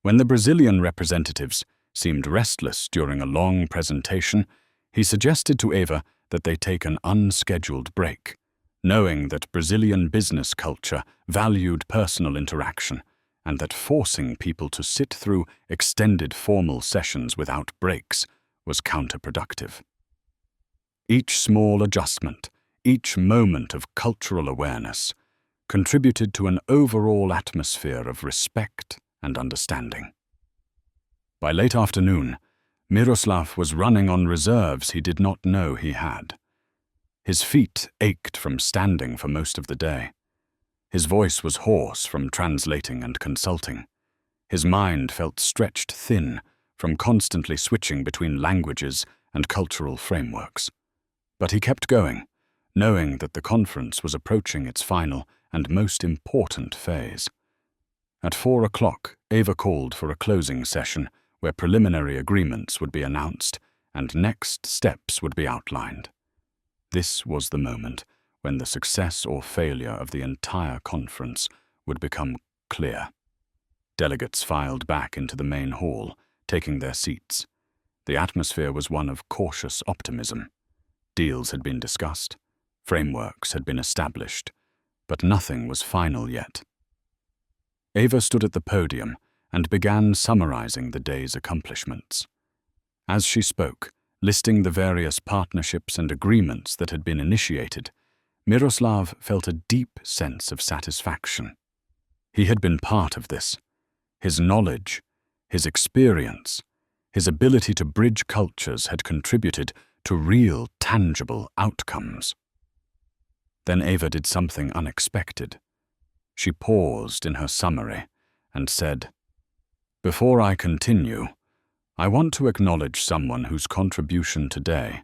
When the Brazilian representatives seemed restless during a long presentation, he suggested to Eva that they take an unscheduled break, knowing that Brazilian business culture valued personal interaction and that forcing people to sit through extended formal sessions without breaks was counterproductive. Each small adjustment, each moment of cultural awareness, contributed to an overall atmosphere of respect and understanding. By late afternoon, Miroslav was running on reserves he did not know he had. His feet ached from standing for most of the day. His voice was hoarse from translating and consulting. His mind felt stretched thin from constantly switching between languages and cultural frameworks. But he kept going, knowing that the conference was approaching its final and most important phase. At 4 o'clock, Eva called for a closing session where preliminary agreements would be announced and next steps would be outlined. This was the moment when the success or failure of the entire conference would become clear. Delegates filed back into the main hall, taking their seats. The atmosphere was one of cautious optimism. Deals had been discussed, frameworks had been established, but nothing was final yet. Eva stood at the podium and began summarizing the day's accomplishments. As she spoke, listing the various partnerships and agreements that had been initiated, Miroslav felt a deep sense of satisfaction. He had been part of this. His knowledge, his experience, his ability to bridge cultures had contributed to real, tangible outcomes. Then Eva did something unexpected. She paused in her summary and said, "Before I continue, I want to acknowledge someone whose contribution today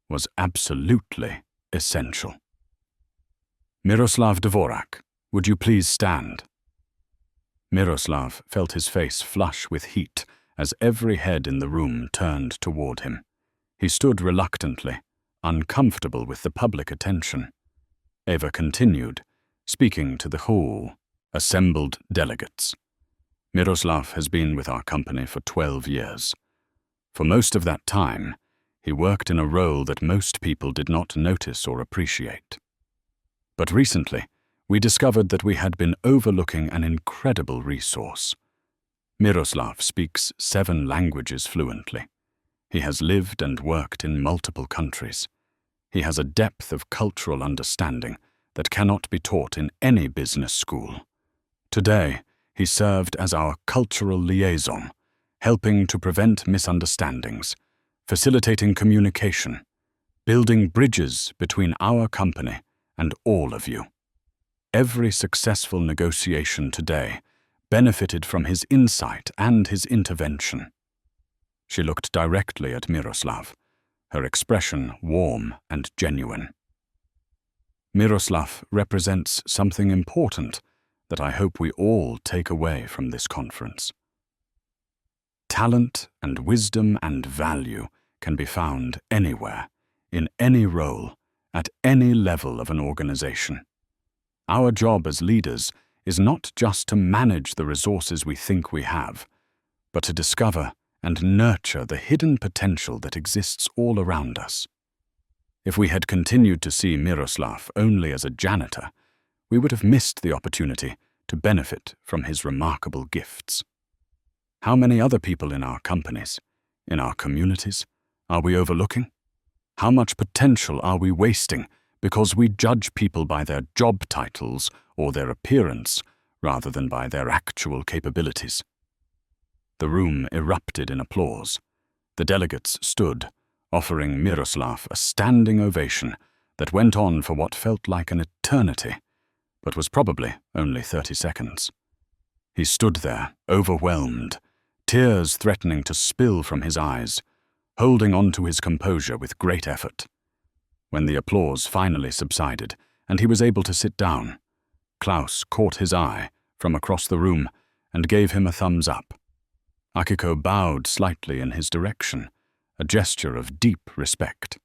was absolutely essential. Miroslav Dvorak, would you please stand?" Miroslav felt his face flush with heat as every head in the room turned toward him. He stood reluctantly, uncomfortable with the public attention. Eva continued, speaking to the whole, assembled delegates. Miroslav has been with our company for 12 years. For most of that time, he worked in a role that most people did not notice or appreciate. But recently, we discovered that we had been overlooking an incredible resource. Miroslav speaks 7 languages fluently. He has lived and worked in multiple countries. He has a depth of cultural understanding that cannot be taught in any business school. Today, he served as our cultural liaison, helping to prevent misunderstandings, facilitating communication, building bridges between our company and all of you. Every successful negotiation today benefited from his insight and his intervention. She looked directly at Miroslav, her expression warm and genuine. Miroslav represents something important that I hope we all take away from this conference. Talent and wisdom and value can be found anywhere, in any role, at any level of an organization. Our job as leaders is not just to manage the resources we think we have, but to discover and nurture the hidden potential that exists all around us. If we had continued to see Miroslav only as a janitor, we would have missed the opportunity to benefit from his remarkable gifts. How many other people in our companies, in our communities, are we overlooking? How much potential are we wasting because we judge people by their job titles or their appearance rather than by their actual capabilities? The room erupted in applause. The delegates stood, offering Miroslav a standing ovation that went on for what felt like an eternity, but was probably only 30 seconds. He stood there, overwhelmed, tears threatening to spill from his eyes, holding on to his composure with great effort. When the applause finally subsided and he was able to sit down, Klaus caught his eye from across the room and gave him a thumbs up. Akiko bowed slightly in his direction, a gesture of deep respect.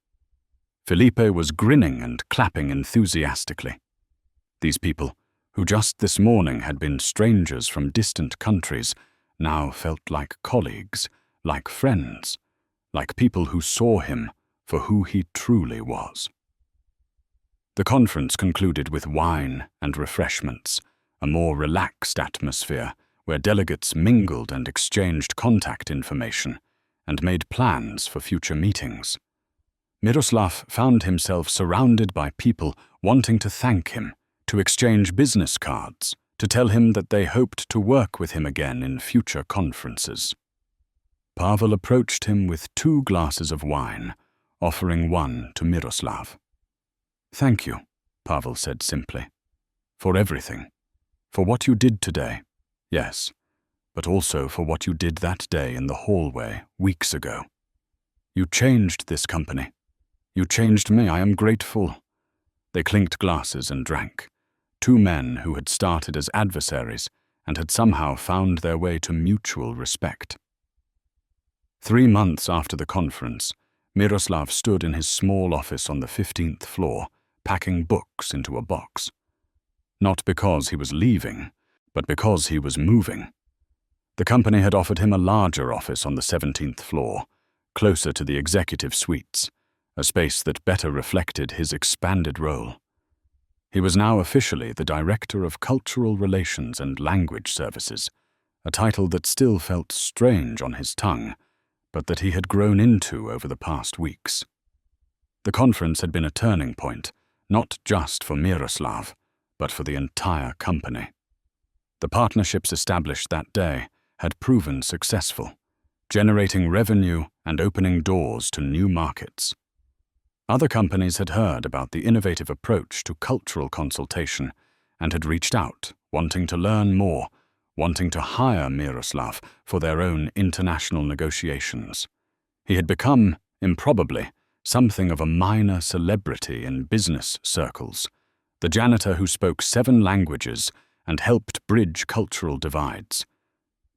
Felipe was grinning and clapping enthusiastically. These people, who just this morning had been strangers from distant countries, now felt like colleagues, like friends, like people who saw him for who he truly was. The conference concluded with wine and refreshments, a more relaxed atmosphere where delegates mingled and exchanged contact information and made plans for future meetings. Miroslav found himself surrounded by people wanting to thank him, to exchange business cards, to tell him that they hoped to work with him again in future conferences. Pavel approached him with 2 glasses of wine, offering one to Miroslav. "Thank you," Pavel said simply, "for everything. For what you did today, yes, but also for what you did that day in the hallway weeks ago. You changed this company. You changed me. I am grateful." They clinked glasses and drank. 2 men who had started as adversaries and had somehow found their way to mutual respect. 3 months after the conference, Miroslav stood in his small office on the 15th floor, packing books into a box. Not because he was leaving, but because he was moving. The company had offered him a larger office on the 17th floor, closer to the executive suites, a space that better reflected his expanded role. He was now officially the Director of Cultural Relations and Language Services, a title that still felt strange on his tongue, but that he had grown into over the past weeks. The conference had been a turning point, not just for Miroslav, but for the entire company. The partnerships established that day had proven successful, generating revenue and opening doors to new markets. Other companies had heard about the innovative approach to cultural consultation and had reached out, wanting to learn more, wanting to hire Miroslav for their own international negotiations. He had become, improbably, something of a minor celebrity in business circles, the janitor who spoke 7 languages and helped bridge cultural divides.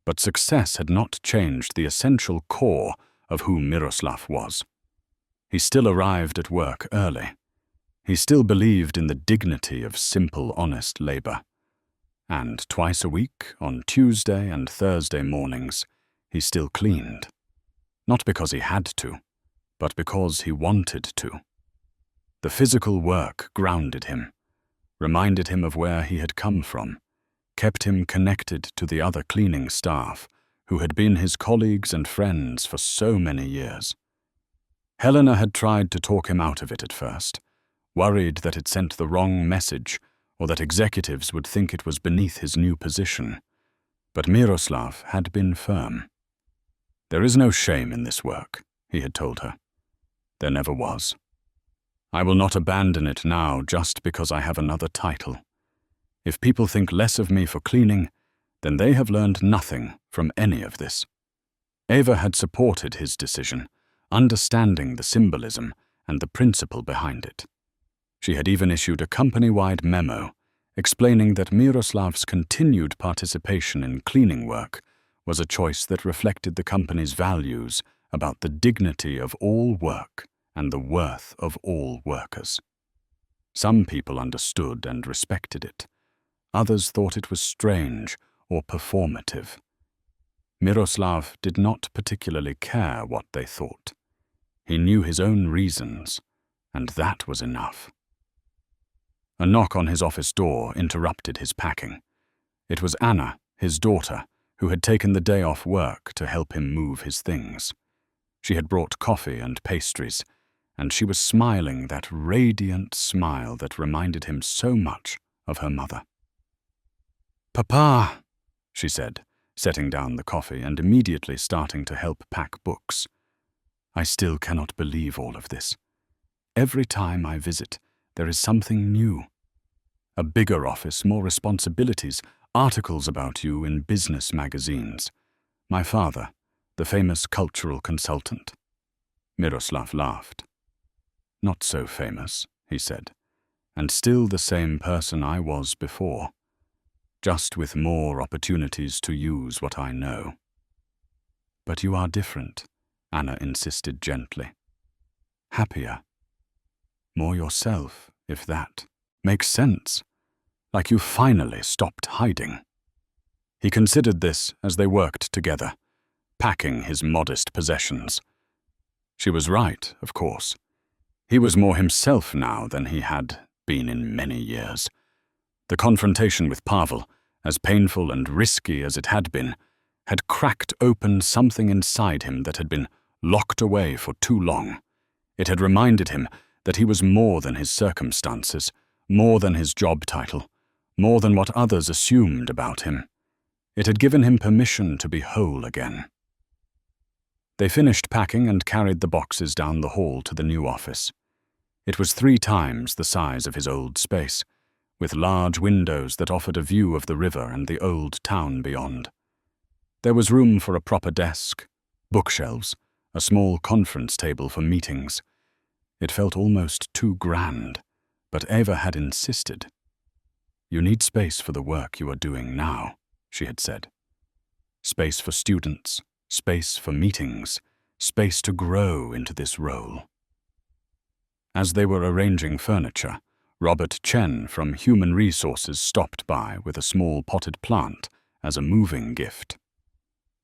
But success had not changed the essential core of who Miroslav was. He still arrived at work early. He still believed in the dignity of simple, honest labor. And twice a week, on Tuesday and Thursday mornings, he still cleaned. Not because he had to, but because he wanted to. The physical work grounded him, reminded him of where he had come from, kept him connected to the other cleaning staff, who had been his colleagues and friends for so many years. Helena had tried to talk him out of it at first, worried that it sent the wrong message or that executives would think it was beneath his new position. But Miroslav had been firm. "There is no shame in this work," he had told her. "There never was. I will not abandon it now just because I have another title. If people think less of me for cleaning, then they have learned nothing from any of this." Eva had supported his decision, understanding the symbolism and the principle behind it. She had even issued a company-wide memo explaining that Miroslav's continued participation in cleaning work was a choice that reflected the company's values about the dignity of all work and the worth of all workers. Some people understood and respected it. Others thought it was strange or performative. Miroslav did not particularly care what they thought. He knew his own reasons, and that was enough. A knock on his office door interrupted his packing. It was Anna, his daughter, who had taken the day off work to help him move his things. She had brought coffee and pastries, and she was smiling that radiant smile that reminded him so much of her mother. "Papa," she said, setting down the coffee and immediately starting to help pack books. "I still cannot believe all of this. Every time I visit, there is something new. A bigger office, more responsibilities, articles about you in business magazines. My father, the famous cultural consultant. Miroslav laughed. Not so famous, he said, and still the same person I was before, just with more opportunities to use what I know. But you are different, Anna insisted gently. Happier. More yourself, if that makes sense. Like you finally stopped hiding. He considered this as they worked together, packing his modest possessions. She was right, of course. He was more himself now than he had been in many years. The confrontation with Pavel, as painful and risky as it had been, had cracked open something inside him that had been locked away for too long. It had reminded him that he was more than his circumstances, more than his job title, more than what others assumed about him. It had given him permission to be whole again. They finished packing and carried the boxes down the hall to the new office. It was 3 times the size of his old space, with large windows that offered a view of the river and the old town beyond. There was room for a proper desk, bookshelves, a small conference table for meetings. It felt almost too grand, but Eva had insisted. You need space for the work you are doing now, she had said. Space for students, space for meetings, space to grow into this role. As they were arranging furniture, Robert Chen from Human Resources stopped by with a small potted plant as a moving gift.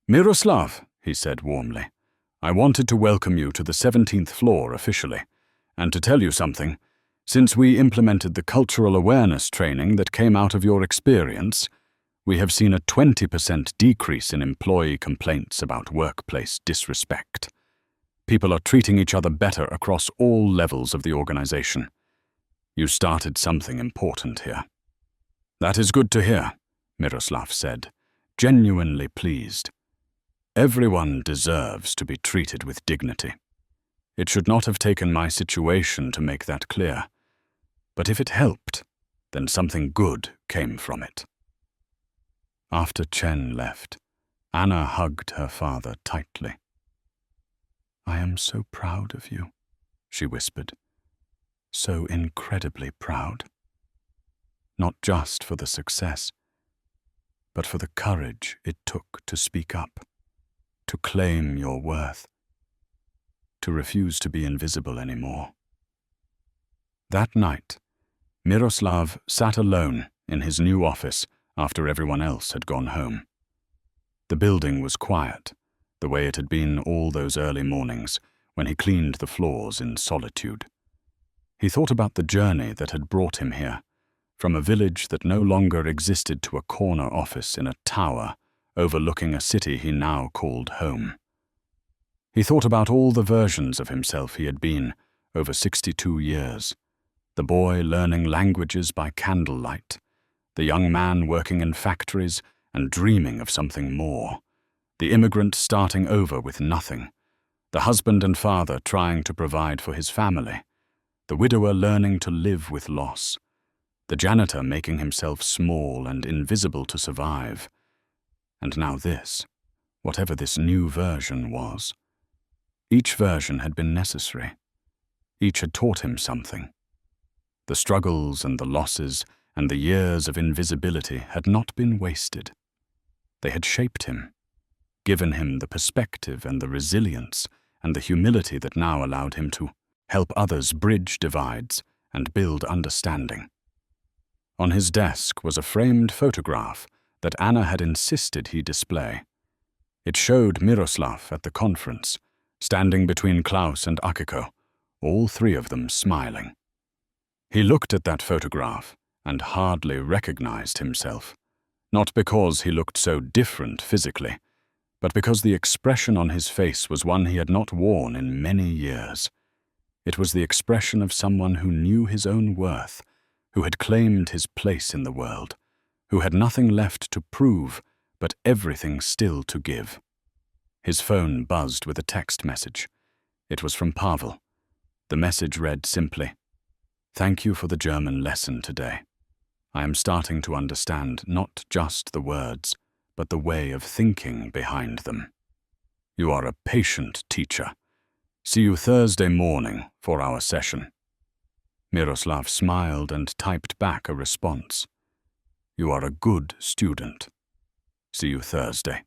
Miroslav, he said warmly, I wanted to welcome you to the 17th floor officially, and to tell you something. Since we implemented the cultural awareness training that came out of your experience, we have seen a 20% decrease in employee complaints about workplace disrespect. People are treating each other better across all levels of the organization. You started something important here. That is good to hear, Miroslav said, genuinely pleased. Everyone deserves to be treated with dignity. It should not have taken my situation to make that clear. But if it helped, then something good came from it. After Chen left, Anna hugged her father tightly. I am so proud of you, she whispered. So incredibly proud. Not just for the success, but for the courage it took to speak up, to claim your worth, to refuse to be invisible anymore. That night, Miroslav sat alone in his new office after everyone else had gone home. The building was quiet, the way it had been all those early mornings when he cleaned the floors in solitude. He thought about the journey that had brought him here, from a village that no longer existed to a corner office in a tower overlooking a city he now called home. He thought about all the versions of himself he had been over 62 years. The boy learning languages by candlelight, the young man working in factories and dreaming of something more, the immigrant starting over with nothing, the husband and father trying to provide for his family, the widower learning to live with loss, the janitor making himself small and invisible to survive, and now this, whatever this new version was. Each version had been necessary. Each had taught him something. The struggles and the losses and the years of invisibility had not been wasted. They had shaped him, given him the perspective and the resilience and the humility that now allowed him to help others bridge divides and build understanding. On his desk was a framed photograph that Anna had insisted he display. It showed Miroslav at the conference, standing between Klaus and Akiko, all 3 of them smiling. He looked at that photograph and hardly recognized himself, not because he looked so different physically, but because the expression on his face was one he had not worn in many years. It was the expression of someone who knew his own worth, who had claimed his place in the world, who had nothing left to prove but everything still to give. His phone buzzed with a text message. It was from Pavel. The message read simply, "Thank you for the German lesson today. I am starting to understand not just the words, but the way of thinking behind them. You are a patient teacher. See you Thursday morning for our session." Miroslav smiled and typed back a response. "You are a good student. See you Thursday."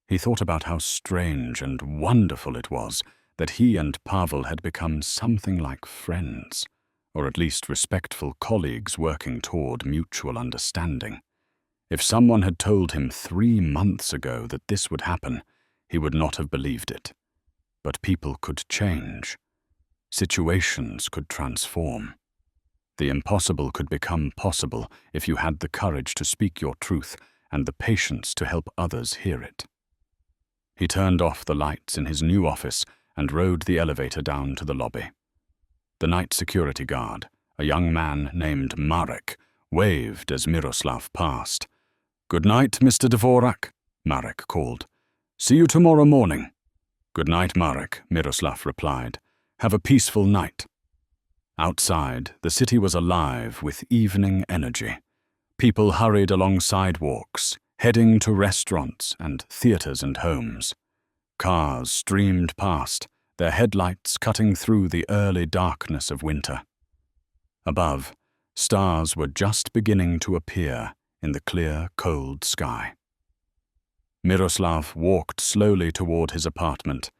He thought about how strange and wonderful it was that he and Pavel had become something like friends, or at least respectful colleagues working toward mutual understanding. If someone had told him 3 months ago that this would happen, he would not have believed it. But people could change. Situations could transform. The impossible could become possible if you had the courage to speak your truth and the patience to help others hear it. He turned off the lights in his new office and rode the elevator down to the lobby. The night security guard, a young man named Marek, waved as Miroslav passed. "Good night, Mr. Dvorak," Marek called. "See you tomorrow morning." "Good night, Marek," Miroslav replied. "Have a peaceful night." Outside, the city was alive with evening energy. People hurried along sidewalks, heading to restaurants and theaters and homes. Cars streamed past, their headlights cutting through the early darkness of winter. Above, stars were just beginning to appear in the clear, cold sky. Miroslav walked slowly toward his apartment,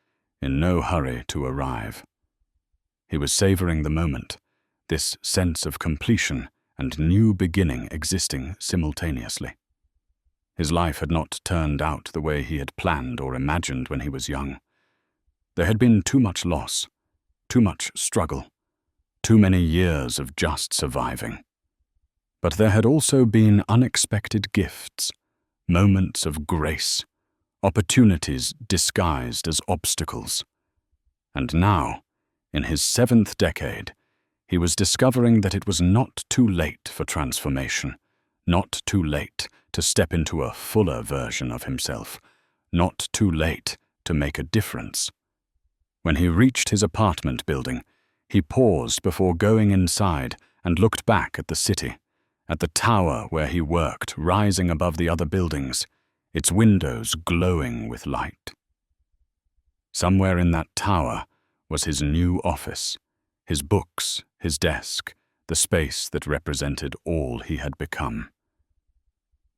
in no hurry to arrive. He was savoring the moment, this sense of completion and new beginning existing simultaneously. His life had not turned out the way he had planned or imagined when he was young. There had been too much loss, too much struggle, too many years of just surviving. But there had also been unexpected gifts, moments of grace, opportunities disguised as obstacles. And now, in his 7th decade, he was discovering that it was not too late for transformation, not too late to step into a fuller version of himself, not too late to make a difference. When he reached his apartment building, he paused before going inside and looked back at the city, at the tower where he worked rising above the other buildings, its windows glowing with light. Somewhere in that tower was his new office, his books, his desk, the space that represented all he had become.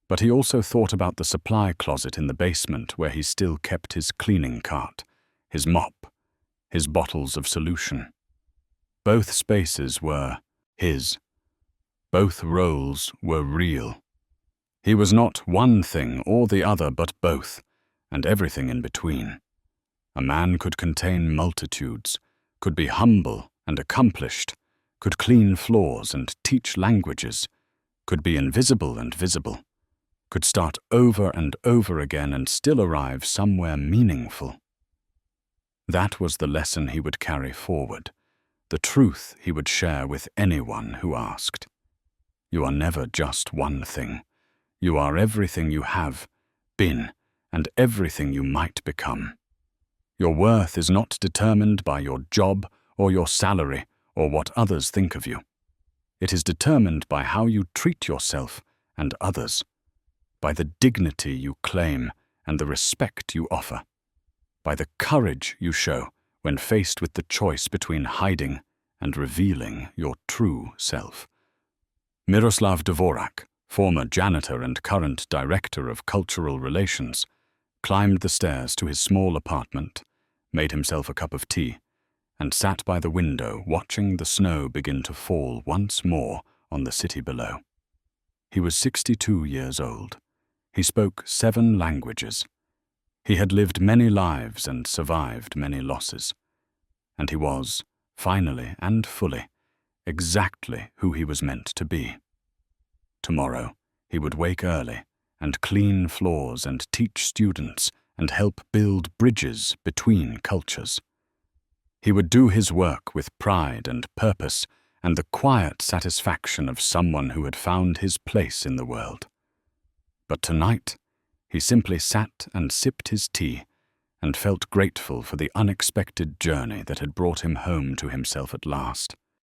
But he also thought about the supply closet in the basement where he still kept his cleaning cart, his mop, his bottles of solution. Both spaces were his. Both roles were real. He was not one thing or the other, but both, and everything in between. A man could contain multitudes, could be humble and accomplished, could clean floors and teach languages, could be invisible and visible, could start over and over again and still arrive somewhere meaningful. That was the lesson he would carry forward, the truth he would share with anyone who asked. You are never just one thing. You are everything you have, been, and everything you might become. Your worth is not determined by your job or your salary or what others think of you. It is determined by how you treat yourself and others, by the dignity you claim and the respect you offer, by the courage you show when faced with the choice between hiding and revealing your true self. Miroslav Dvorak, former janitor and current director of cultural relations, climbed the stairs to his small apartment, made himself a cup of tea, and sat by the window watching the snow begin to fall once more on the city below. He was 62 years old. He spoke 7 languages. He had lived many lives and survived many losses. And he was, finally and fully, exactly who he was meant to be. Tomorrow, he would wake early and clean floors and teach students and help build bridges between cultures. He would do his work with pride and purpose and the quiet satisfaction of someone who had found his place in the world. But tonight, he simply sat and sipped his tea and felt grateful for the unexpected journey that had brought him home to himself at last.